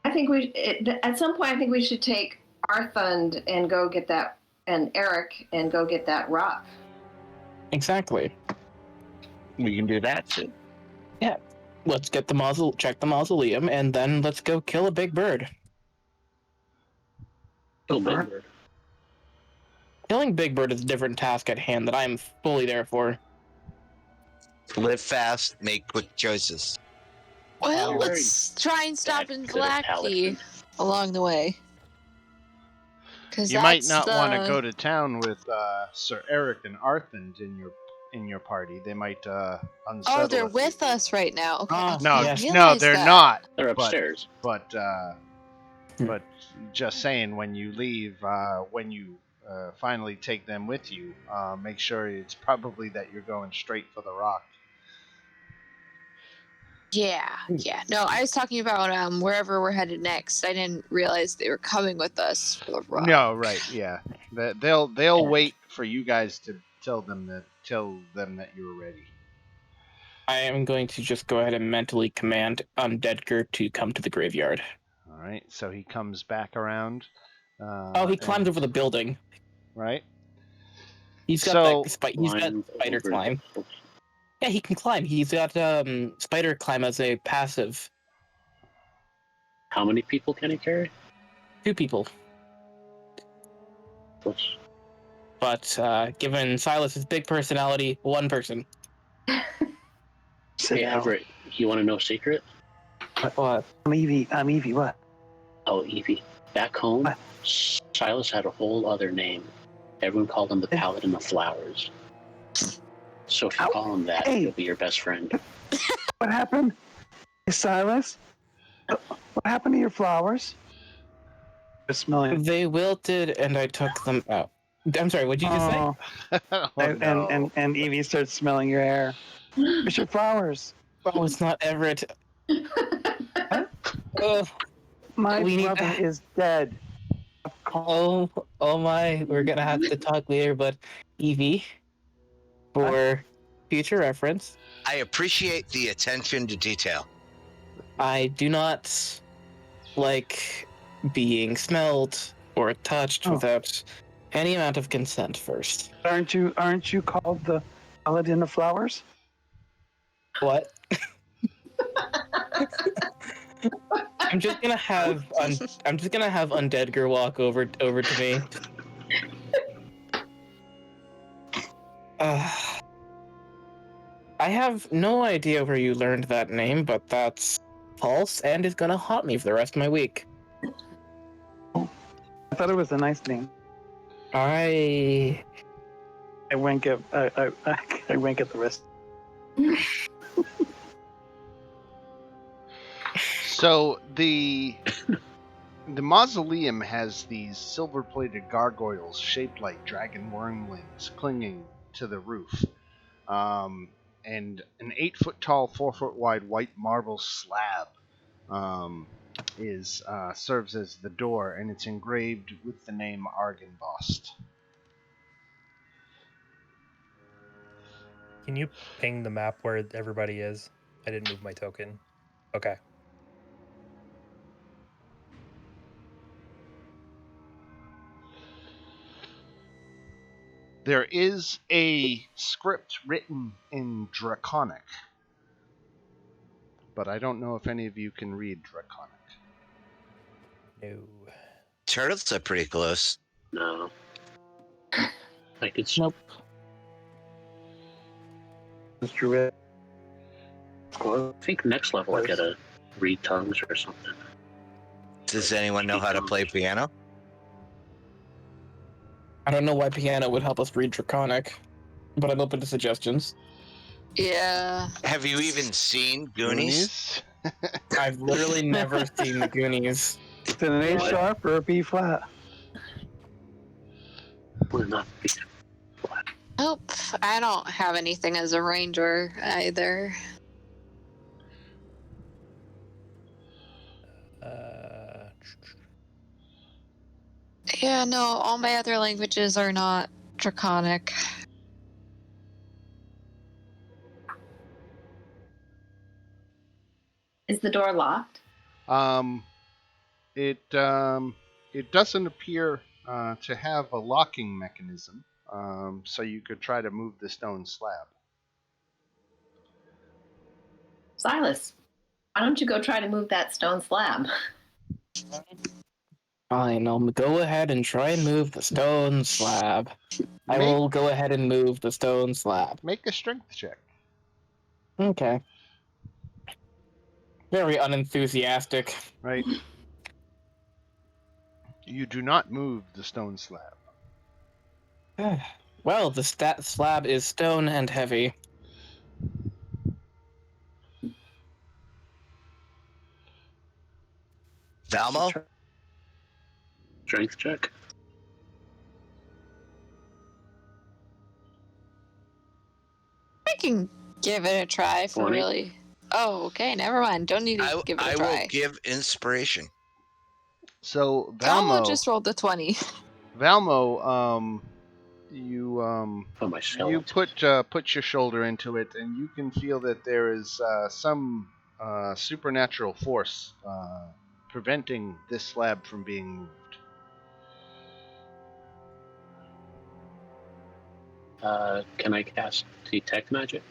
D: I think at some point, I think we should take Arthund and go get that, and Eric and go get that rock.
C: Exactly.
B: We can do that too.
C: Yeah. Let's get the check the mausoleum, and then let's go kill a big bird.
F: Kill Big Bird.
C: Killing Big Bird is a different task at hand that I am fully there for.
H: Live fast, make quick choices.
I: Well,
F: You're
I: let's try and stop
F: very
I: in
F: good at
I: Blackkey
F: Paladin.
I: along the way.
A: You might not want to go to town with Sir Eric and Arthund in your party. They might unsettle.
I: Oh, they're
A: a few
I: with
A: people.
I: us right now. Okay. I
A: No,
C: Yes.
I: didn't
A: no,
I: realize
A: they're
I: that.
A: not.
F: They're upstairs.
A: But just saying, when you leave, when you finally take them with you, make sure it's probably that you're going straight for the rock.
I: Yeah. No, I was talking about wherever we're headed next. I didn't realize they were coming with us for the rock.
A: No, right, yeah. They'll wait for you guys to tell them that you're ready.
C: I am going to just go ahead and mentally command Undeadger to come to the graveyard.
A: All right, so he comes back around.
C: He climbed over the building.
A: Right.
C: He's got
A: So-
C: he's got spider climb. Yeah, he can climb. He's got spider climb as a passive.
F: How many people can he carry?
C: 2 people.
F: Oops.
C: But given Silas's big personality, 1 person.
B: Sit
F: Hey,
B: down.
F: Everett, you want to know a secret?
C: What?
B: I'm Evie. What?
F: Oh, Evie. Back home,
B: What?
F: Silas had a whole other name. Everyone called him the Paladin of Flowers. So if you call him that,
B: Hey.
F: he'll be your best friend.
B: What happened? Hey, Silas? What happened to your flowers? They're smelling.
C: They wilted and I took them out. I'm sorry, what did you just say?
B: Oh,
A: Oh, no.
B: and Evie starts smelling your hair. Where's your flowers?
C: Oh, it's not Everett. Oh,
B: My
C: We need-
B: brother is dead.
C: oh my, we're gonna have to talk later, but Evie, for future reference,
H: I appreciate the attention to detail.
C: I do not like being smelled or touched
B: Oh.
C: without any amount of consent first.
B: Aren't you called the Paladin of Flowers?
C: What? I'm just gonna have Undeadger walk over to me. I have no idea where you learned that name, but that's false and is gonna haunt me for the rest of my week.
B: I thought it was a nice name.
C: I
B: I wink at I wink at the rest.
A: So the mausoleum has these silver-plated gargoyles shaped like dragon wormlings clinging to the roof, and an 8-foot-tall, 4-foot-wide white marble slab serves as the door, and it's engraved with the name Argynvost.
G: Can you ping the map where everybody is? I didn't move my token. Okay.
A: There is a script written in Draconic, but I don't know if any of you can read Draconic.
G: No.
H: Turtles are pretty close.
F: No. I could.
C: Nope.
B: Mr. Red.
F: I think next level I gotta read tongues or something.
H: Does anyone know how to play piano?
C: I don't know why piano would help us read Draconic, but I'm open to suggestions.
I: Yeah.
H: Have you even seen Goonies?
C: I've literally never seen the Goonies.
B: It's an A sharp or a B flat.
F: Well, not
I: Nope. I don't have anything as a ranger either. Yeah, no, all my other languages are not Draconic.
D: Is the door locked?
A: It doesn't appear to have a locking mechanism, so you could try to move the stone slab.
D: Silas, why don't you go try to move that stone slab?
C: Fine, I'll go ahead and try and move the stone slab. I
A: Make-
C: will go ahead and move the stone slab.
A: Make a strength check.
C: Okay. Very unenthusiastic.
A: Right. You do not move the stone slab.
C: Well, the slab is stone and heavy.
H: Valmo?
F: Strength check.
I: I can give it a try for
F: 20.
I: really. Oh, okay, never mind. Don't need to give it a
H: I
I: try.
H: will give inspiration.
A: So
I: Valmo just rolled the 20.
A: Valmo, you
F: Oh, my skeleton.
A: you put your shoulder into it, and you can feel that there is some supernatural force preventing this slab from being moved.
F: Can I cast Detect Magic?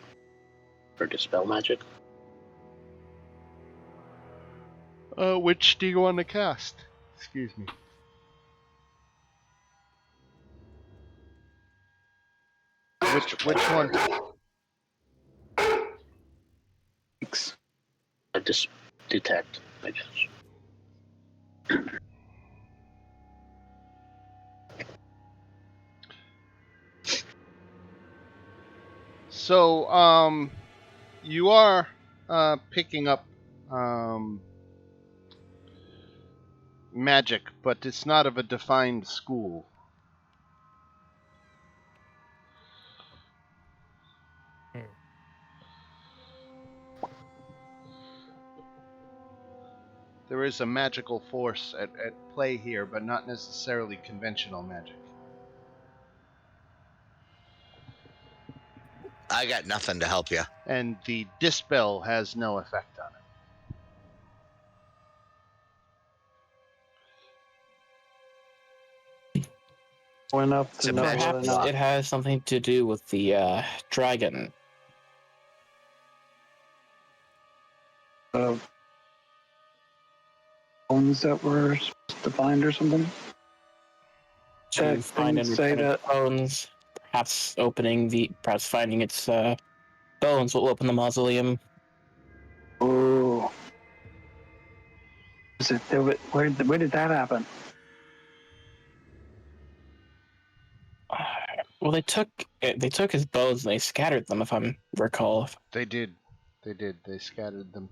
F: Or Dispel Magic?
A: Which do you want to cast? Excuse me. Which one?
B: Thanks.
F: Detect, I guess.
A: So, you are picking up magic, but it's not of a defined school. There is a magical force at play here, but not necessarily conventional magic.
H: I got nothing to help you.
A: And the Dispel has no effect on it.
B: Enough
H: It's
B: to
H: a
B: know
H: magic
B: whether or
C: Perhaps
B: not.
C: it has something to do with the dragon.
B: Bones that were supposed to find or something.
C: To
B: That
C: find
B: didn't
C: and
B: say
C: return its
B: that.
C: bones. Perhaps finding its bones will open the mausoleum.
B: Oh. Is it, where did that happen?
C: Well, they took his bones and they scattered them, if I recall.
A: They did. They scattered them.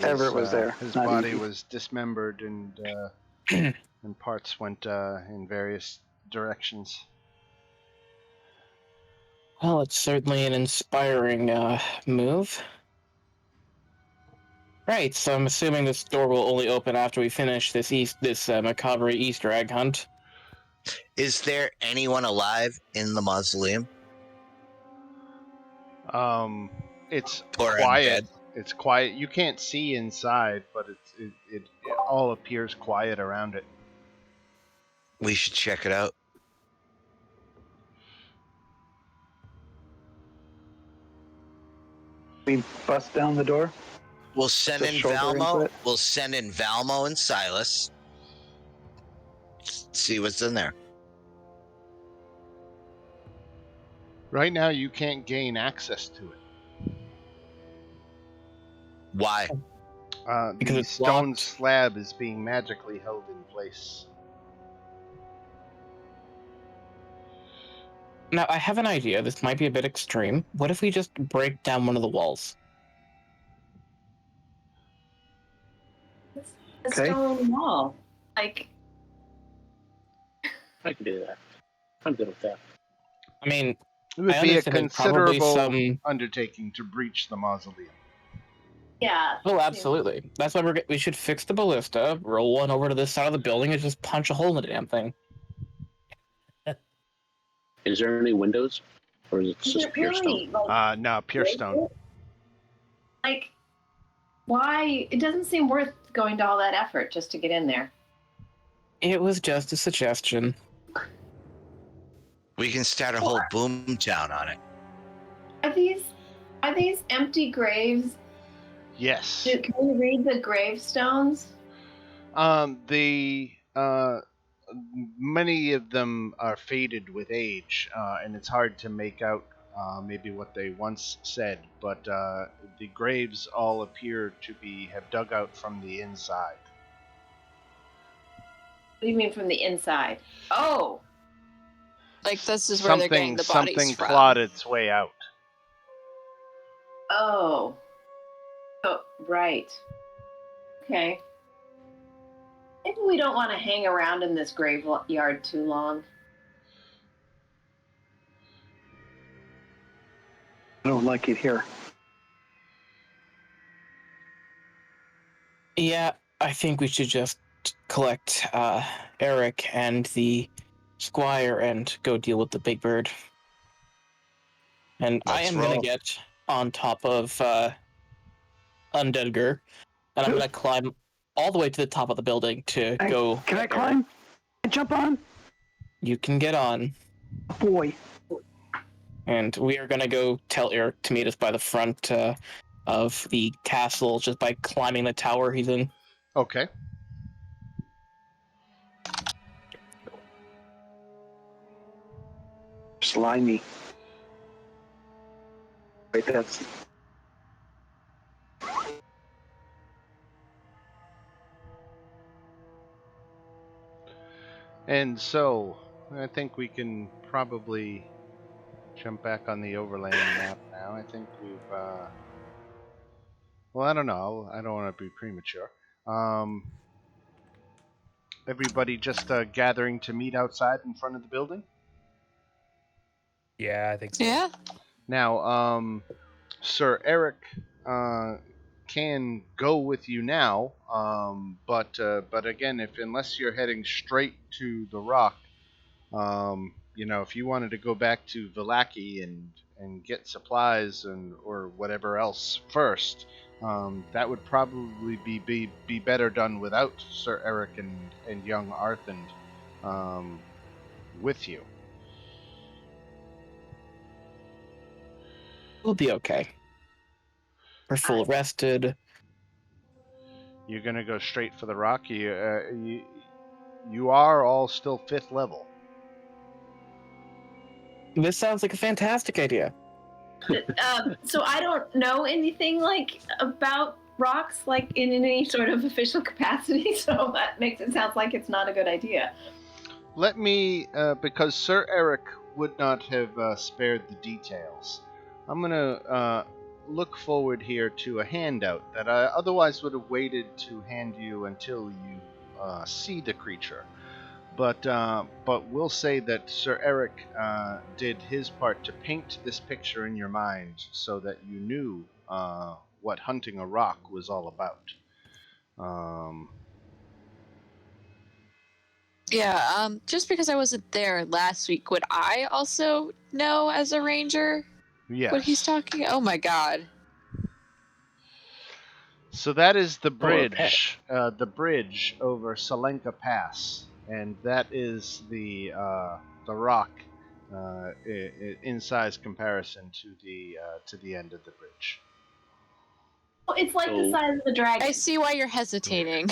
B: Everett was there.
A: His
B: Not
A: body
B: easy.
A: was dismembered, and and parts went in various directions.
C: Well, it's certainly an inspiring move. Right, so I'm assuming this door will only open after we finish this macabre Easter egg hunt.
H: Is there anyone alive in the mausoleum?
A: It's
H: Or
A: quiet.
H: undead?
A: It's quiet. You can't see inside, but it all appears quiet around it.
H: We should check it out.
B: We bust down the door.
H: We'll send
B: Just
H: in
B: shoulder into
H: Valmo.
B: it?
H: We'll send in Valmo and Silas. See what's in there.
A: Right now, you can't gain access to it.
H: Why?
C: Because
A: The
C: it's
A: stone
C: locked.
A: slab is being magically held in place.
C: Now, I have an idea. This might be a bit extreme. What if we just break down one of the walls?
D: A
B: Okay.
D: stone wall. Like,
F: I can do that. I'm good with that.
C: I mean,
A: It would
C: I
A: be a
C: understand there's probably
A: considerable
C: some.
A: undertaking to breach the mausoleum.
D: Yeah.
C: Oh, absolutely. That's why we should fix the ballista, roll one over to this side of the building, and just punch a hole in the damn thing.
F: Is there any windows, or is it
D: Is
F: just
D: it
F: pure stone?
D: really, like,
A: No, pure stone.
D: like, why? It doesn't seem worth going to all that effort just to get in there.
C: It was just a suggestion.
H: We can start a whole boom town on it.
D: Are these empty graves?
A: Yes.
D: Can we read the gravestones?
A: Many of them are faded with age, and it's hard to make out maybe what they once said. But the graves all appear to have dug out from the inside.
D: What do you mean from the inside? Oh,
I: Like this is where they're getting the bodies
A: something
I: from.
A: clawed its way out.
D: oh, right. Okay. Maybe we don't want to hang around in this graveyard too long.
B: I don't like it here.
C: Yeah, I think we should just collect Eric and the squire and go deal with the big bird. And I
H: Let's
C: am going
H: roll.
C: to get on top of Undead Gur, and I'm going to climb all the way to the top of the building to go.
B: Can I climb? Can I jump on?
C: You can get on.
B: Boy.
C: And we are going to go tell Eric to meet us by the front of the castle just by climbing the tower he's in.
A: Okay.
B: Slimy. Wait, that's...
A: And so, I think we can probably jump back on the overlaying map now. I think we've, well, I don't know. I don't want to be premature. Everybody just gathering to meet outside in front of the building?
G: Yeah, I think so.
I: Yeah.
A: Now, Sir Eric can go with you now, but again, unless you're heading straight to the rock, if you wanted to go back to Vallaki and get supplies or whatever else first, that would probably be better done without Sir Eric and young Arthand with you.
C: We'll be okay. We're full rested.
A: You're gonna go straight for the rock. You are all still 5th level.
C: This sounds like a fantastic idea.
D: So I don't know anything about rocks in any sort of official capacity, so that makes it sound like it's not a good idea.
A: Let me, because Sir Eric would not have spared the details, I'm gonna look forward here to a handout that I otherwise would have waited to hand you until you see the creature. But we'll say that Sir Eric did his part to paint this picture in your mind so that you knew what hunting a rock was all about.
I: Yeah, just because I wasn't there last week, would I also know as a ranger
A: Yes.
I: what he's talking? Oh my god.
A: So that is the bridge over Salenka Pass, and that is the rock in size comparison to the end of the bridge.
D: Well, it's like the size of the dragon.
I: I see why you're hesitating.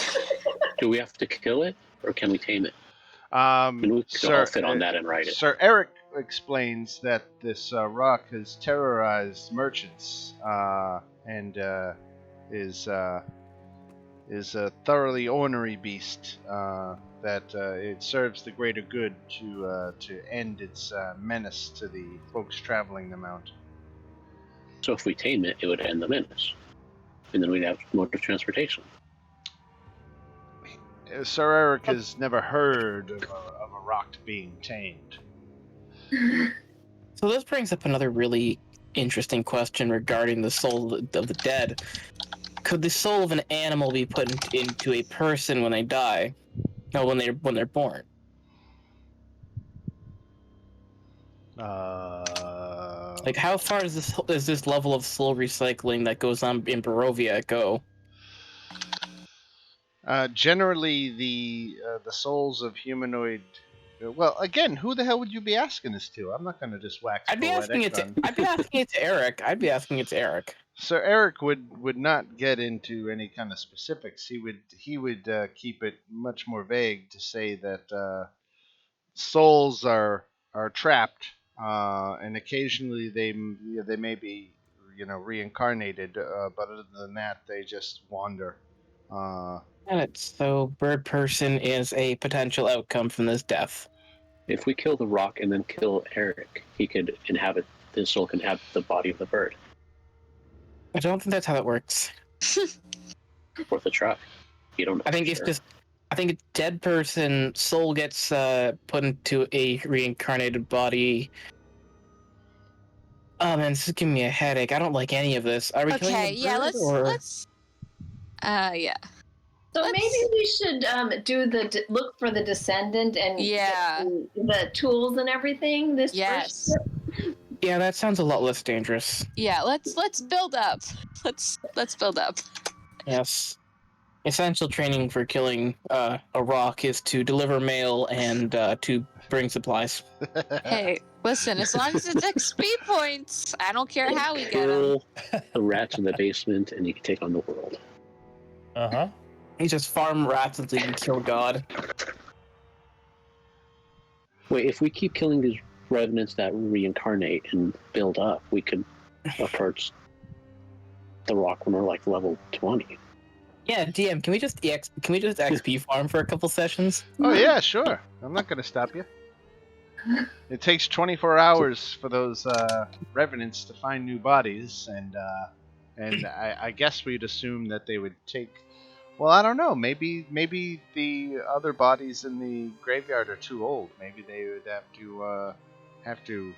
F: Do we have to kill it, or can we tame it? We can all fit on that and ride it.
A: Sir Eric explains that this rock has terrorized merchants and is a thoroughly ornery beast that it serves the greater good to end its menace to the folks traveling the mountain.
F: So if we tame it, it would end the menace, and then we'd have mode of transportation.
A: Sir Eric has never heard of a rock being tamed.
C: So this brings up another really interesting question regarding the soul of the dead. could the soul of an animal be put into a person when they die? No, when they're born. Like, how far does this level of soul recycling that goes on in Barovia go?
A: Generally, the souls of humanoid. Well, again, who the hell would you be asking this to? I'm not going to just wax
C: I'd be asking it to Eric.
A: So Eric would not get into any kind of specifics. He would keep it much more vague to say that souls are trapped, and occasionally they may be reincarnated, but other than that, they just wander.
C: So Bird Person is a potential outcome from this death.
F: If we kill the rock and then kill Eric, his soul can inhabit the body of the bird.
C: I don't think that's how it works.
F: Worth a try. You don't know.
C: I think a dead person soul gets put into a reincarnated body. Oh man, this is giving me a headache. I don't like any of this. Are we killing the bird,
I: let's yeah.
D: So maybe we should look for the descendant and get the tools and everything. First trip.
C: Yeah, that sounds a lot less dangerous.
I: Yeah, let's build up. Let's build up.
C: Yes. Essential training for killing a rock is to deliver mail and to bring supplies.
I: Hey, listen, as long as it's XP points, I don't care how we get them.
F: The rats in the basement, and you can take on the world.
G: Uh-huh.
C: You just farm rats until you can kill God.
F: Wait, if we keep killing these revenants that reincarnate and build up, we could approach the rock when we're like level 20.
C: Yeah, DM, can we just XP farm for a couple sessions?
A: Oh yeah, sure. I'm not going to stop you. It takes 24 hours for those revenants to find new bodies, and I guess we'd assume that they would take. Well, I don't know. Maybe the other bodies in the graveyard are too old. Maybe they would have to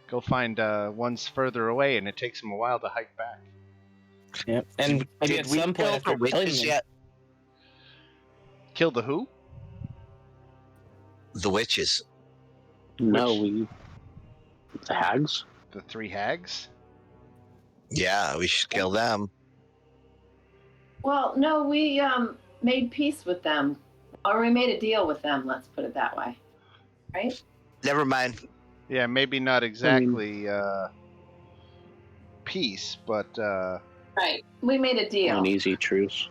A: go find ones further away, and it takes them a while to hike back.
C: Yep. And maybe at some point after killing them,
H: yet?
A: Kill the who?
H: The witches.
F: No, the hags.
A: The 3 hags?
H: Yeah, we should kill them.
D: Well, no, we made peace with them, or we made a deal with them. Let's put it that way, right?
H: Never mind.
A: Yeah, maybe not exactly peace, but
D: right. We made a deal.
F: An easy truce.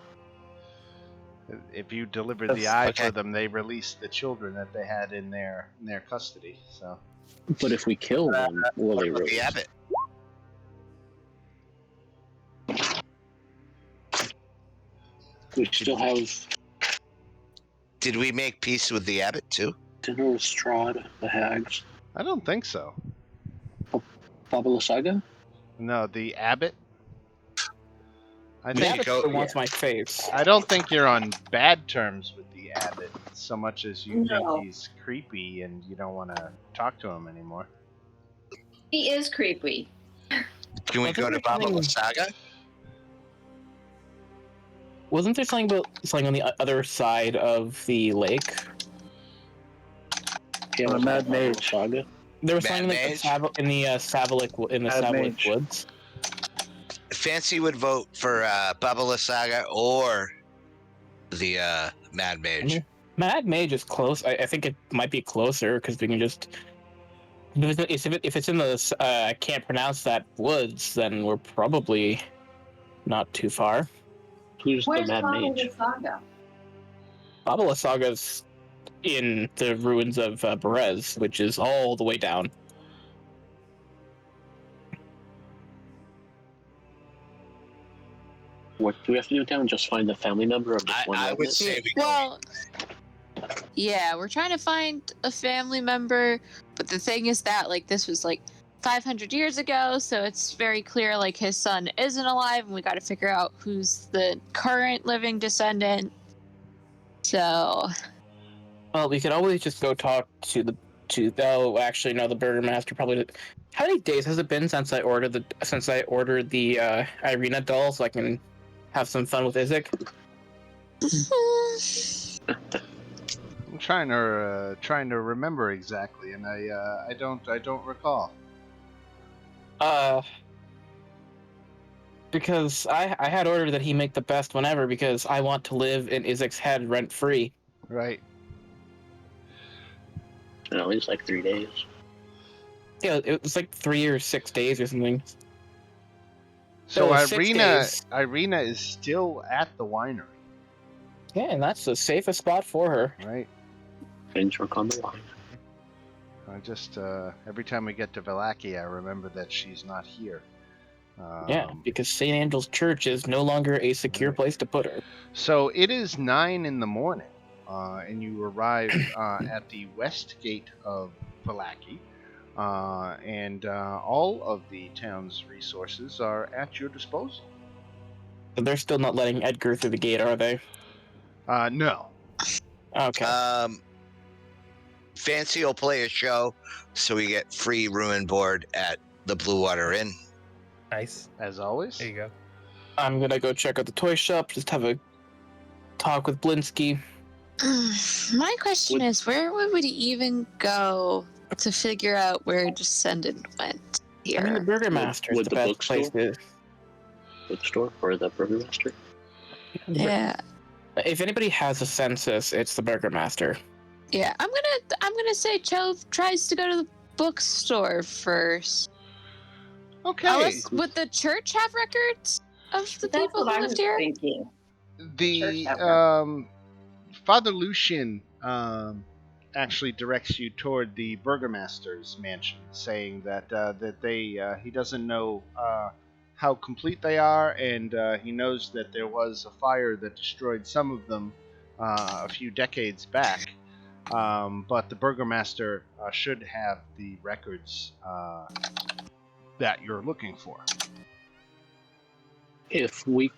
A: If you deliver the eye for them, they release the children that they had in their custody. So.
F: But if we kill them, will they release?
H: The abbot.
F: We still have
H: Did we make peace with the abbot too?
F: dinner with Strahd, the hags,
A: I don't think so.
F: Baba Saga.
A: No, the abbot. I
C: the
A: think
C: abbot wants my face.
A: I don't think you're on bad terms with the abbot so much as you
D: No.
A: think he's creepy and you don't want to talk to him anymore.
D: He is creepy.
H: Can we go to Baba Saga?
C: Wasn't there something on the other side of the lake?
F: Yeah,
B: A mad mage.
F: Saga.
C: There was
H: Mad
C: something like
H: Mage?
C: in the Savalik
B: Mad Mage.
C: woods.
H: Fancy would vote for Baba Saga or the Mad Mage.
C: Mad Mage is close. I think it might be closer because we can just. If it's in the I can't pronounce that woods, then we're probably not too far.
F: Who's
D: Where's
F: the Mad
D: Baba
F: Mage?
D: Saga?
C: Babala Saga's in the ruins of Berez, which is all the way down.
F: What do we have to do down? Just find the family member of this one
H: I would
F: revenant?
H: say we go.
I: Well, yeah, we're trying to find a family member, but the thing is that like this was like 500 years ago, so it's very clear like his son isn't alive, and we got to figure out who's the current living descendant. So,
C: Well, we could always just go talk to the oh, actually no, the Burgermaster probably. How many days has it been since I ordered the Irina doll, so I can have some fun with Isaac?
A: I'm trying to remember exactly, and I don't recall.
C: Because I had ordered that he make the best one ever because I want to live in Isaac's head rent free.
A: Right.
F: At least like 3 days.
C: Yeah, it was like 3 or 6 days or something.
A: So
C: was 6 days.
A: Irina is still at the winery.
C: Yeah, and that's the safest spot for her.
A: Right.
F: Things work on the line.
A: I just every time we get to Vallaki, I remember that she's not here.
C: Yeah, because St. Angel's Church is no longer a secure place to put her.
A: So it is 9 in the morning, and you arrive at the west gate of Vallaki, and all of the town's resources are at your disposal.
C: But they're still not letting Edgar through the gate, are they?
A: No.
C: Okay.
H: Fancy will play a show, so we get free room and board at the Blue Water Inn.
G: Nice.
A: As always.
G: There you go.
C: I'm gonna go check out the toy shop, just have a talk with Blinsky.
I: My question is, where would we even go to figure out where Descendant went here?
C: I mean, the Burgermaster is
F: Would
C: the
F: the
C: best place to...
F: Bookstore or the Burgermaster?
I: Yeah.
C: If anybody has a census, it's the Burgermaster.
I: Yeah, I'm gonna say Chove tries to go to the bookstore first.
A: Okay.
I: Alice, would the church have records of the
D: That's
I: people
D: what
I: who
D: I
I: lived
D: was
I: here?
D: thinking.
A: The
D: Church
A: Father Lucian actually directs you toward the Burgermaster's mansion, saying that he doesn't know how complete they are, and he knows that there was a fire that destroyed some of them a few decades back. But the Burgermaster should have the records that you're looking for.
F: If one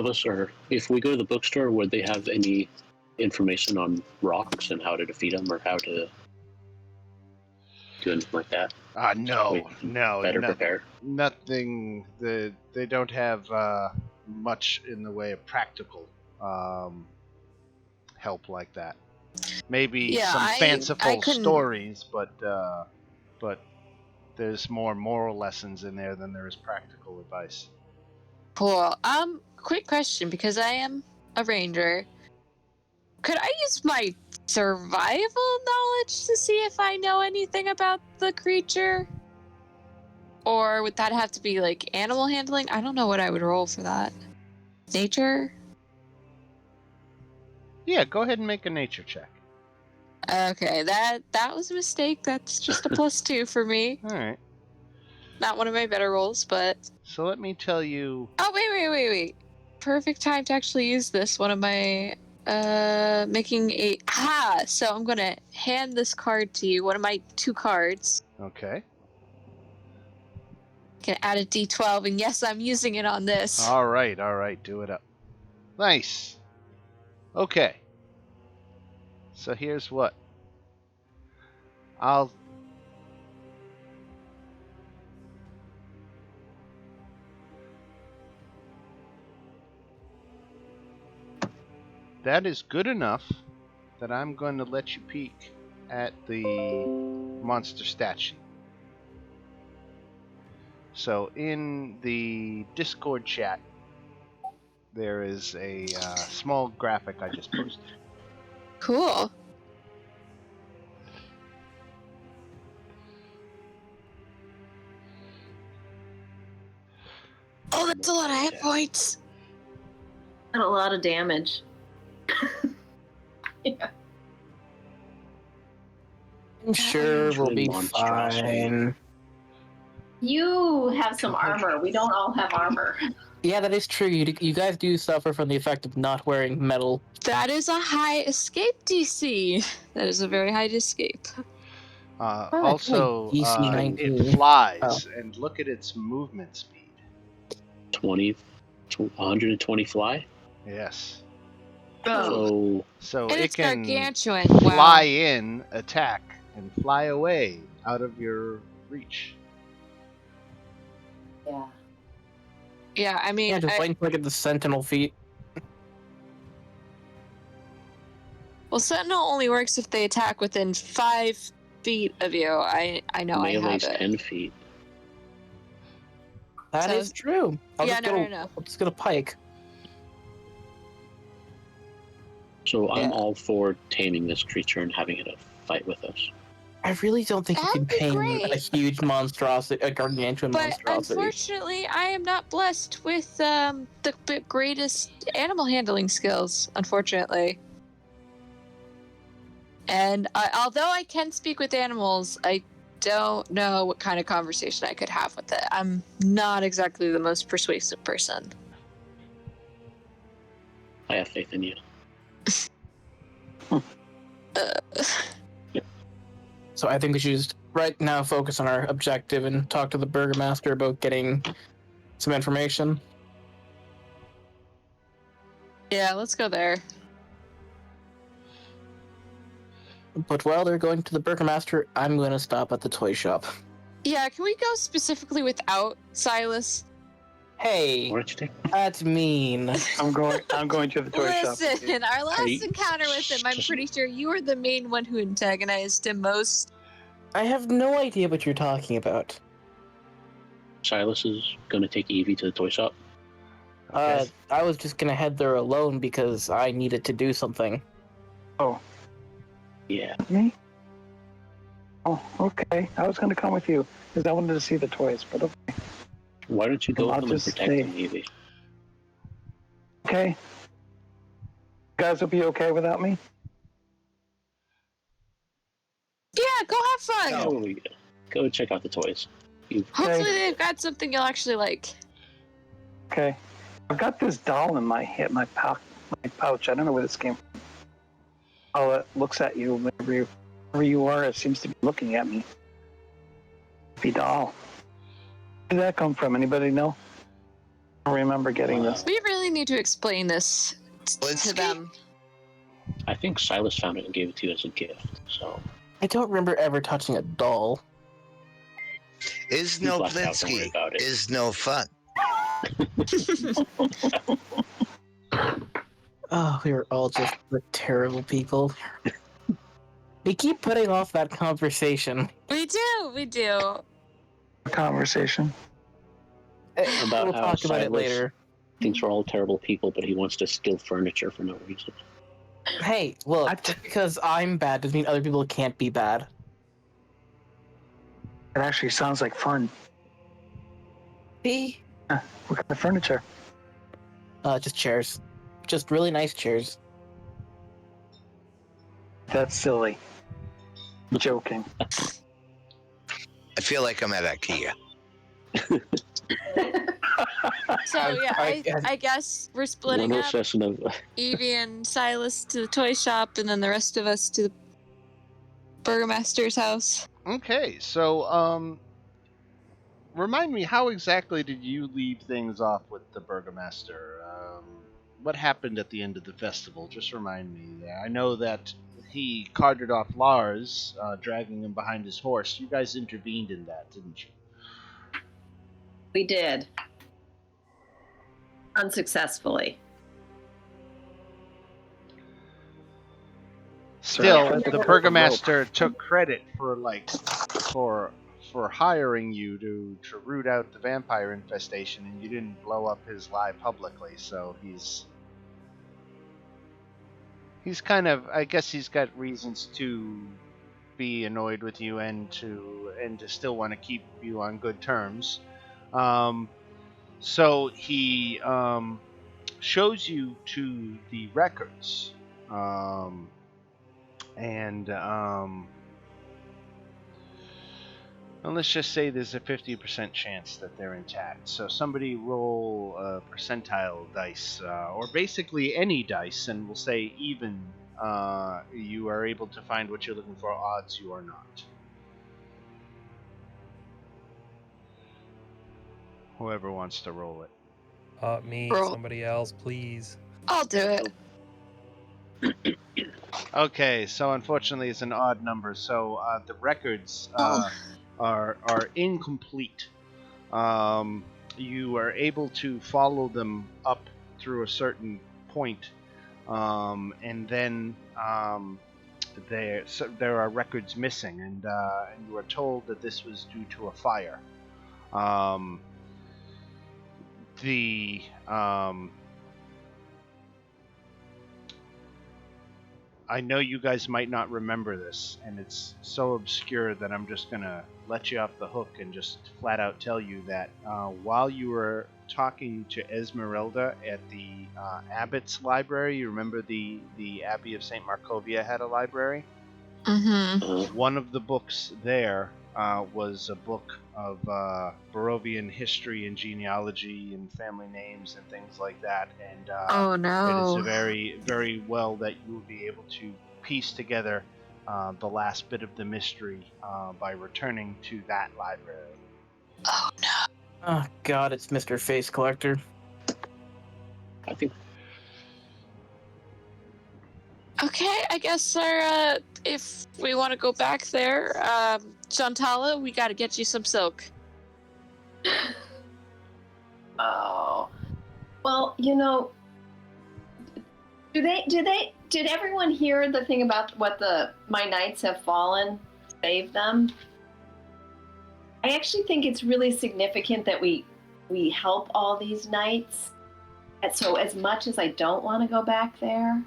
F: of us, or if we go to the bookstore, would they have any information on rocks and how to defeat them, or how to do anything like that?
A: No.
F: Better prepare.
A: Nothing. They don't have much in the way of practical help like that. Maybe some fanciful stories, but there's more moral lessons in there than there is practical advice.
I: Cool. Quick question, because I am a ranger. Could I use my survival knowledge to see if I know anything about the creature? Or would that have to be like animal handling? I don't know what I would roll for that. Nature?
A: Yeah, go ahead and make a nature check.
I: Okay, that was a mistake. That's just a +2 for me.
A: All right.
I: Not one of my better rolls, but...
A: So let me tell you...
I: Oh, wait. Perfect time to actually use this. One of my... making a... So I'm gonna hand this card to you. One of my 2 cards.
A: Okay.
I: Can add a D12, and yes, I'm using it on this.
A: All right. Do it up. Nice. Okay. So here's what. That is good enough that I'm going to let you peek at the monster stat sheet. So in the Discord chat, there is a small graphic I just posted.
I: Cool. Oh, that's a lot of hit points.
D: And a lot of damage. Yeah.
C: I'm sure we'll be fine.
D: You have some armor. We don't all have armor.
C: Yeah, that is true. You guys do suffer from the effect of not wearing metal.
I: That is a high escape DC. That is a very high escape.
A: Also,
C: DC 19.
A: it flies, and look at its movement speed.
F: 120 fly?
A: Yes.
D: Oh.
A: So
I: And
A: it
I: it's
A: can
I: gargantuan.
A: fly
I: Wow.
A: in, attack, and fly away out of your reach.
D: Yeah.
I: Yeah, I mean,
C: Yeah, just wait until I get the Sentinel feat.
I: well, Sentinel only works if they attack within 5 feet of you. I know I
F: Melee's
I: have it.
F: 10 feet.
C: That
I: So-
C: is true. I'll
I: Yeah,
C: just get a pike.
F: So I'm
I: Yeah.
F: all for taming this creature and having it fight with us.
C: I really don't think you can
I: That'd be
C: tame
I: great.
C: a huge monstrosity, a gargantuan
I: But
C: monstrosity.
I: unfortunately, I am not blessed with the greatest animal handling skills, unfortunately. And although I can speak with animals, I don't know what kind of conversation I could have with it. I'm not exactly the most persuasive person.
F: I have faith in you.
C: So I think we should just right now focus on our objective and talk to the Burgomaster about getting some information.
I: Yeah, let's go there.
C: But while they're going to the Burgomaster, I'm going to stop at the toy shop.
I: Yeah, can we go specifically without Silas?
C: Hey,
F: Why don't you take?
C: that's mean.
B: I'm going to the toy shop.
I: Listen, our last
F: you-
I: encounter with him, I'm pretty sure you were the main one who antagonized him most.
C: I have no idea what you're talking about.
F: Silas is going to take Evie to the toy shop.
B: Okay.
C: I was just going to head there alone because I needed to do something.
B: Oh,
F: Yeah.
B: me? Oh, okay. I was going to come with you because I wanted to see the toys, but okay.
F: Why don't you go
B: I'll
F: with them and
B: just
F: protect
B: stay.
F: them, Evie?
B: Okay. You guys will be okay without me?
I: Yeah, go have fun.
F: Go check out the toys.
I: Hopefully
B: Okay.
I: they've got something you'll actually like.
B: Okay. I've got this doll in my pouch. I don't know where this came from. Oh, it looks at you wherever you are. It seems to be looking at me. Creepy doll. Where did that come from? Anybody know? I don't remember getting this.
I: We really need to explain this to
H: Blinsky?
I: them.
F: I think Silas found it and gave it to you as a gift. So
C: I don't remember ever touching a doll.
H: Is no
F: left out, don't worry
H: Blinsky.
F: about it.
H: Is no fun.
C: Oh, we are all just terrible people. We keep putting off that conversation.
I: We do.
B: Conversation.
F: About
C: We'll
F: how
C: talk about it
F: Silas-
C: later.
F: thinks we're all terrible people, but he wants to steal furniture for no reason.
C: Hey, look, just because I'm bad doesn't mean other people can't be bad.
B: It actually sounds like fun.
C: See?
B: What kind of furniture?
C: Just chairs. Just really nice chairs.
B: That's silly. Joking.
H: I feel like I'm at IKEA.
I: So yeah, I guess we're splitting
F: One
I: up.
F: session of
I: Evie and Silas to the toy shop, and then the rest of us to the Burgomaster's house.
A: Okay, so remind me, how exactly did you leave things off with the Burgomaster? What happened at the end of the festival? Just remind me. I know that he carted off Lars, dragging him behind his horse. You guys intervened in that, didn't you?
D: We did. Unsuccessfully.
A: Still,
B: Sure.
A: the Burgomaster took credit for hiring you to root out the vampire infestation, and you didn't blow up his lie publicly. So he's kind of, I guess he's got reasons to be annoyed with you and to still want to keep you on good terms. So he shows you to the records. And let's just say there's a 50% chance that they're intact. So somebody roll a percentile dice, or basically any dice, and we'll say even you are able to find what you're looking for, odds you are not. Whoever wants to roll it.
G: Me,
I: Roll.
G: somebody else, please.
I: I'll do it.
A: Okay, so unfortunately it's an odd number, so the records are incomplete. you are able to follow them up through a certain point, and then there are records missing, and you are told that this was due to a fire. I know you guys might not remember this, and it's so obscure that I'm just going to let you off the hook and just flat out tell you that while you were talking to Esmeralda at the Abbot's library, you remember the Abbey of St. Markovia had a library?
I: Mm-hmm.
A: One of the books there was a book of Barovian history and genealogy and family names and things like that. And
I: Oh
A: it
I: no.
A: is very, very well that you will be able to piece together the last bit of the mystery by returning to that library.
I: Oh no.
C: Oh God, it's Mr. Face Collector.
F: I think
I: Okay, I guess our if we want to go back there, Shantala, we got to get you some silk.
D: Oh, well, you know, did everyone hear the thing about what my knights have fallen, save them? I actually think it's really significant that we help all these knights. And so as much as I don't want to go back there,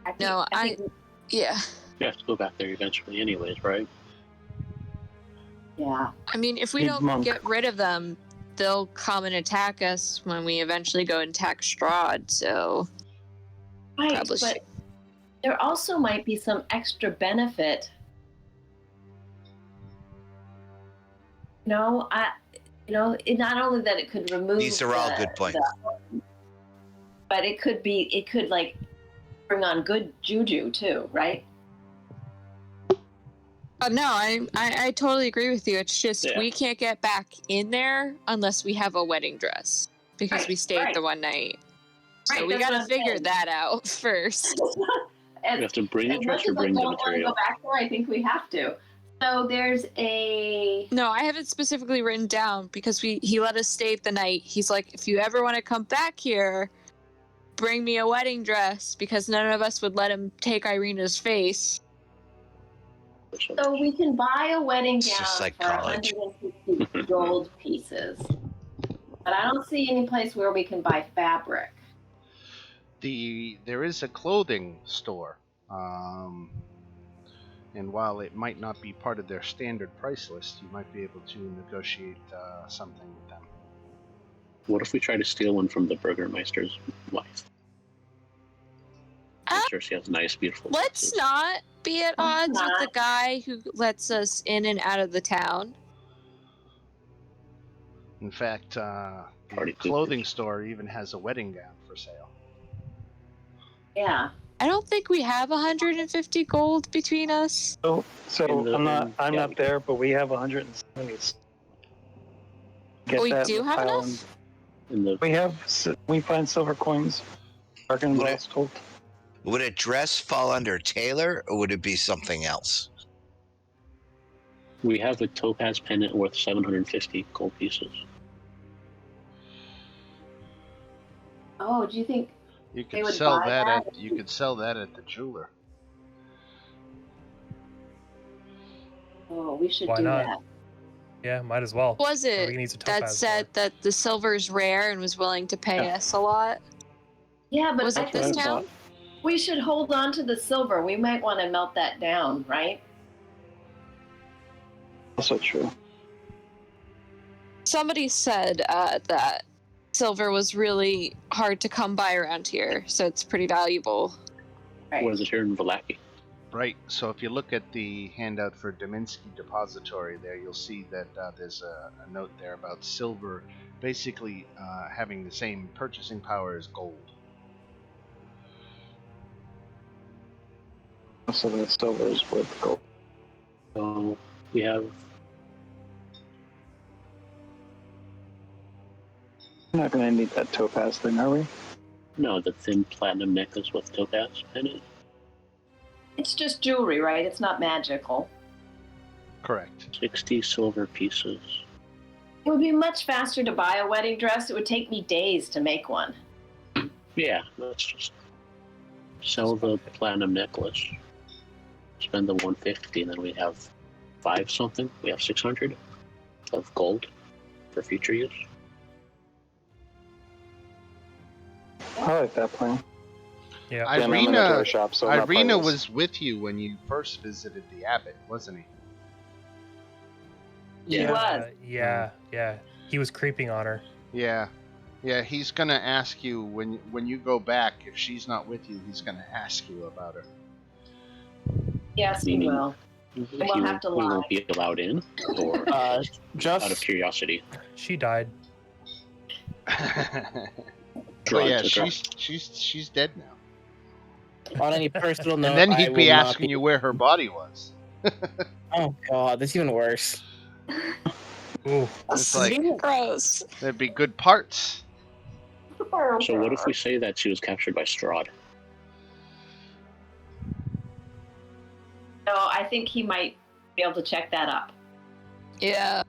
D: I think,
I: yeah.
F: you have to go back there eventually anyways, right?
D: yeah.
I: I mean, if we
B: Big
I: don't
B: monk.
I: get rid of them, they'll come and attack us when we eventually go and attack Strahd, so...
D: Right,
I: Probably
D: but
I: should.
D: there also might be some extra benefit. Not only that it could remove.
H: These are all good points.
D: But it could like bring on good juju too, right?
I: No, I totally agree with you. It's just
F: Yeah.
I: we can't get back in there unless we have a wedding dress because we stayed
D: right.
I: the one night. So
D: Right,
I: we
D: that's
I: gotta
D: what I'm
I: figure
D: saying.
I: that out first.
F: You have to bring the
D: As
F: dress
D: much
F: or
D: as I
F: bring the
D: don't want to
F: material.
D: go back there, I think we have to. So there's a.
I: No, I have it specifically written down because he let us stay the night. He's like, if you ever want to come back here, bring me a wedding dress because none of us would let him take Irina's face.
D: So we can buy a wedding
H: It's
D: gown
H: just like
D: for
H: college.
D: 150 gold pieces. But I don't see any place where we can buy fabric.
A: There is a clothing store, and while it might not be part of their standard price list, you might be able to negotiate something with them.
F: What if we try to steal one from the Burgermeister's wife? I'm sure she has nice, beautiful
I: Let's
F: dresses.
I: not be at odds with
D: not.
I: the guy who lets us in and out of the town.
A: In fact, the
F: Party
A: clothing
F: poopers.
A: store even has a wedding gown for sale.
D: Yeah.
I: I don't think we have 150 gold between us.
B: So I'm
F: yeah,
B: not there, but we have 170. Get
I: We
B: that
I: do have
B: pile
I: enough?
B: we find silver coins. Bargain
H: Would it-
B: lost gold.
H: Would a dress fall under tailor, or would it be something else?
F: We have a topaz pendant worth 750 gold pieces.
D: Oh, do you think
A: You
D: They
A: could
D: would
A: sell
D: buy
A: that
D: that?
A: at the jeweler.
D: Oh, we should
G: Why
D: do
G: not?
D: that.
G: Yeah, might as well.
I: Was
G: Everybody
I: it
G: needs a
I: that
G: topaz
I: said
G: for.
I: that the silver's rare and was willing to pay us a lot?
D: Yeah, but
I: Was
D: I
I: it this
D: think
B: what I
I: town?
B: thought.
D: we should hold on to the silver. We might want to melt that down, right?
B: Also true.
I: Somebody said that silver was really hard to come by around here, so it's pretty valuable.
D: Right.
F: What is it here in Valaki?
A: Right. So if you look at the handout for Dominsky Depository there, you'll see that there's a note there about silver basically having the same purchasing power as gold.
B: So the silver is worth gold.
F: So we have
B: We're not going to need that topaz thing, are we?
F: the thin platinum necklace with topaz pendant.
D: It's just jewelry, right? It's not magical.
A: Correct.
F: 60 silver pieces.
D: It would be much faster to buy a wedding dress. It would take me days to make one.
F: Yeah, let's just sell the platinum necklace. Spend the 150, and then we have 5 something. We have 600 of gold for future use.
B: I like that plan.
G: Yeah.
B: Again, I'm in a toy
A: Irina,
B: shop, so I'm not part of
A: Irina
B: this.
A: was with you when you first visited the abbot, wasn't he?
D: He was.
G: Yeah. He was creeping on her.
A: Yeah. Yeah, he's gonna ask you when you go back, if she's not with you, he's gonna ask you about her.
D: Yes, he
F: Meaning
D: will. We'll have to
F: we
D: lie.
F: won't be allowed in, or
C: Just
F: out of curiosity.
G: She died.
A: Oh yeah,
F: took her.
A: she's dead now.
C: on any personal note,
A: And then
C: I
A: he'd
C: will
A: be
C: not
A: asking you where her body was.
C: Oh god, that's even worse.
G: Ooh.
A: It's like
I: Gross.
A: there'd be good parts.
F: So what if we say that she was captured by Strahd?
D: No, I think he might be able to check that up.
I: Yeah.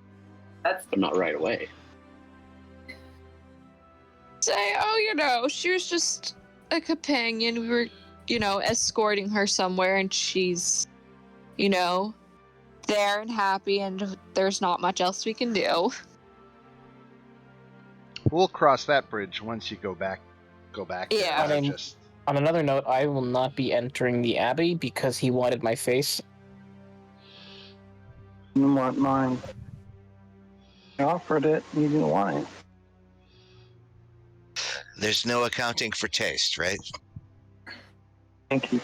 D: That's
F: But not right away.
I: Say, she was just a companion. We were, escorting her somewhere, and she's, there and happy, and there's not much else we can do.
A: We'll cross that bridge once you go back.
I: Yeah.
A: there.
C: I mean- On another note, I will not be entering the abbey because he wanted my face.
B: You didn't want mine. I offered it, and you didn't want it.
H: There's no accounting for taste, right?
B: Thank you.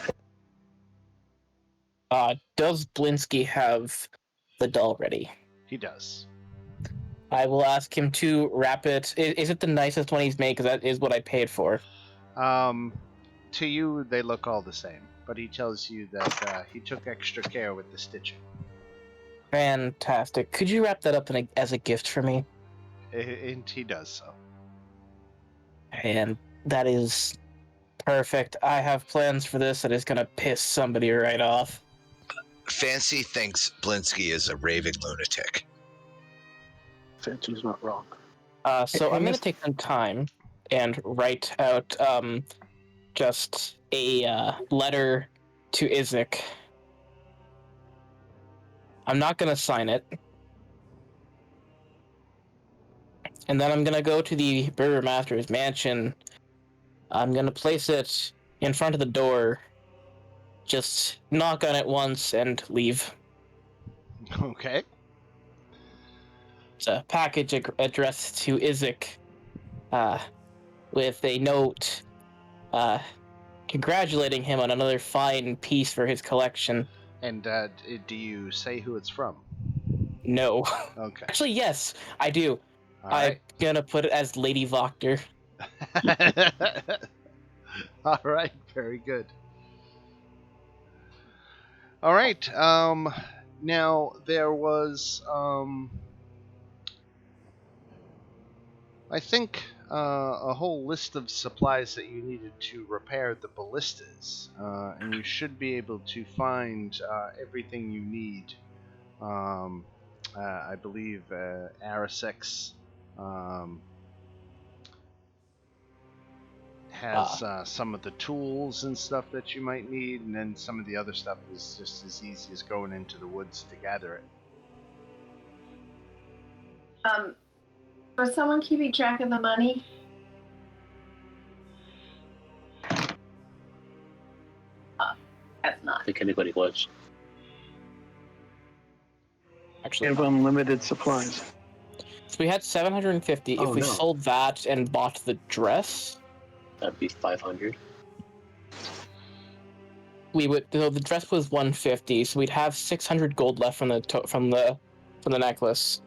C: Does Blinsky have the doll ready?
A: He does.
C: I will ask him to wrap it. Is it the nicest one he's made? Because that is what I paid for.
A: To you, they look all the same, but he tells you that he took extra care with the stitching.
C: Fantastic. Could you wrap that up as a gift for me?
A: And he does so.
C: And that is perfect. I have plans for this that is going to piss somebody right off.
H: Fancy thinks Blinsky is a raving lunatic.
F: Fancy's not wrong.
C: So I'm going to take some time and write out just a letter to Isaac. I'm not going to sign it. And then I'm going to go to the Burgermaster's mansion. I'm going to place it in front of the door. Just knock on it once and leave.
A: Okay.
C: It's a package addressed to Isaac with a note congratulating him on another fine piece for his collection.
A: And do you say who it's from?
C: No.
A: Okay.
C: Actually, yes, I do.
A: All right.
C: I'm gonna put it as Lady Voctor.
A: All right. Very good. All right. Now there was I think a whole list of supplies that you needed to repair the ballistas, and you should be able to find everything you need. I believe Arisex has some of the tools and stuff that you might need, and then some of the other stuff is just as easy as going into the woods to gather it.
D: Was someone keeping track of the money? That's
F: I
D: not.
F: think anybody was.
B: We
C: Actually,
B: have unlimited supplies.
C: so we had 750.
F: Oh,
C: if we
F: no.
C: sold that and bought the dress,
F: That'd be 500.
C: we would. So the dress was 150, so we'd have 600 gold left from the necklace.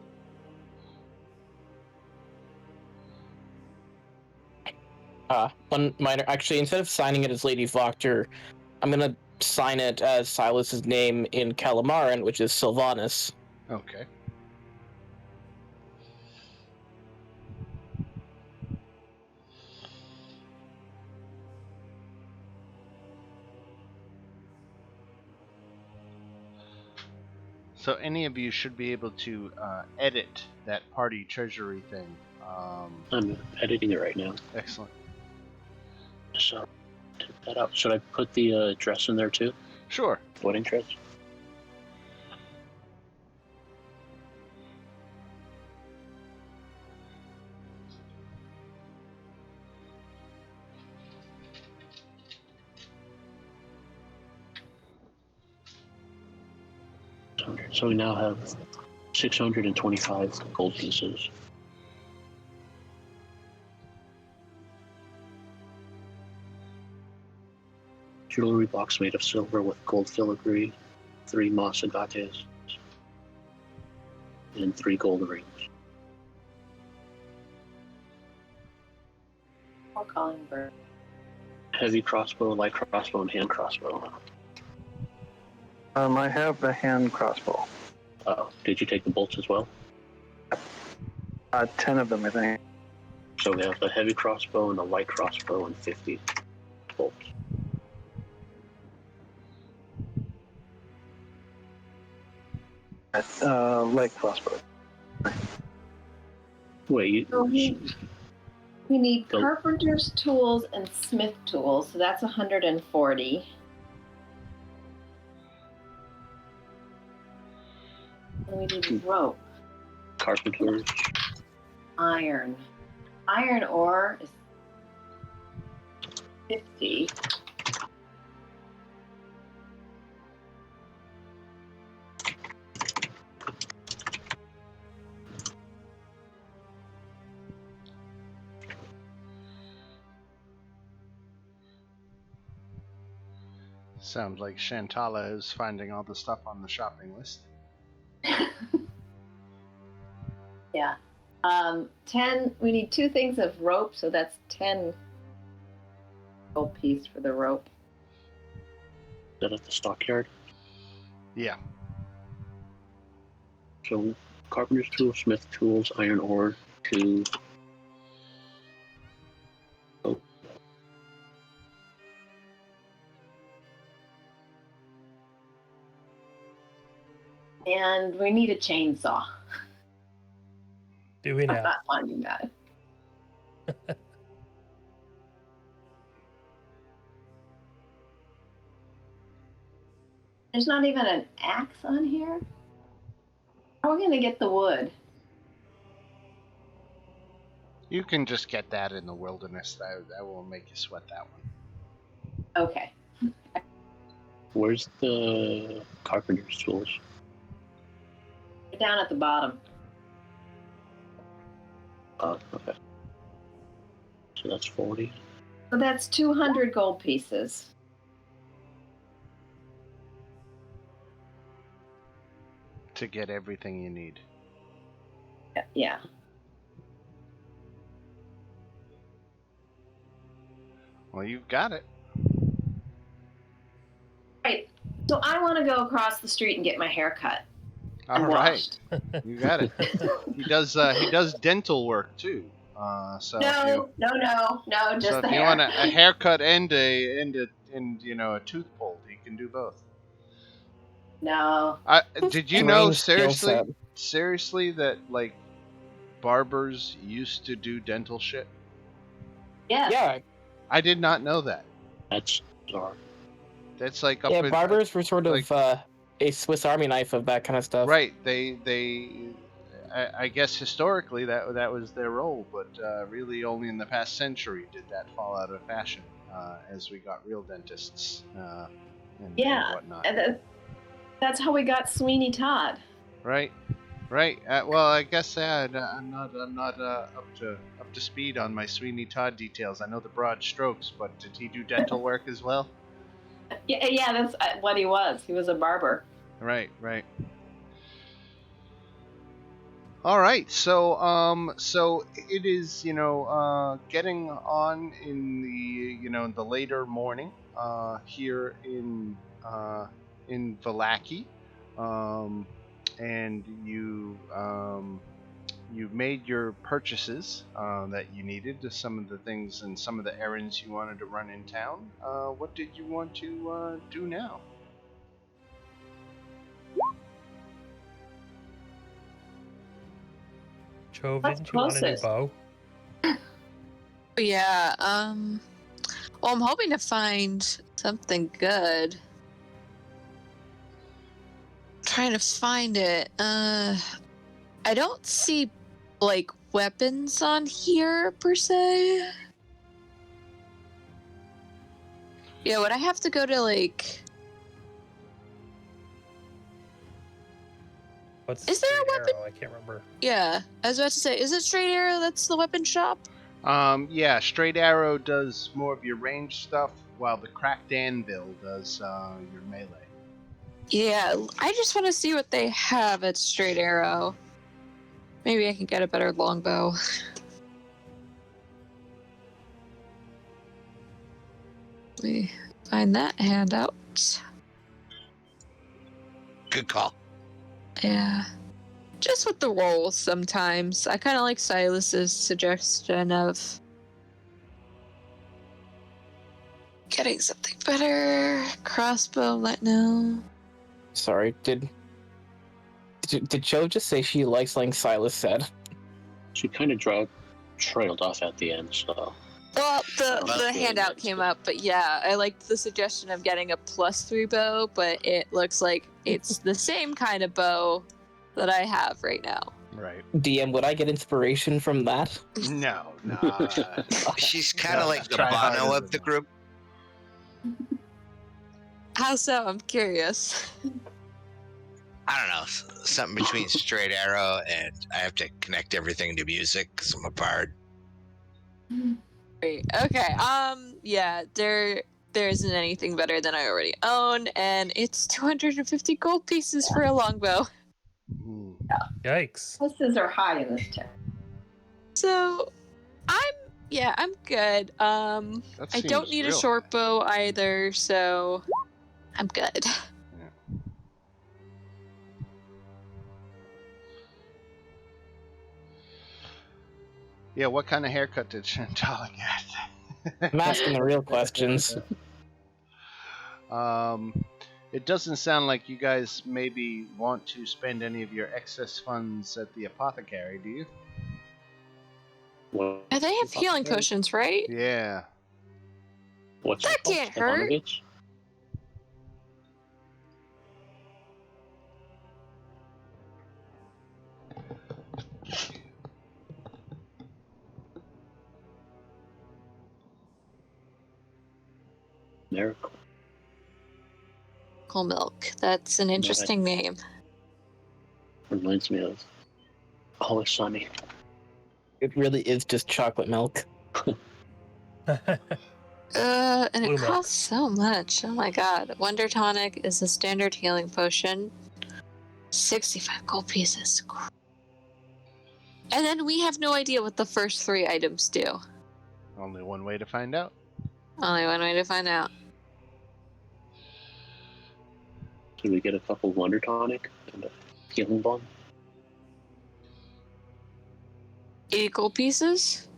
C: One minor. Actually, instead of signing it as Lady Voctor, I'm gonna sign it as Silas's name in Calamaran, which is Sylvanas.
A: Okay. So any of you should be able to edit that party treasury thing.
F: I'm editing it right now.
A: Excellent.
F: So, take that out. Should I put the dress in there too?
A: Sure.
F: Wedding dress? So we now have 625 gold pieces. Jewelry box made of silver with gold filigree, 3 moss agates, and 3 gold rings.
D: Or calling bird.
F: Heavy crossbow, light crossbow, and hand crossbow.
B: I have the hand crossbow.
F: Did you take the bolts as well?
B: 10 of them, I think.
F: So we have the heavy crossbow and the light crossbow and 50 bolts.
B: Light crossbow.
F: Wait,
D: So we need
F: Go.
D: carpenter's tools and smith tools, so that's 140. And we need rope,
F: carpenters.
D: iron. Iron ore is 50.
A: Sounds like Shantala is finding all the stuff on the shopping list.
D: Yeah. 10, we need 2 things of rope, so that's 10 gold piece for the rope.
F: Is that at the stockyard?
A: Yeah.
F: So carpenter's tools, smith tools, iron ore, 2.
D: And we need a chainsaw.
G: Do we
D: I'm
G: now?
D: not finding that. There's not even an axe on here? How are we going to get the wood?
A: You can just get that in the wilderness. That will make you sweat that one.
D: Okay.
F: Where's the carpenter's tools?
D: Down at the bottom.
F: Okay. So that's 40.
D: So that's 200 gold pieces.
A: To get everything you need.
D: Yeah.
A: Well, you've got it.
D: Right. So I want to go across the street and get my hair cut.
A: All right. You got it. He does dental work too. So
D: No, just
A: so
D: the
A: if you
D: hair.
A: want a haircut and a tooth pulled, he can do both.
D: No.
A: Did you know
C: Strange skill
A: seriously that like barbers used to do dental shit?
D: Yeah.
C: Yeah,
A: I did not know that.
F: That's bizarre.
A: That's like up
C: yeah.
A: in,
C: Barbers were sort of
A: like-
C: a Swiss Army knife of that kind of stuff.
A: right. I guess historically that was their role, but really only in the past century did that fall out of fashion as we got real dentists and whatnot.
D: And that's how we got Sweeney Todd.
A: Right. Well, I guess I'm not up to speed on my Sweeney Todd details. I know the broad strokes, but did he do dental work as well?
D: Yeah, that's what he was. He was a barber.
A: Right. All right, so it is getting on in the the later morning here in Vallaki, and you've made your purchases that you needed to some of the things and some of the errands you wanted to run in town. What did you want to do now?
G: Chove,
D: What's
G: didn't you want a new
D: closest?
G: bow?
I: Yeah, well, I'm hoping to find something good. Trying to find it. I don't see, like, weapons on here, per se. Yeah, would I have to go to, like...
G: What's
I: Is there a
G: straight
I: weapon?
G: arrow? I can't remember.
I: Yeah, I was about to say, is it Straight Arrow that's the weapon shop?
A: Yeah, Straight Arrow does more of your range stuff, while the Cracked Anvil does your melee.
I: Yeah, I just want to see what they have at Straight Arrow. Maybe I can get a better longbow. Let me find that handout.
H: Good call.
I: Yeah. Just with the rolls sometimes. I kind of like Silas's suggestion of getting something better. Crossbow, let know.
C: Sorry, did Joe just say she likes like Silas said?
F: She kind of trailed off at the end, so.
I: Well, the
F: Well,
I: handout
F: that's
I: came
F: good.
I: up, but yeah, I liked the suggestion of getting a +3 bow, but it looks like it's the same kind of bow that I have right now.
A: Right.
C: DM, would I get inspiration from that?
A: No.
H: She's kind of
A: Yeah,
H: like the
A: try harder
H: Bono
A: than
H: of the
A: that.
H: group.
I: How so? I'm curious.
H: I don't know, something between Straight Arrow and I have to connect everything to music because I'm a bard.
I: Great. Okay. Yeah, there isn't anything better than I already own, and it's 250 gold pieces for a longbow.
A: Hmm.
G: Yikes.
D: Pluses are high in this town.
I: So, I'm good. I
A: That
I: don't
A: seems
I: need a
A: real
I: short
A: high.
I: bow either, so I'm good.
A: Yeah, what kind of haircut did Chantal get?
C: I'm asking the real questions.
A: It doesn't sound like you guys maybe want to spend any of your excess funds at the apothecary, do you?
F: What,
I: They have healing potions, right?
A: Yeah.
F: what's
I: That
F: it called?
I: can't hurt.
F: Stepanovich? Miracle.
I: Cool milk. That's an interesting name.
F: Reminds me of Always Sunny.
C: It really is just chocolate milk.
I: And
G: Blue
I: it
G: milk.
I: costs so much. Oh my god. Wonder Tonic is a standard healing potion. 65 gold pieces. And then we have no idea what the first 3 items do.
A: Only one way to find out.
I: Only one way to find out.
F: Can we get a couple Wonder Tonic and a Healing Bomb?
I: 80 gold pieces?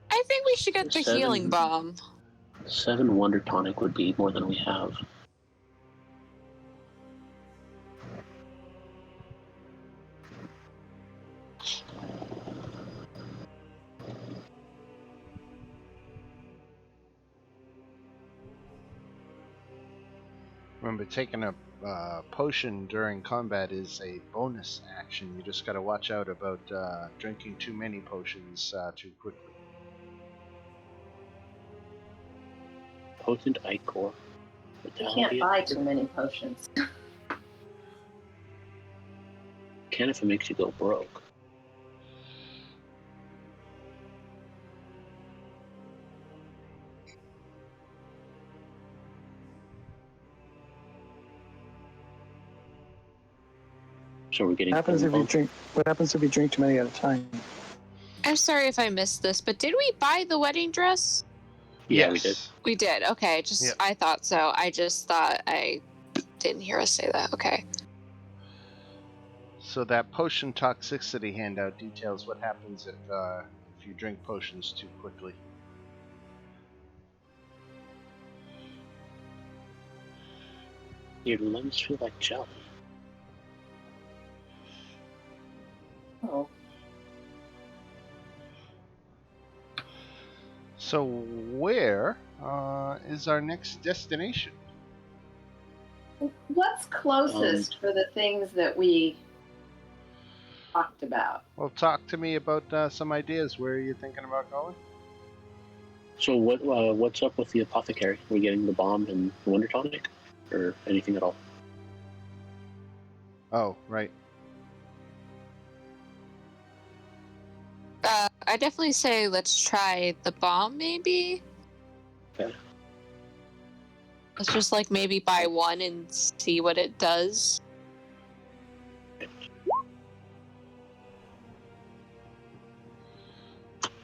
I: I think we should get the
F: 7
I: healing bomb.
F: 7 Wonder Tonic would be more than we have.
A: Remember, taking a potion during combat is a bonus action. You just got to watch out about drinking too many potions too quickly.
F: Potent Ichor.
D: You can't buy too many potions.
F: Can if it makes you go broke. So we're getting.
B: What happens if you drink too many at a time?
I: I'm sorry if I missed this, but did we buy the wedding dress?
F: Yeah,
A: Yes.
F: we did.
I: We did. Okay,
A: Yep.
I: I thought so. I just thought I didn't hear us say that. Okay.
A: So that potion toxicity handout details what happens if you drink potions too quickly.
F: Your limbs feel like jelly.
D: Oh.
A: So where is our next destination?
D: What's closest for the things that we talked about?
A: Well, talk to me about some ideas. Where are you thinking about going?
F: So what's up with the apothecary? We're getting the bomb and the Wonder Tonic? Or anything at all?
A: Oh, right.
I: I definitely say let's try the bomb, maybe.
F: Okay.
I: Let's just like maybe buy one and see what it does.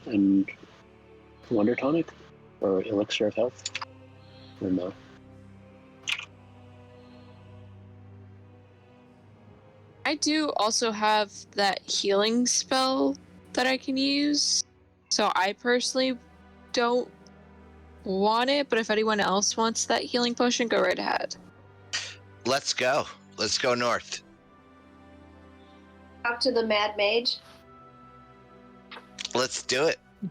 F: And Wonder Tonic? Or Elixir of Health? Or no?
I: I do also have that healing spell that I can use. So I personally don't want it, but if anyone else wants that healing potion, go right ahead.
H: Let's go. Let's go north.
D: Talk to the Mad Mage.
H: Let's do it.
C: Do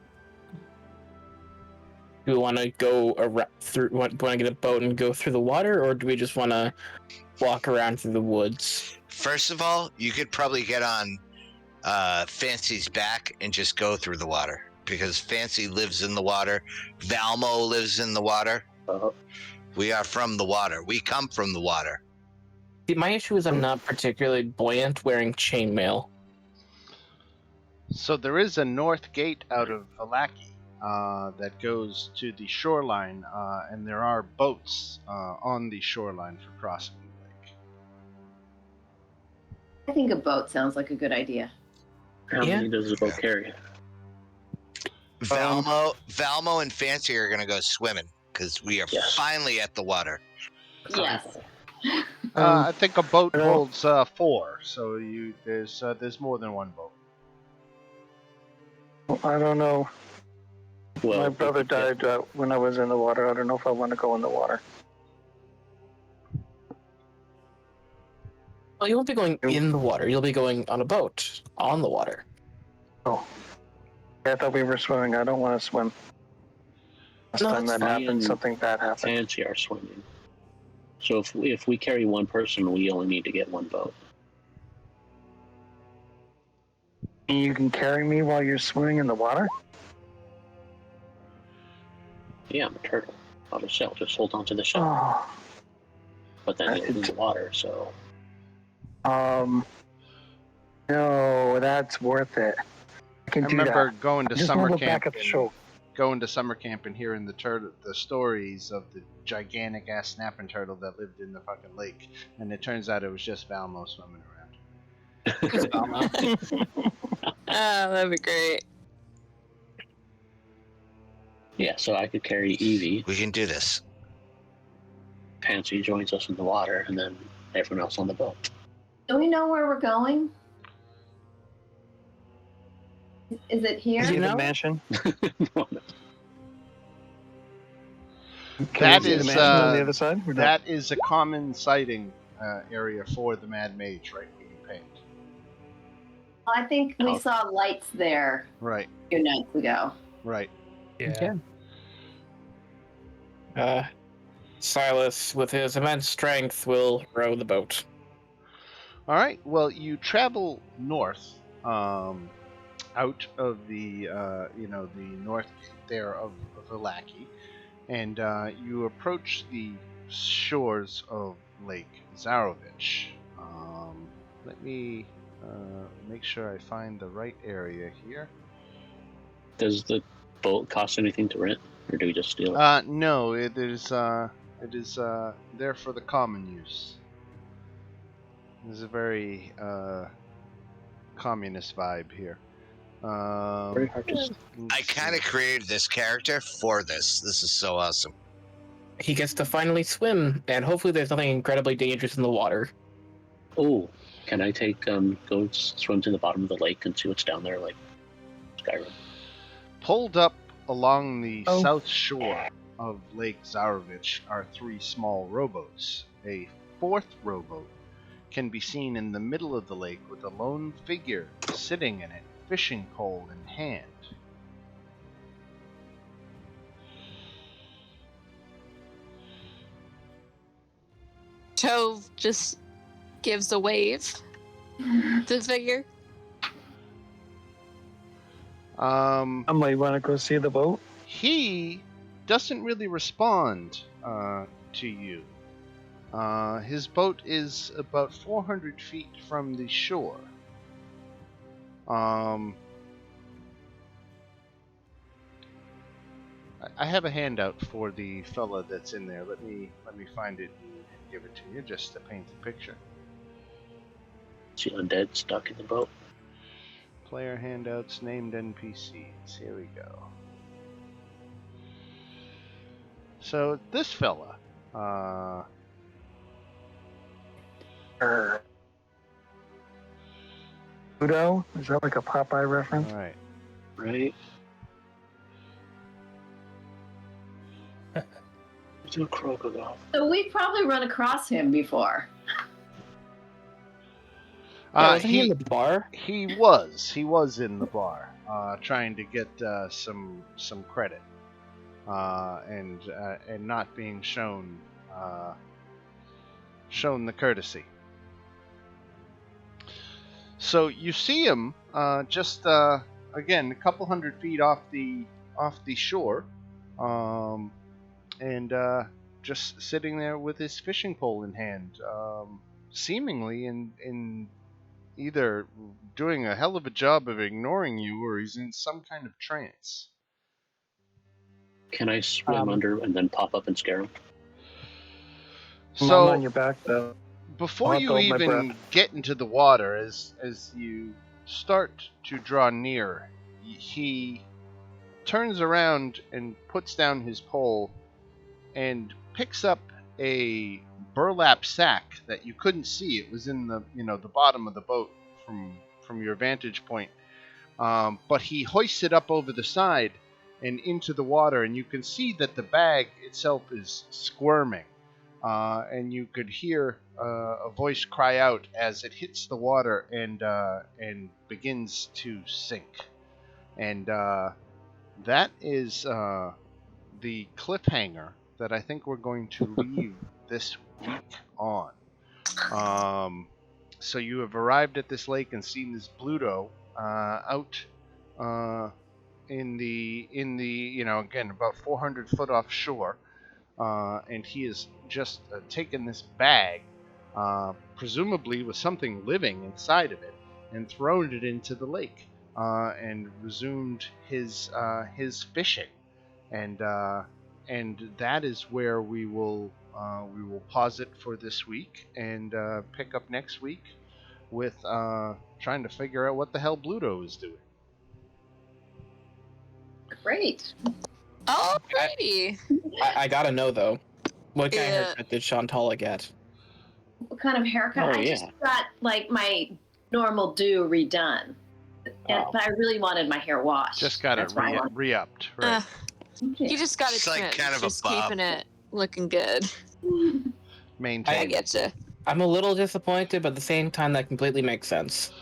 C: we want to go around through? Want to get a boat and go through the water, or do we just want to walk around through the woods?
H: First of all, you could probably get on Fancy's back and just go through the water. Because Fancy lives in the water. Valmo lives in the water. We are from the water. We come from the water.
C: See, my issue is I'm not particularly buoyant wearing chainmail.
A: So there is a north gate out of Valaki that goes to the shoreline, and there are boats on the shoreline for crossing the lake.
D: I think a boat sounds like a good idea.
F: How many does the boat carry?
H: Valmo and Fancy are going to go swimming because we are finally at the water.
D: Yes.
A: I think a boat holds 4, so there's more than one boat.
B: I don't know.
F: Well,
B: My brother died when I was in the water. I don't know if I want to go in the water.
C: Well, you won't be going in the water. You'll be going on a boat on the water.
B: Oh. Yeah, I thought we were swimming. I don't want to swim. Last time that happened, something bad happened.
F: Fancy are swimming. So if we carry one person, we only need to get one boat.
B: You can carry me while you're swimming in the water?
F: Yeah, I'm a turtle. Not a shell. Just hold on to the shell.
B: Oh.
F: But then you'll lose the water, so...
B: No, that's worth it. I
A: remember going to summer camp.
B: Back at the show.
A: Going to summer camp and hearing the stories of the gigantic ass snapping turtle that lived in the fucking lake, and it turns out it was just Valmo swimming around.
I: Oh, that'd be great.
F: Yeah, so I could carry Evie.
H: We can do this.
F: Fancy joins us in the water, and then everyone else on the boat.
D: Do we know where we're going? Is it here?
B: Is it the mansion?
F: No.
A: That
B: the
A: is
B: mansion on the other side?
A: that is a common sighting area for the Mad Mage, right where you paint.
D: I think we saw lights there
A: Right.
D: a few nights ago.
A: Right.
G: Yeah.
C: Silas, with his immense strength, will row the boat.
A: All right. Well, you travel north, out of the the north gate there of Valaki, and you approach the shores of Lake Zarovich. Let me make sure I find the right area here.
F: Does the boat cost anything to rent, or do we just steal it?
A: No, it is there for the common use. There's a very communist vibe here.
F: Very hard to...
H: I kind of created this character for this. This is so awesome.
C: He gets to finally swim, and hopefully there's nothing incredibly dangerous in the water.
F: Oh, can I take go swim to the bottom of the lake and see what's down there, like Skyrim?
A: Pulled up along the south shore of Lake Zarovich are 3 small rowboats, a fourth rowboat can be seen in the middle of the lake with a lone figure sitting in it, fishing pole in hand.
I: Tove just gives a wave to the figure.
B: You want to go see the boat?
A: He doesn't really respond to you. His boat is about 400 feet from the shore. I have a handout for the fella that's in there. Let me find it and give it to you, just to paint the picture.
F: Is he undead stuck in the boat?
A: Player handouts, named NPCs. Here we go. So this fella,
B: Udo? Is that like a Popeye reference?
A: all right.
F: Right? It's a crocodile.
D: So we've probably run across him before.
C: Wasn't he in the bar?
A: He was in the bar, trying to get some credit, and not being shown the courtesy. So you see him just again a couple hundred feet off the shore, and just sitting there with his fishing pole in hand, seemingly in either doing a hell of a job of ignoring you, or he's in some kind of trance.
F: Can I swim under and then pop up and scare him?
B: I'm
A: So
B: on your back, though.
A: before
B: I'll
A: you
B: hold my
A: even
B: breath.
A: get into the water, as you start to draw near, he turns around and puts down his pole and picks up a burlap sack that you couldn't see. It was in the the bottom of the boat from your vantage point, but he hoists it up over the side and into the water, and you can see that the bag itself is squirming, and you could hear a voice cry out as it hits the water and begins to sink. And that is the cliffhanger that I think we're going to leave this week on. So you have arrived at this lake and seen this Bluto out in the again about 400 foot offshore, and he has just taken this bag, presumably with something living inside of it, and thrown it into the lake, and resumed his fishing, and that is where we will pause it for this week, and pick up next week with trying to figure out what the hell Bluto is doing.
D: Great.
I: Alrighty.
C: I gotta know though. What kind of
I: Yeah.
C: haircut did Shantala get?
D: What kind of haircut?
C: Oh,
D: I just
C: yeah.
D: got like my normal do redone. And,
C: Oh.
D: but I really wanted my hair washed.
A: Just got
D: That's
A: it
D: why I wanted-
A: re-upped, right?
I: You just got it
H: It's like
I: trimmed,
H: kind of a
I: just
H: bob.
I: keeping it looking good. I
A: Maintain.
I: get you.
C: I'm a little disappointed, but at the same time, that completely makes sense.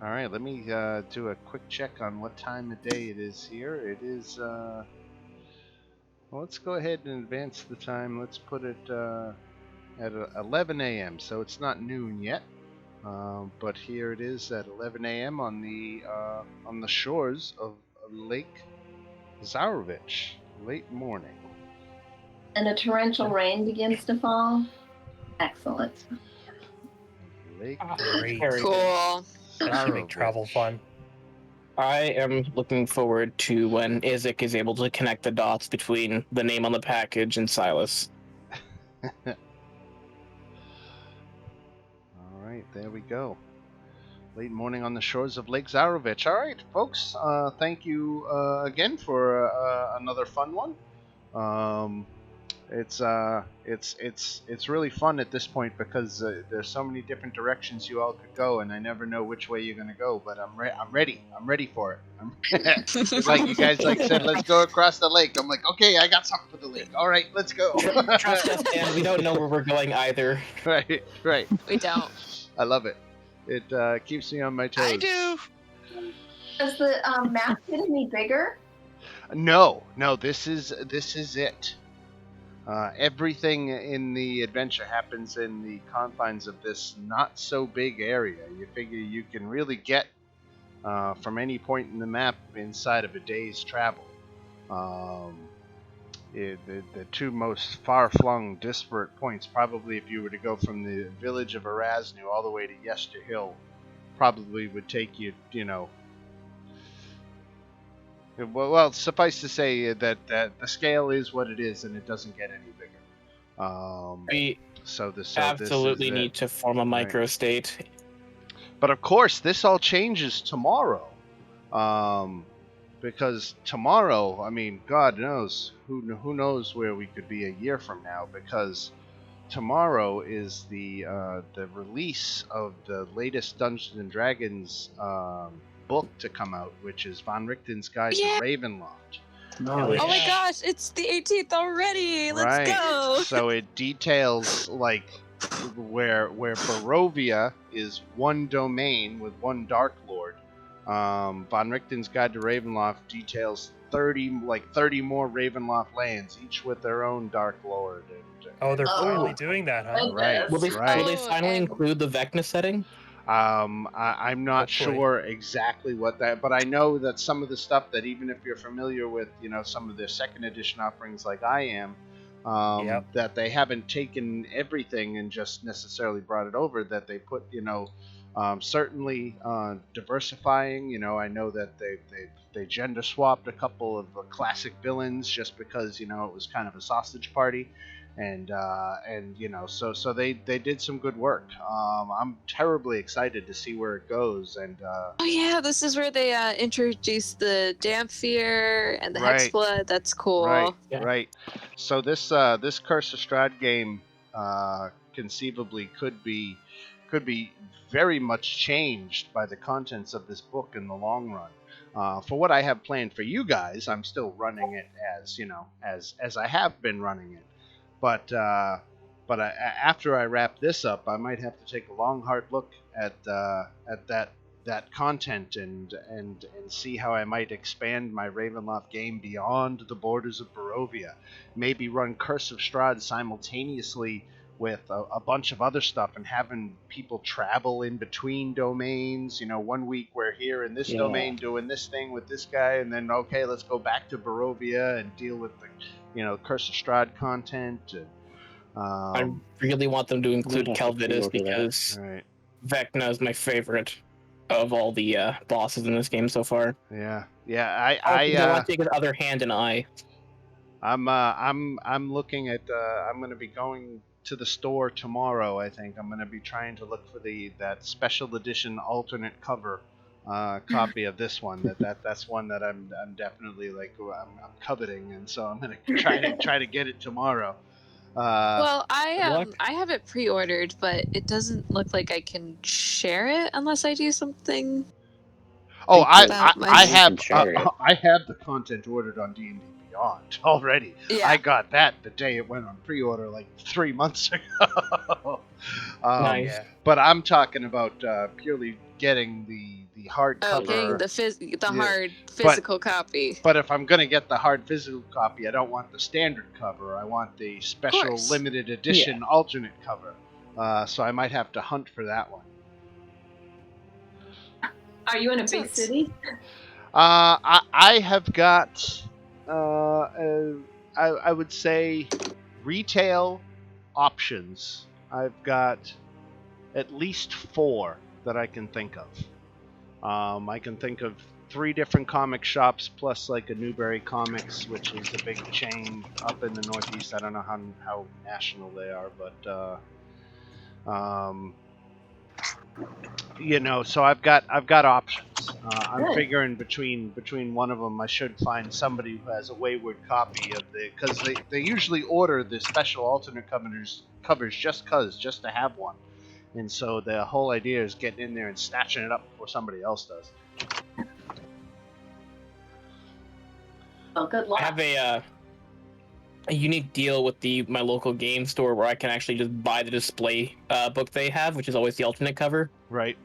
A: All right, let me do a quick check on what time of day it is here. It is, well, let's go ahead and advance the time. Let's put it at 11 a.m., so it's not noon yet. But here it is at 11 a.m. on the shores of Lake Zarovich, late morning.
D: And a torrential rain begins to fall. Excellent.
A: Lake
G: Great.
C: Very good.
I: Cool.
G: That should make travel fun.
C: I am looking forward to when Isaac is able to connect the dots between the name on the package and Silas.
A: All right, there we go. Late morning on the shores of Lake Zarovich. All right, folks, thank you again for another fun one. It's really fun at this point because there's so many different directions you all could go, and I never know which way you're gonna go. But I'm ready. I'm ready for it. It's like you guys said, let's go across the lake. I'm like, okay, I got something for the lake. All right, let's go.
C: Trust us, Dan. We don't know where we're going either.
A: Right.
I: We don't.
A: I love it. It keeps me on my toes.
H: I do.
D: Does the map get any bigger?
A: No. This is it. Everything in the adventure happens in the confines of this not so big area. You figure you can really get from any point in the map inside of a day's travel. The two most far-flung, disparate points, probably if you were to go from the village of Erasnu all the way to Yester Hill, probably would take you, well, suffice to say that the scale is what it is, and it doesn't get any bigger.
C: We
A: this
C: absolutely
A: is
C: need to form a microstate.
A: But of course, this all changes tomorrow. Because tomorrow, I mean, God knows who knows where we could be a year from now. Because tomorrow is the release of the latest Dungeons and Dragons book to come out, which is Von Richten's Guide to Ravenloft.
B: Nice.
I: Oh my gosh, it's the 18th already. Let's go.
A: So it details like where Barovia is one domain with one Dark Lord. Von Richten's Guide to Ravenloft details 30 more Ravenloft lands, each with their own Dark Lord.
G: They're finally doing that, huh?
A: Right.
C: Will they finally include the Vecna setting?
A: I'm not sure exactly what that, but I know that some of the stuff that even if you're familiar with, some of their second edition offerings like I am, that they haven't taken everything and just necessarily brought it over, that they put, certainly diversifying. I know that they gender swapped a couple of classic villains just because, it was kind of a sausage party. And so they did some good work. I'm terribly excited to see where it goes. And
I: this is where they introduced the Damphir and the Hexblood. That's cool.
A: Right. So this Curse of Strahd game conceivably could be very much changed by the contents of this book in the long run. For what I have planned for you guys, I'm still running it as I have been running it. But after I wrap this up, I might have to take a long, hard look at that content and see how I might expand my Ravenloft game beyond the borders of Barovia. Maybe run Curse of Strahd simultaneously with a bunch of other stuff and having people travel in between domains. 1 week we're here in this domain doing this thing with this guy, and then let's go back to Barovia and deal with the Curse of Strahd content. And,
C: I really want them to include Calvidus because Vecna is my favorite of all the bosses in this game so far.
A: I
C: want to take his other hand and eye.
A: I'm looking at. I'm going to be going to the store tomorrow. I think I'm going to be trying to look for that special edition alternate cover copy of this one. That's one that I'm definitely I'm coveting, and so I'm going to try to get it tomorrow.
I: I have it pre-ordered, but it doesn't look like I can share it unless I do something.
A: Oh, I have the content ordered on D&D Beyond already.
I: Yeah.
A: I got that the day it went on pre-order 3 months ago.
C: Nice.
A: But I'm talking about purely getting the hard cover.
I: Getting the hard physical copy.
A: But if I'm going to get the hard physical copy, I don't want the standard cover. I want the special limited edition alternate cover. So I might have to hunt for that one.
D: Are you in a big city?
A: I have got, I would say, retail options. I've got at least 4 that I can think of. I can think of 3 different comic shops plus a Newbury Comics, which is a big chain up in the Northeast. I don't know how national they are, but So I've got options. I'm
D: Good.
A: figuring between one of them, I should find somebody who has a wayward copy of because they usually order the special alternate covers just to have one, and so the whole idea is getting in there and snatching it up before somebody else does.
D: Well, good luck.
C: I have a unique deal with my local game store where I can actually just buy the display book they have, which is always the alternate cover.
A: Right.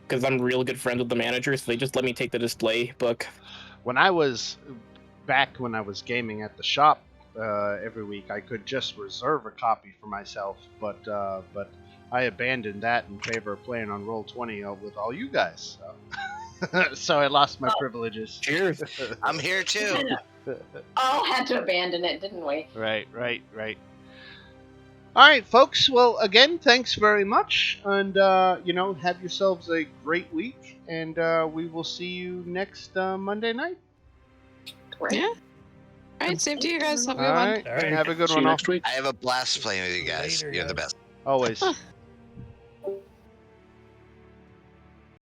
C: Because I'm real good friends with the manager, so they just let me take the display book.
A: When I was gaming at the shop every week, I could just reserve a copy for myself, but I abandoned that in favor of playing on Roll20 with all you guys. So I lost my privileges.
C: Cheers.
H: I'm here too.
D: All had to abandon it, didn't we?
A: Right. All right, folks. Well, again, thanks very much, and have yourselves a great week, and we will see you next Monday night.
D: Great.
I: Yeah. All right, same to you guys. Have a good
A: All
I: one.
A: right,
G: All right.
A: have a good
F: See
A: one.
F: you next week.
H: I have a blast playing with you guys.
G: Later,
H: You're the
G: guys.
H: best.
A: Always.